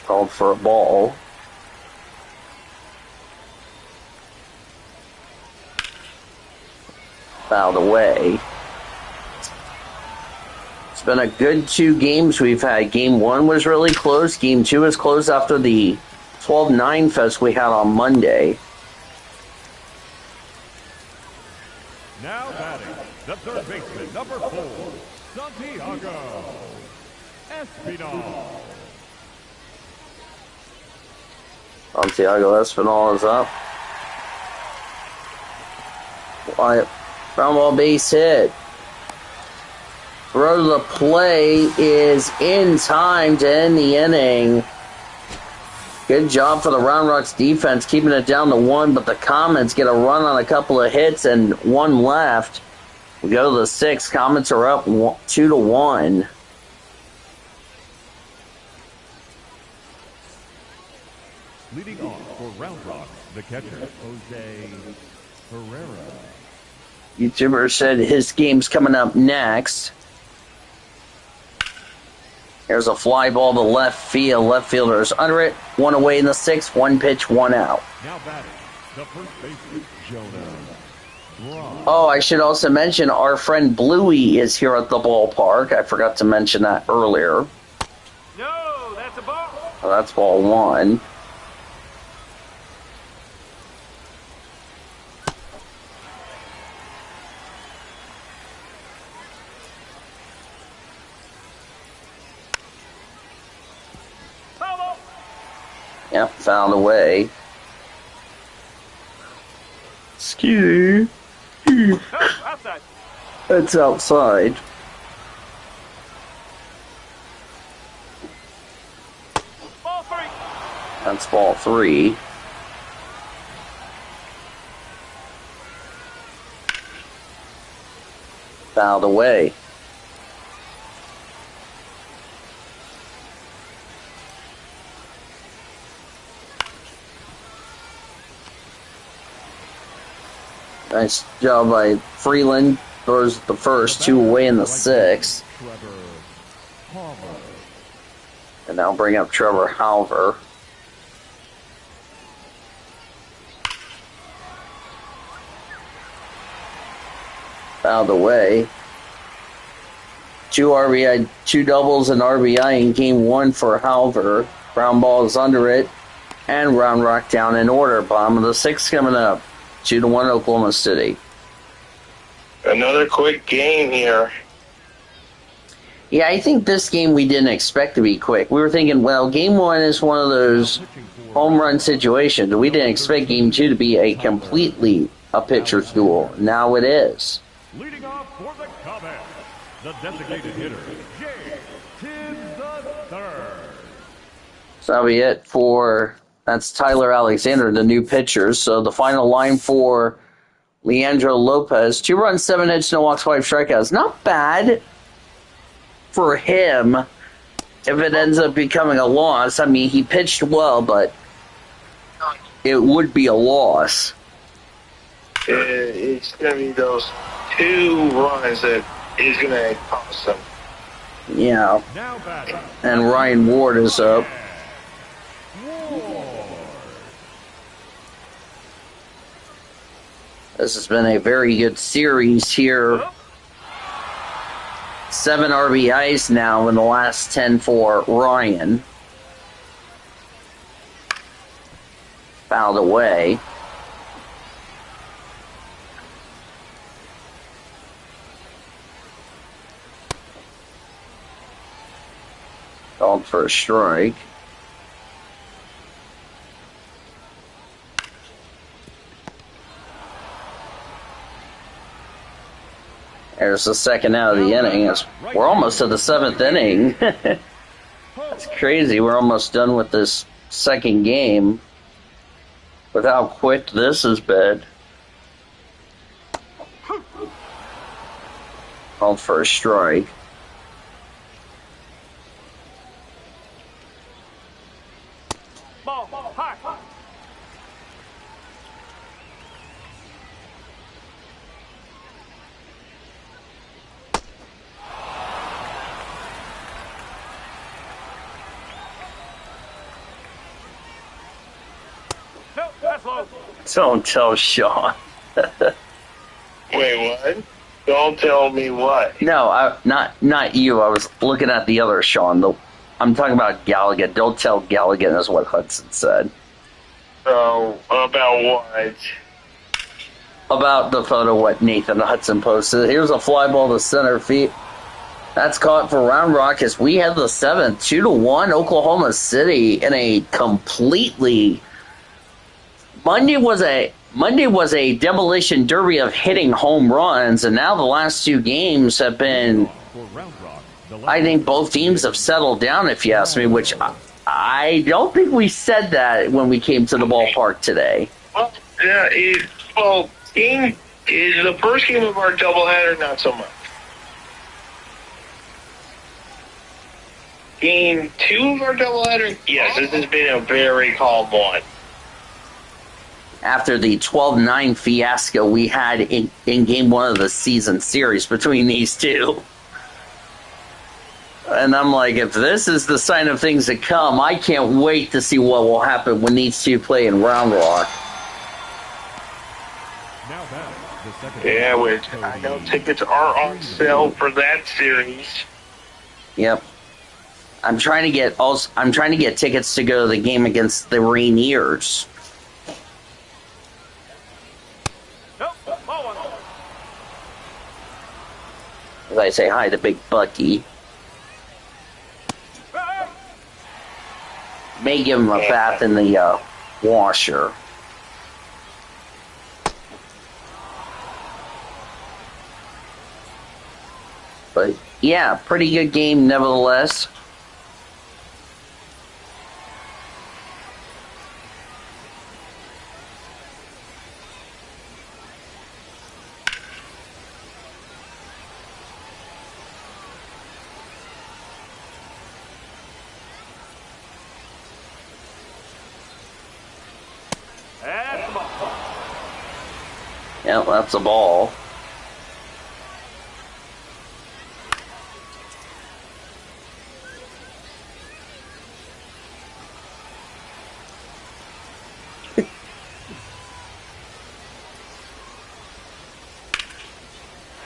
Called for a ball. Out of the way. It's been a good 2 games we've had. Game 1 was really close. Game 2 was close after the 12-9 fest we had on Monday. Now batting, the third baseman, number 4, Santiago Espinal. Santiago Espinal is up. Wyatt. Ground ball base hit. Throw to the play is in time to end the inning. Good job for the Round Rock's defense keeping it down to 1, but the Comets get a run on a couple of hits and 1 left. We go to the 6th. Comets are up 2-1. Leading off for Round Rock, the catcher, Jose Herrera. YouTuber said his game's coming up next. There's a fly ball to left field. Left fielder's under it. 1 away in the 6th. 1 pitch, 1 out. Now batting, the first baseman, Jonah Braun. Oh, I should also mention our friend Bluey is here at the ballpark. I forgot to mention that earlier. No, that's a ball. So that's ball 1. Yep, found a way. Excuse me. No, outside. It's outside. Ball 3. That's ball 3. Fouled away. Nice job by Freeland. Throws the first, 2 away in the 6th. Trevor Palmer. And now bring up Trevor Halver. Out of the way. 2 RBI, 2 doubles and RBI in game 1 for Halver. Ground ball is under it. And Round Rock down in order. Bottom of the 6th coming up. 2-1 Oklahoma City. Another quick game here. Yeah, I think this game we didn't expect to be quick. We were thinking, well, game one is one of those home run situations. We didn't expect game two to be a completely a pitcher's duel. Now it is. Leading off for the Comets, the designated hitter, Jay Tibbs the third. So that'll be it for, that's Tyler Alexander, the new pitcher. So the final line for Leandro Lopez, 2 runs, 7 hits, no walks, 5 strikeouts. Not bad for him if it ends up becoming a loss. I mean, he pitched well, but it would be a loss. It's going to be those 2 runs that is going to cost them. Yeah. Now batting. And Ryan Ward is up. This has been a very good series here. 7 RBIs now in the last 10 for Ryan. Fouled away. Called for a strike. There's the second out of the inning. We're almost to the 7th inning. That's crazy. We're almost done with this second game. With how quick this has been. Called for a strike. Ball, high. Nope, that's low. Don't tell Sean. Wait, what? Don't tell me what. No, not you. I was looking at the other Sean. I'm talking about Galligan. Don't tell Galligan is what Hudson said. So, about what? About the photo what Nathan Hudson posted. Here's a fly ball to center field. That's caught for Round Rock as we have the 7th, 2-1 Oklahoma City in a completely. Monday was a demolition derby of hitting home runs, and now the last 2 games have been. I think both teams have settled down, if you ask me, which I don't think we said that when we came to the ballpark today. Well, yeah, game is the first game of our doubleheader, not so much. Game 2 of our doubleheader, yes, this has been a very calm one. After the 12-9 fiasco we had in game 1 of the season series between these two. And I'm like, if this is the sign of things to come, I can't wait to see what will happen when these two play in Round Rock. Yeah, which I know tickets are on sale for that series. Yep. I'm trying to get tickets to go to the game against the Rainiers. Nope, ball one. As I say hi to Big Bucky. May give him a bath in the washer. But yeah, pretty good game nevertheless. That's the ball. Yeah, that's a ball.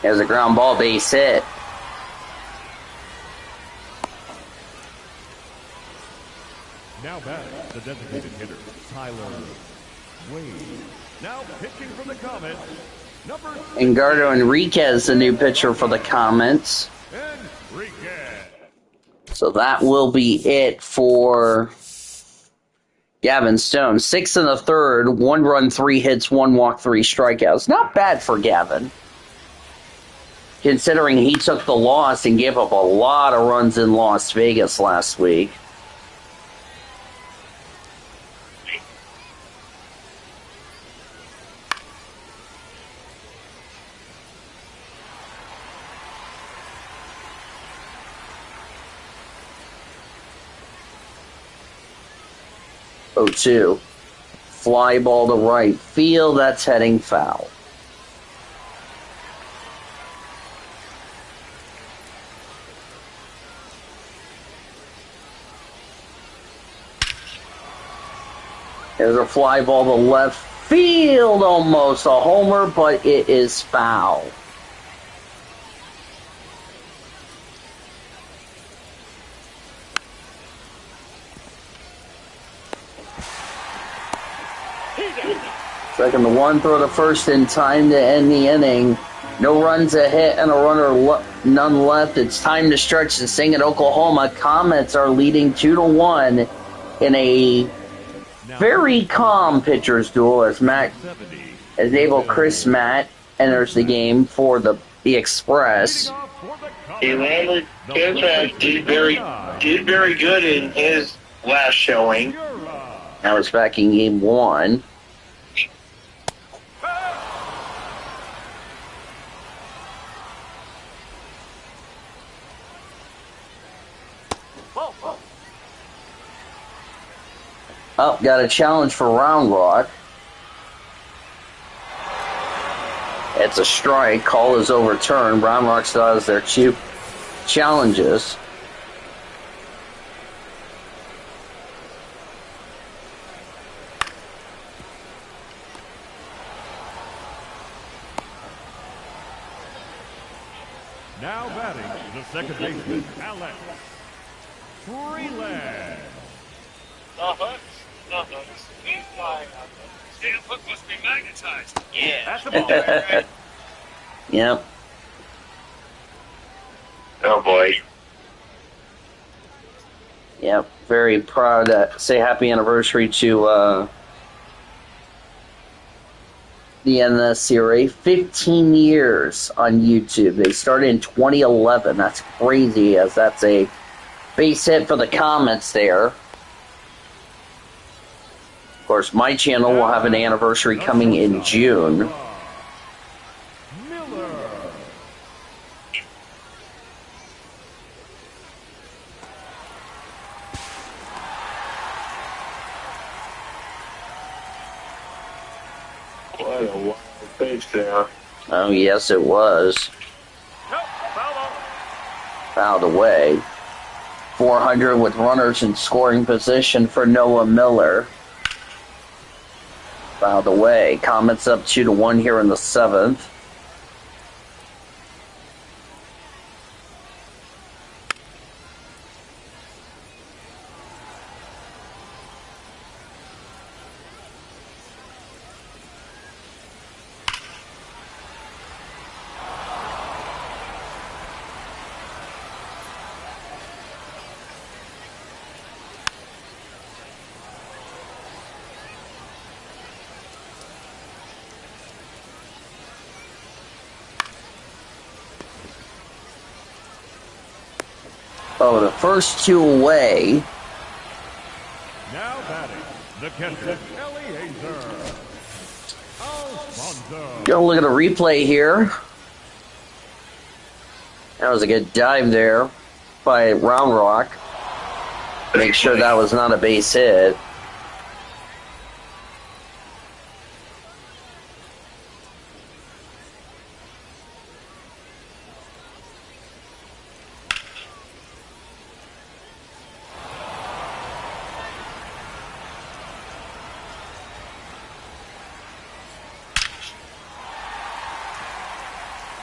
There's a ground ball, base hit. Now back, the designated hitter, Tyler Wade. Now pitching for the Comets, number Engardo Enriquez, the new pitcher for the Comets. Enriquez. So that will be it for Gavin Stone. 6 in the third, 1 run, 3 hits, 1 walk, 3 strikeouts. Not bad for Gavin, considering he took the loss and gave up a lot of runs in Las Vegas last week. Oh, 2. Fly ball to right field. That's heading foul. There's a fly ball to left field. Almost a homer, but it is foul. Second to 1, throw to first in time to end the inning. No runs, a hit, and a runner none left. It's time to stretch and sing at Oklahoma. Comets are leading 2-1 in a very calm pitcher's duel as Chris Matt enters the game for the Express. Chris Matt did very good in his last showing. Now it's back in game 1. Oh, got a challenge for Round Rock. It's a strike. Call is overturned. Round Rock still has their 2 challenges. Now batting, the second baseman, Alex Freeland. Damn hook must be magnetized. Yeah. That's the ball, right? Yep. Oh boy. Yep. Very proud to say happy anniversary to the NSCRA. 15 years on YouTube. They started in 2011. That's crazy, as that's a base hit for the Comets there. Of course, my channel will have an anniversary coming in June. Miller. What a wild pitch there. Oh, yes, it was. Nope, foul ball. Fouled away. 400 with runners in scoring position for Noah Miller. Fouled away. Comets up 2-1 here in the 7th. Oh, the first 2 away. Now batting, the catcher, Eliezer Alfonso. Gonna look at a replay here. That was a good dive there by Round Rock. Make sure that was not a base hit.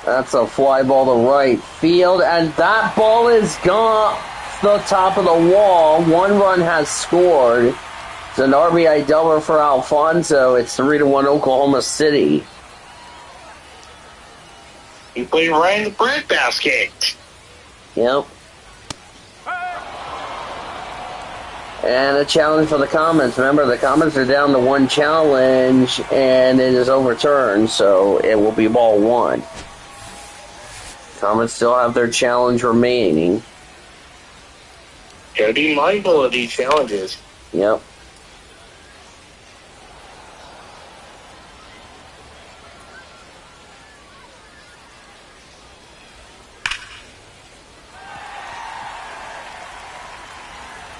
That's a fly ball to right field, and that ball is gone off the top of the wall. 1 run has scored. It's an RBI double for Alfonso. It's 3-1 Oklahoma City. He played right in the breadbasket. Yep. And a challenge for the Comets. Remember, the Comets are down to one challenge, and it is overturned, so it will be ball one. Comets still have their challenge remaining. Gotta be mindful of these challenges. Yep.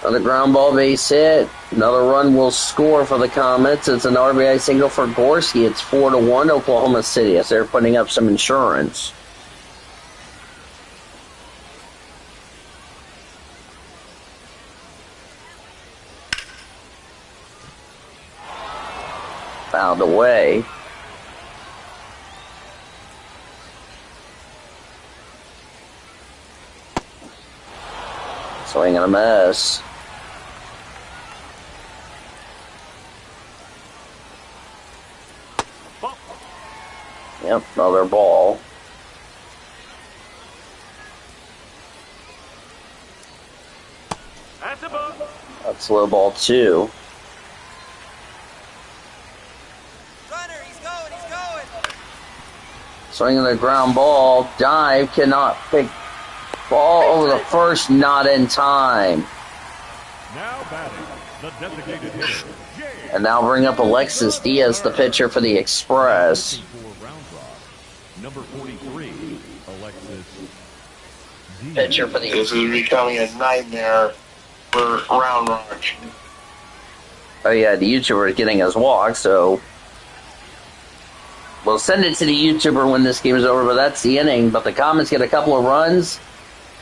Another ground ball base hit. Another run will score for the Comets. It's an RBI single for Gorski. It's 4-1 Oklahoma City as they're putting up some insurance. Fouled away. Swing and a miss. Yep, another ball. That's a ball. That's low ball two. Runner, he's going. Swinging the ground ball. Dive, cannot pick ball over the first, not in time. Now batting, the designated hitter, James. And now bring up Alexis Diaz, the pitcher for the Express. For Round Rock, number 43, Alexis Diaz. Pitcher for the This is becoming a nightmare for Round Rock. Oh yeah, the YouTuber is getting his walk, so we'll send it to the YouTuber when this game is over, but that's the inning. But the Comets get a couple of runs,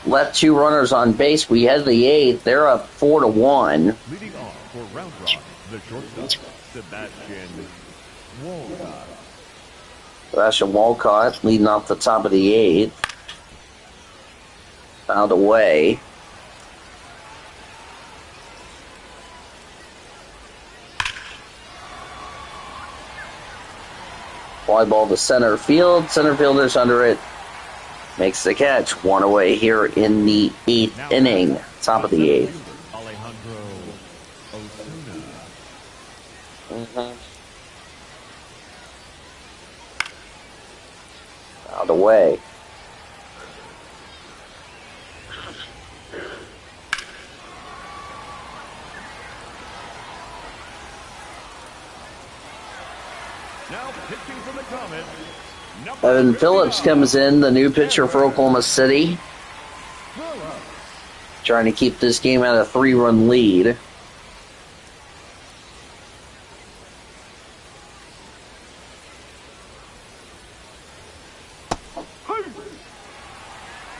left two runners on base. We head to the eighth. They're up 4-1. Leading off for Round Rock, the shortstop, Sebastian Walcott. Sebastian Walcott leading off the top of the eighth. Fouled away. Fly ball to center field. Center fielder's under it. Makes the catch. One away here in the eighth inning. Top of the eighth. Alejandro Osuna. Fouled away. Now pitching for the Comets, number Evan Phillips 59, comes in, the new pitcher for Oklahoma City. Phillips. Trying to keep this game at a 3-run lead.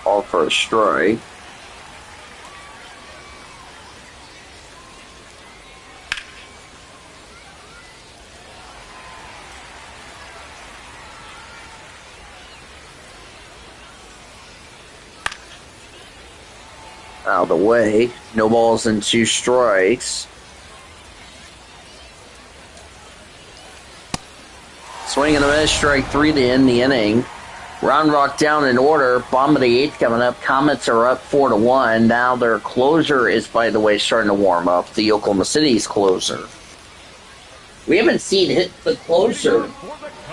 All for a strike. Out of the way. No balls and 2 strikes. Swing and a miss, strike 3 to end the inning. Round Rock down in order. Bottom of the 8th coming up. Comets are up 4-1. Now their closer is, by the way, starting to warm up. The Oklahoma City's closer. We haven't seen the closer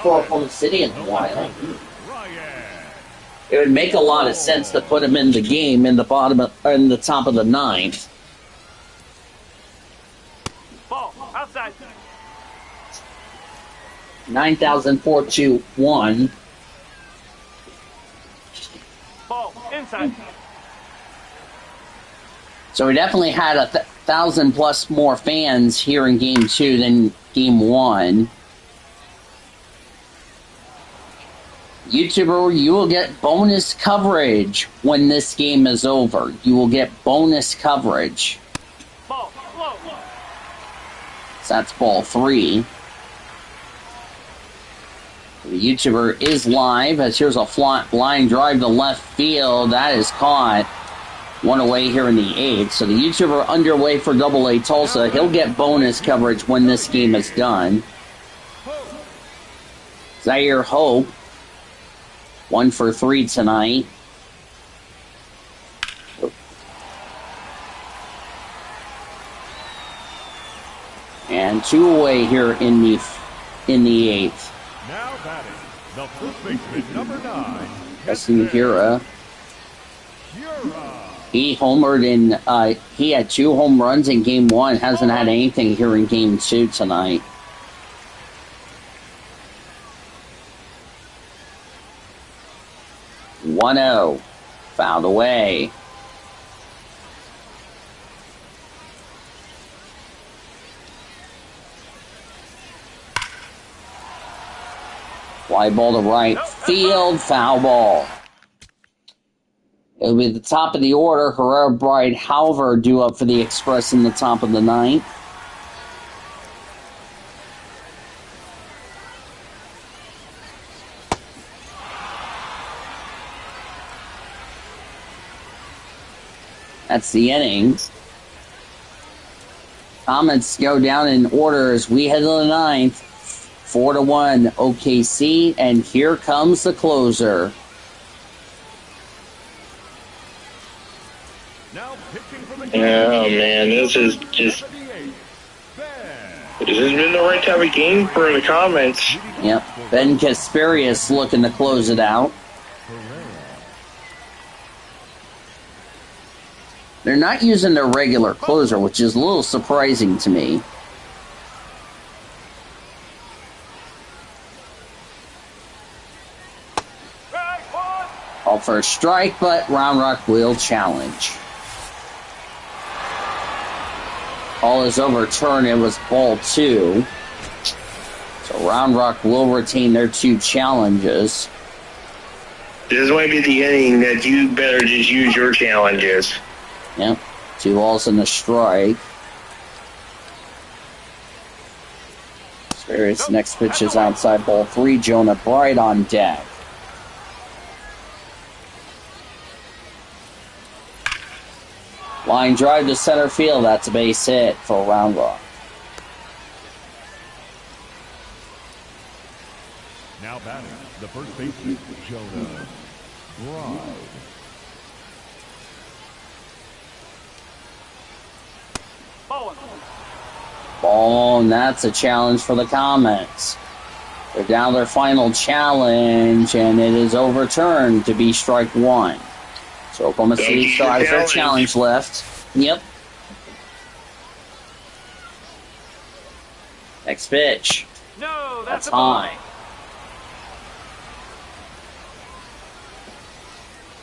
for Oklahoma City in a while. It would make a lot of sense to put him in the game in the in the top of the 9th. Ball, outside. 9,421. Ball, inside. So we definitely had 1,000 plus more fans here in Game 2 than Game 1. YouTuber, you will get bonus coverage when this game is over. You will get bonus coverage. Ball, low. So that's ball 3. The YouTuber is live as here's a line drive to left field. That is caught. One away here in the 8th. So the YouTuber underway for Double-A Tulsa. He'll get bonus coverage when this game is done. Zaire Hope. 1 for 3 tonight. And 2 away here in the 8th. Now batting, the first baseman, number 9. Justin Hira. He homered he had 2 home runs in game 1. Hasn't had anything here in game 2 tonight. (1-0) fouled away. Fly ball to right field, foul ball. It'll be the top of the order. Herrera, Bright, Halver due up for the Express in the top of the 9th. That's the inning. Comets go down in order as we head to the 9th. 4-1 OKC, and here comes the closer. Oh man, this is just. This has been the right type of game for the Comets. Yep, Ben Kasperius looking to close it out. They're not using their regular closer, which is a little surprising to me. All for a strike, but Round Rock will challenge. All is overturned. It was ball 2. So Round Rock will retain their 2 challenges. This might be the inning that you better just use your challenges. Yep. 2 balls and a strike. Spirits next pitch is outside ball 3. Jonah Bright on deck. Line drive to center field. That's a base hit for Round Rock. Now batting, the first baseman, Jonah Bright. Ball, and that's a challenge for the Comets. They're down their final challenge, and it is overturned to be strike 1. So Oklahoma City still has their challenge left. Yep. Next pitch. No, That's high.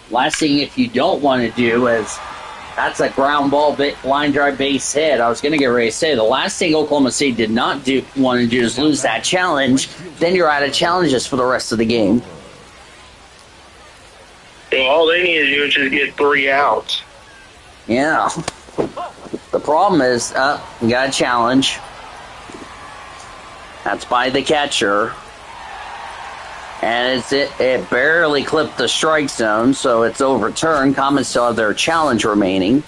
Last thing if you don't want to do is, that's a ground ball line drive base hit. I was going to get ready to say, the last thing Oklahoma City did not want to do is lose that challenge. Then you're out of challenges for the rest of the game. All they need to do is just get 3 outs. Yeah. The problem is, we got a challenge. That's by the catcher. And it barely clipped the strike zone, so it's overturned. Comets still have their challenge remaining.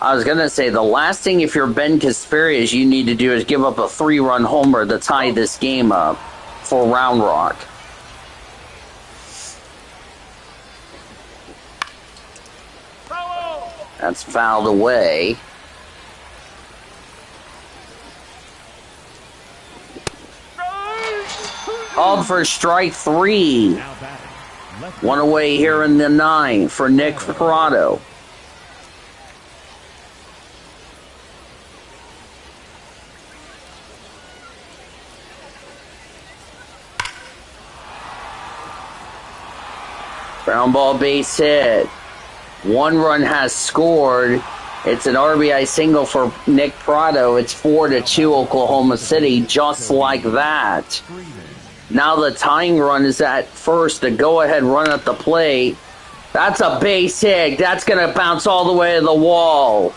I was going to say, the last thing if you're Ben Kasperius you need to do is give up a 3-run homer to tie this game up for Round Rock. That's fouled away. Called for strike 3. 1 away here in the 9 for Nick Prado. Ground ball base hit. 1 run has scored. It's an RBI single for Nick Prado. It's 4-2 Oklahoma City, just like that. Now the tying run is at first. The go-ahead run at the plate. That's a base hit. That's going to bounce all the way to the wall.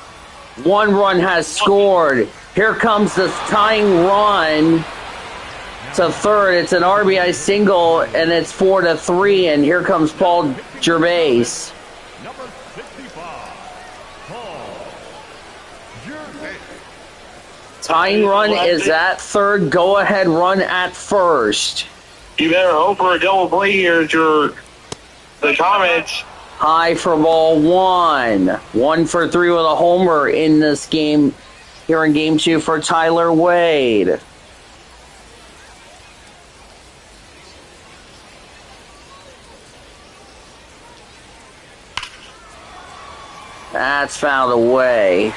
1 run has scored. Here comes the tying run to third. It's an RBI single, and it's 4-3. And here comes Paul Gervais. Number 65, Paul Gervais. Tying run is at third. Go-ahead run at first. You better hope for a double play here, the Comets. High for ball 1. 1 for 3 with a homer in this game here in Game 2 for Tyler Wade. That's fouled away.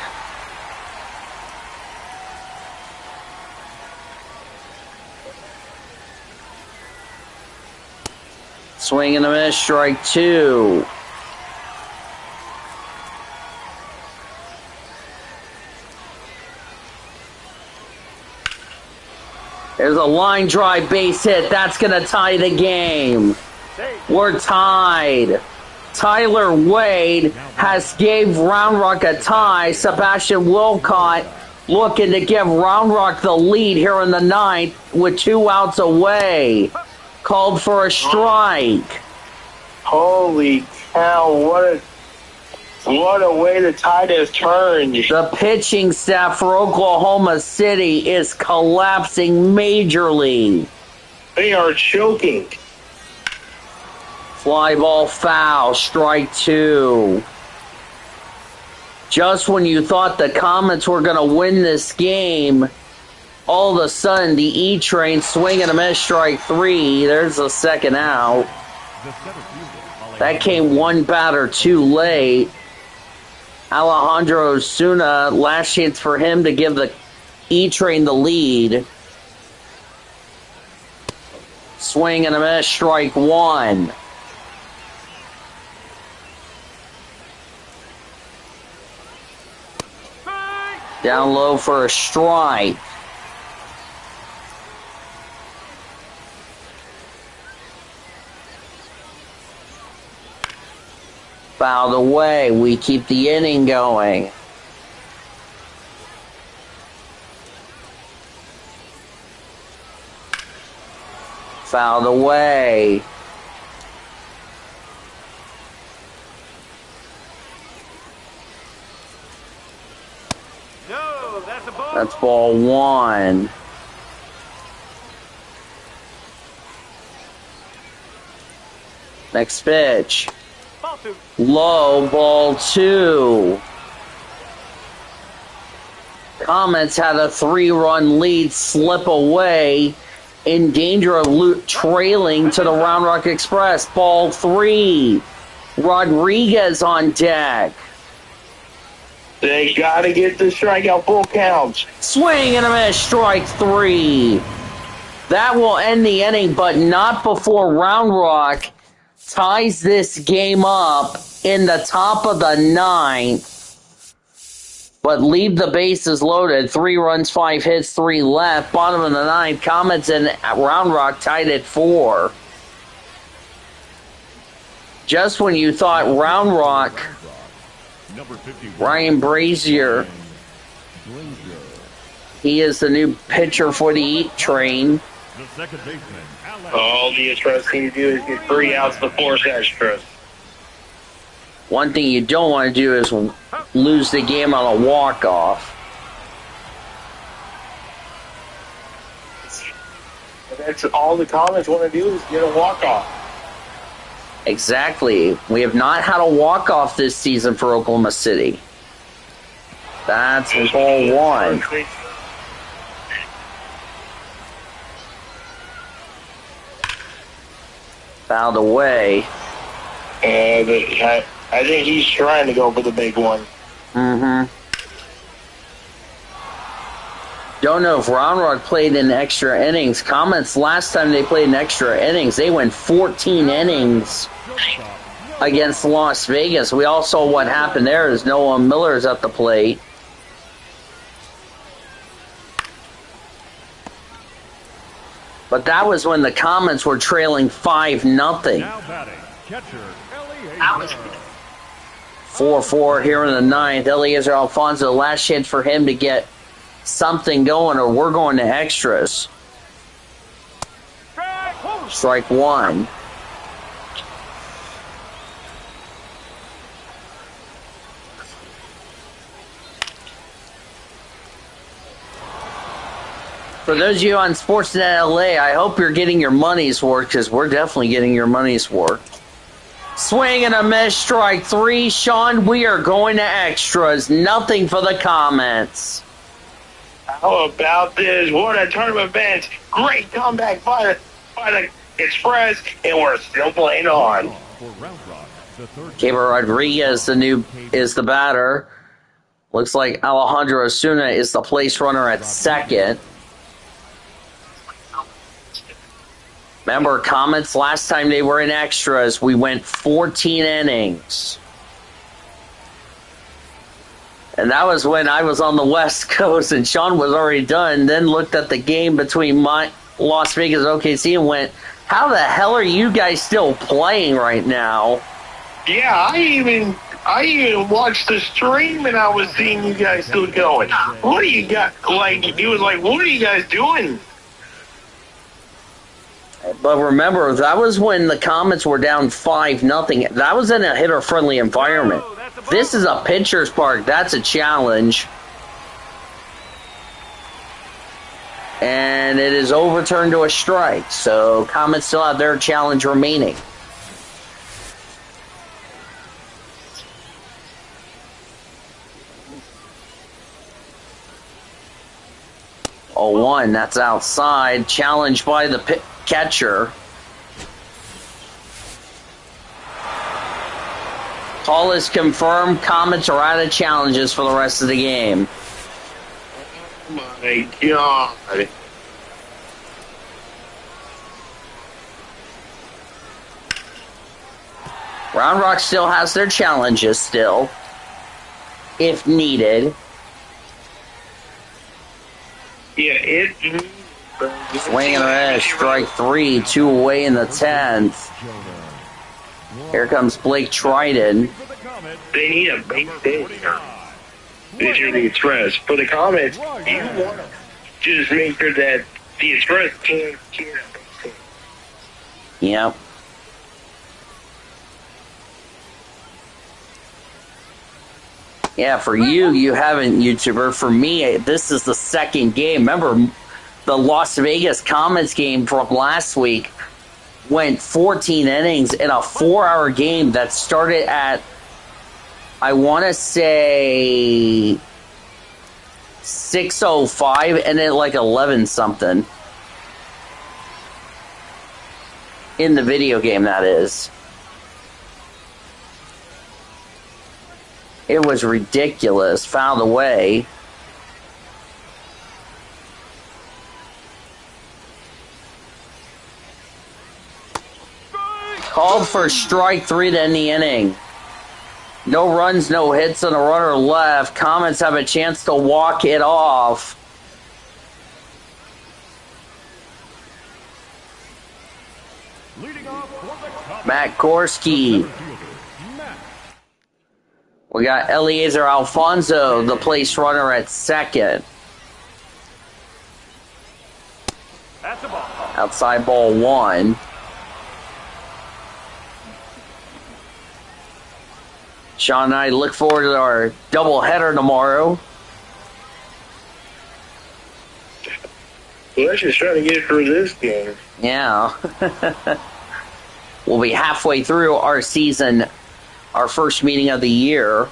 Swing and a miss, strike 2. There's a line drive base hit. That's going to tie the game. We're tied. Tyler Wade has gave Round Rock a tie. Sebastian Wilcott looking to give Round Rock the lead here in the ninth with 2 outs away. Called for a strike. Holy cow, what a way the tide has turned. The pitching staff for Oklahoma City is collapsing majorly. They are choking. Fly ball foul, strike 2. Just when you thought the Comets were going to win this game, all of a sudden the E-Train swing and a miss, strike 3. There's the second out. That came one batter too late. Alejandro Osuna, last chance for him to give the E-Train the lead. Swing and a miss, strike 1. Down low for a strike. Fouled away. We keep the inning going. Fouled away. No, that's a ball. That's ball 1. Next pitch. Ball 2. Low, ball 2. Comets had a 3-run lead slip away, in danger of trailing to the Round Rock Express. Ball 3. Rodriguez on deck. They got to get the strikeout full counts. Swing and a miss, strike 3. That will end the inning, but not before Round Rock ties this game up in the top of the ninth. But leave the bases loaded. 3 runs, 5 hits, 3 left. Bottom of the ninth, Comets and Round Rock tied at 4. Just when you thought Round Rock, Ryan Brazier, he is the new pitcher for the Eat Train. All the Express team to do is get 3 outs to force extras. One thing you don't want to do is lose the game on a walk-off. That's all the Comets want to do is get a walk-off. Exactly. We have not had a walk-off this season for Oklahoma City. That's ball 1. Fouled away. I think he's trying to go for the big one. Mm-hmm. Don't know if Round Rock played in extra innings. Comets, last time they played in extra innings, they went 14 innings against Las Vegas. We all saw what happened there as Noah Miller's at the plate. But that was when the Comets were trailing 5-0. Now batting, catcher Eliezer. 4-4 here in the ninth. Eliezer Alfonso, last chance for him to get something going, or we're going to extras. Strike 1. For those of you on Sportsnet LA, I hope you're getting your money's worth, because we're definitely getting your money's worth. Swing and a miss, strike 3. Sean, we are going to extras. Nothing for the Comets. How about this? What a tournament bench. Great comeback by the Express, and we're still playing on. For Round Rock, the third Gabriel Rodriguez is the batter. Looks like Alejandro Osuna is the place runner at second. Remember, Comets, last time they were in extras, we went 14 innings. And that was when I was on the West Coast and Sean was already done, then looked at the game between Las Vegas and OKC and went, how the hell are you guys still playing right now? Yeah, I even watched the stream and I was seeing you guys still going. What do you got? Like, he was like, what are you guys doing? But remember, that was when the Comets were down 5-0. That was in a hitter-friendly environment. This is a pitcher's park. That's a challenge. And it is overturned to a strike. So Comets still have their challenge remaining. Oh, 1, that's outside. Challenged by the catcher. Call is confirmed. Comets are out of challenges for the rest of the game. Oh my God. Round Rock still has their challenges still, if needed. Yeah, Swing and a miss, strike 3, 2 away in the 10th. Here comes Blake Triton. they need a base hit here. This year, the Express. For the Comets, you want to just make sure that the Express can't get a base hit. Yep. Yeah, for you haven't, YouTuber. For me, this is the second game. Remember, the Las Vegas Comets game from last week went 14 innings in a 4-hour game that started at, I want to say, 6:05 and then like 11-something. In the video game, that is. It was ridiculous. Fouled away. Called for strike 3 to end the inning. No runs, no hits, and a runner left. Comets have a chance to walk it off. leading off for the Comets. Matt Gorski. We got Eliezer Alfonso, the place runner at second. That's a ball. Outside ball 1. Sean and I look forward to our doubleheader tomorrow. Well, let's just try to get through this game. Yeah. We'll be halfway through our season, our first meeting of the year.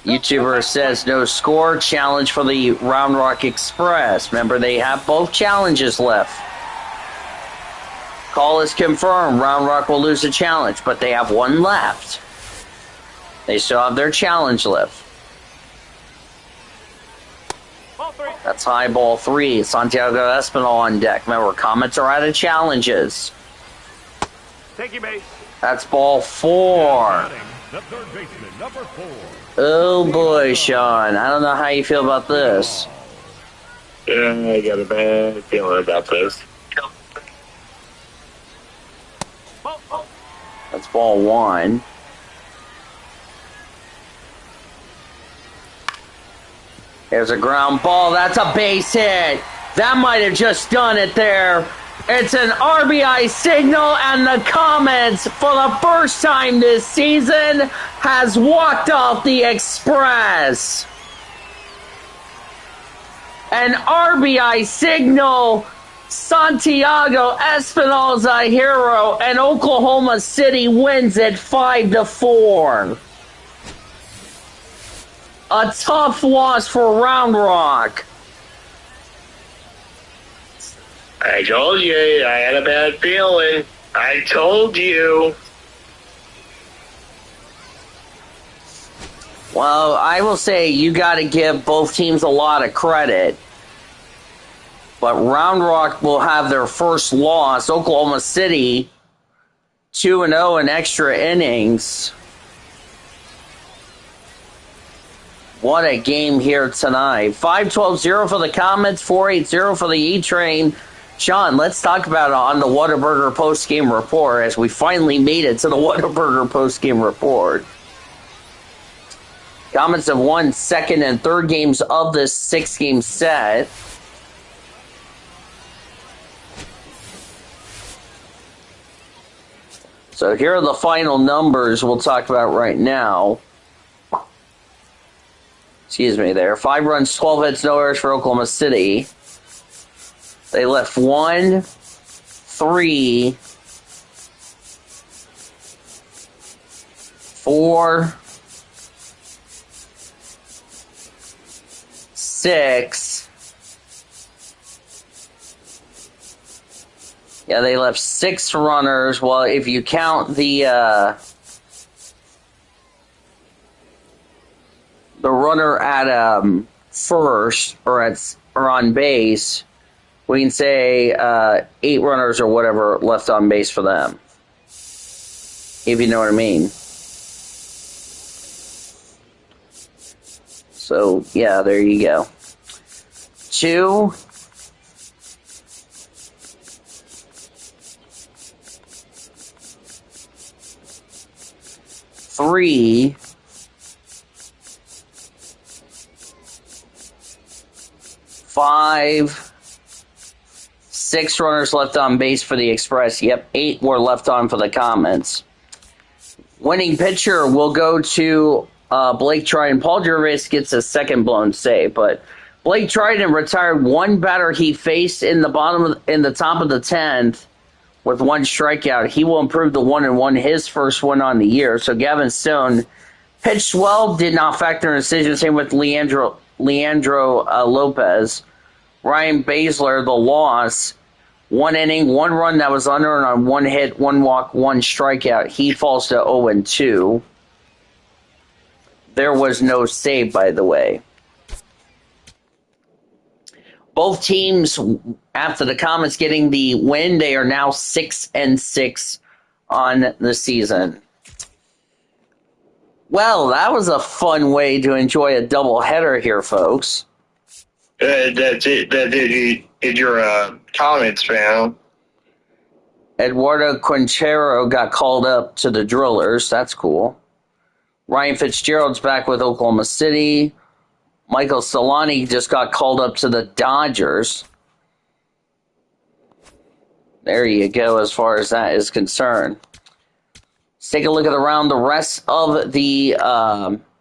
YouTuber says no score. Challenge for the Round Rock Express. Remember, they have both challenges left. Call is confirmed. Round Rock will lose a challenge, but they have one left. They still have their challenge left. Ball 3. That's high ball 3. Santiago Espinal on deck. Remember, Comets are out of challenges. Take your base. That's ball 4. Batting, the third baseman, number 4. Oh boy, Sean. I don't know how you feel about this. Yeah, I got a bad feeling about this. Ball, ball. That's ball 1. There's a ground ball. That's a base hit. That might have just done it there. It's an RBI signal, and the Comets, for the first time this season, has walked off the Express. An RBI signal. Santiago Espinosa hero, and Oklahoma City wins it 5-4. A tough loss for Round Rock. I told you. I had a bad feeling. I told you. Well, I will say you got to give both teams a lot of credit. But Round Rock will have their first loss. Oklahoma City, 2-0 in extra innings. What a game here tonight. 5-12-0 for the Comets, 4-8-0 for the E-Train. Sean, let's talk about it on the Whataburger post-game report as we finally made it to the Whataburger post-game report. Comets have won second and third games of this six-game set. So here are the final numbers we'll talk about right now. Excuse me there. 5 runs, 12 hits, no errors for Oklahoma City. They left 1, 3, 4, 6. Yeah, they left 6 runners. Well, if you count the runner at first or on base, we can say 8 runners or whatever left on base for them. If you know what I mean. So, yeah, there you go. 2, 3, 5, 6 runners left on base for the Express. Yep, 8 were left on for the Comets. Winning pitcher will go to Blake Triton. Paul Jervis gets a second blown save, but Blake Triton retired one batter he faced in the top of the 10th with 1 strikeout. He will improve to 1-1, his first win on the year. So Gavin Stone pitched well, did not factor in decision. Same with Leandro Lopez. Ryan Baszler, the loss. 1 inning, 1 run that was unearned on 1 hit, 1 walk, 1 strikeout. He falls to 0-2. There was no save, by the way. Both teams, after the Comets getting the win, they are now 6-6 on the season. Well, that was a fun way to enjoy a doubleheader here, folks. That's it. If you're a Comets fan. Eduardo Quinchero got called up to the Drillers. That's cool. Ryan Fitzgerald's back with Oklahoma City. Michael Solani just got called up to the Dodgers. There you go as far as that is concerned. Let's take a look at around the rest of the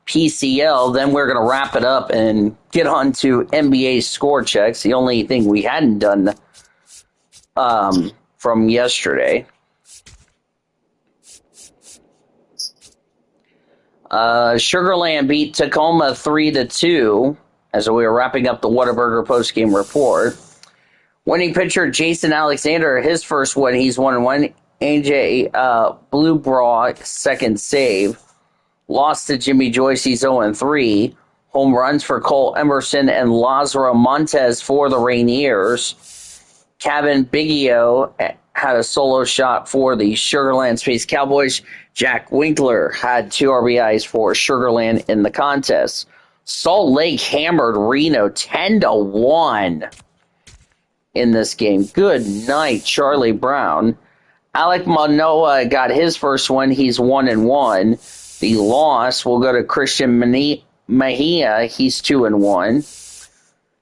PCL. Then we're going to wrap it up and get on to NBA score checks. The only thing we hadn't done from yesterday. Sugarland beat Tacoma 3-2 as we were wrapping up the Whataburger postgame report. Winning pitcher Jason Alexander, his first win, he's 1-1. AJ Bluebraw, second save. Lost to Jimmy Joyce, he's 0-3. Home runs for Cole Emerson and Lazaro Montes for the Rainiers. Kevin Biggio had a solo shot for the Sugarland Space Cowboys. Jack Winkler had 2 RBIs for Sugarland in the contest. Salt Lake hammered Reno 10-1 in this game. Good night, Charlie Brown. Alec Manoa got his first one. He's 1-1. The loss will go to Christian Mejia. He's 2-1.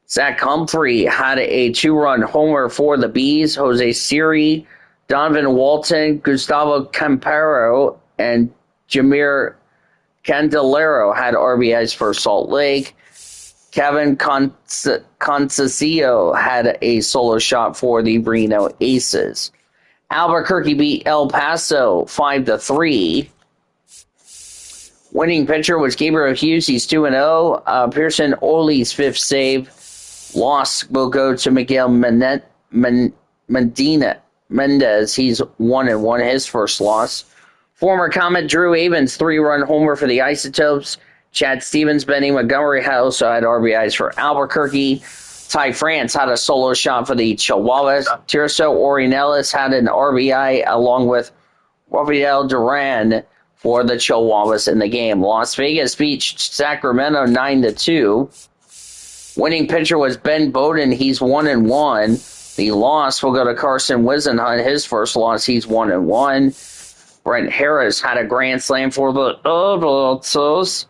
Zach Humphrey had a 2-run homer for the Bees. Jose Siri, Donovan Walton, Gustavo Campero, and Jameer Candelero had RBIs for Salt Lake. Kevin Concesio had a solo shot for the Reno Aces. Albuquerque beat El Paso 5-3. Winning pitcher was Gabriel Hughes. He's 2-0. Pearson Oli's 5th save. Loss will go to Miguel Mendez, he's 1-1, his first loss. Former Comet Drew Avens, 3-run homer for the Isotopes. Chad Stevens, Benny Montgomery also had RBIs for Albuquerque. Ty France had a solo shot for the Chihuahuas. Tirso Orionelas had an RBI along with Rafael Duran for the Chihuahuas in the game. Las Vegas beat Sacramento 9-2. Winning pitcher was Ben Bowden. He's 1-1. The loss will go to Carson Wisenhunt. His first loss, he's 1-1. Brent Harris had a grand slam for the Adultos.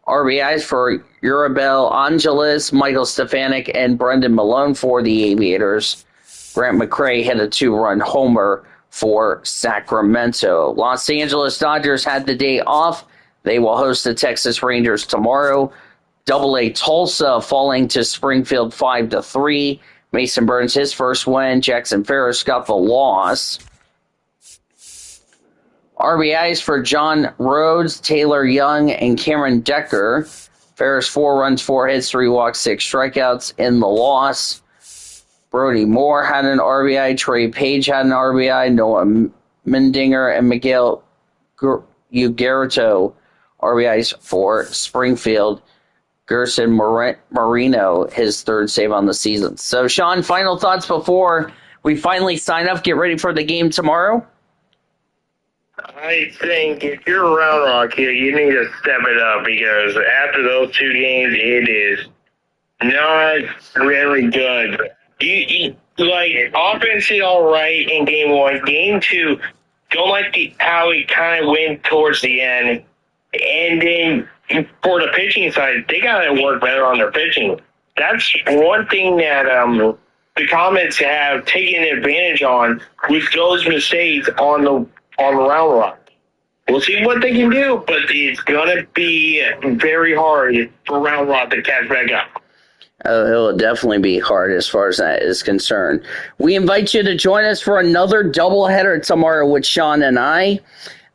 RBIs for Urabel Angeles, Michael Stefanik, and Brendan Malone for the Aviators. Grant McCray hit a 2-run homer for Sacramento. Los Angeles Dodgers had the day off. They will host the Texas Rangers tomorrow. AA Tulsa falling to Springfield 5-3. Mason Burns his first win. Jackson Ferris got the loss. RBIs for John Rhodes, Taylor Young, and Cameron Decker. Ferris 4 runs, 4 hits, 3 walks, 6 strikeouts in the loss. Brody Moore had an RBI. Trey Page had an RBI. Noah Mendinger and Miguel Ugarito RBIs for Springfield. Gerson Marino, his third save on the season. So, Sean, final thoughts before we finally sign up, get ready for the game tomorrow? I think if you're Round Rock here, you need to step it up because after those 2 games, it is not really good. Offense is all right in game 1. Game 2, don't like how it kind of went towards the end. And then for the pitching side, they got to work better on their pitching. That's one thing that the Comets have taken advantage on with those mistakes on Round Rock. We'll see what they can do, but it's going to be very hard for Round Rock to catch back up. It will definitely be hard as far as that is concerned. We invite you to join us for another doubleheader tomorrow with Sean and I.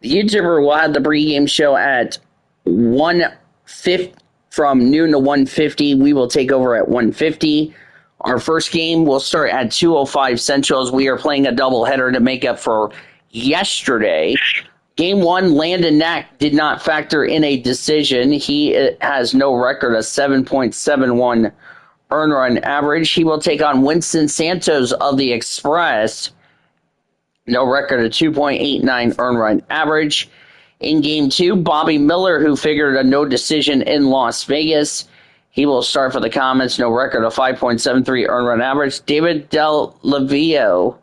The YouTuber will have the pregame show at 1:50 from noon to 1:50. We will take over at 1:50. Our first game will start at 2:05 Central as we are playing a doubleheader to make up for yesterday. Game 1, Landon Knack did not factor in a decision. He has no record, a 7.71 earned run average. He will take on Winston Santos of the Express. No record, a 2.89 earned run average. In Game 2, Bobby Miller, who figured a no decision in Las Vegas. He will start for the Comets. No record, a 5.73 earned run average. David Del Livio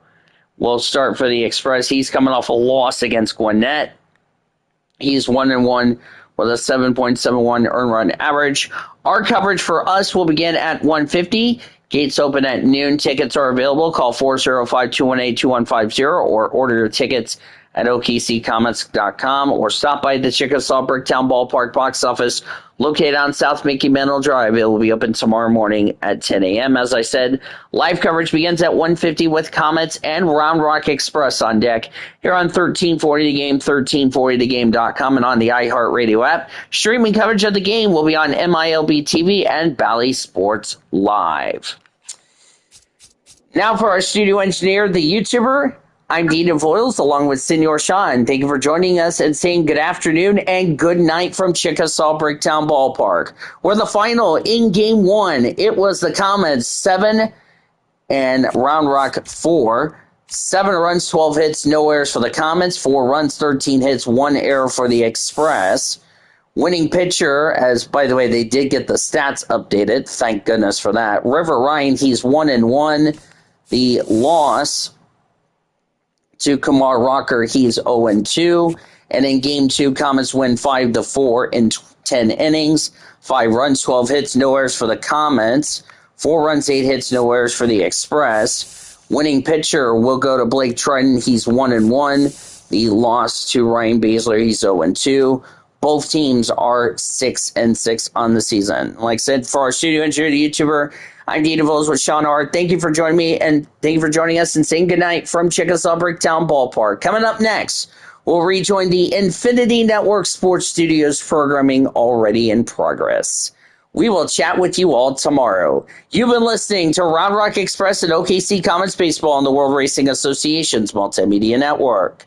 will start for the Express. He's coming off a loss against Gwinnett. He's 1-1 with a 7.71 earned run average. Our coverage for us will begin at 1:50. Gates open at noon. Tickets are available. Call 405-218-2150 or order your tickets at OKCComets.com or stop by the Chickasaw Bricktown Ballpark box office located on South Mickey Mantle Drive. It will be open tomorrow morning at 10 a.m. As I said, live coverage begins at 1:50 with Comets and Round Rock Express on deck here on 1340 The Game, 1340thegame.com, and on the iHeartRadio app. Streaming coverage of the game will be on MILB TV and Bally Sports Live. Now for our studio engineer, the YouTuber, I'm Dean Voiles, along with Senor Sean. Thank you for joining us and saying good afternoon and good night from Chickasaw Bricktown Ballpark. Where the final in Game 1, it was the Comets 7 and Round Rock 4. 7 runs, 12 hits, no errors for the Comets. 4 runs, 13 hits, 1 error for the Express. Winning pitcher, as by the way, they did get the stats updated. Thank goodness for that. River Ryan, he's 1-1. The loss to Kumar Rocker, he's 0-2. And in Game 2, Comets win 5-4 in 10 innings. 5 runs, 12 hits, no errors for the Comets. 4 runs, 8 hits, no errors for the Express. Winning pitcher will go to Blake Triton. He's 1-1. The loss to Ryan Baszler, he's 0-2. Both teams are 6-6 on the season. Like I said, for our studio engineer, the YouTuber, I'm Dean DeVos with Sean R. Thank you for joining me, and thank you for joining us and saying goodnight from Chickasaw Bricktown Ballpark. Coming up next, we'll rejoin the Infinity Network Sports Studios programming already in progress. We will chat with you all tomorrow. You've been listening to Round Rock Express and OKC Comets Baseball on the World Racing Association's Multimedia Network.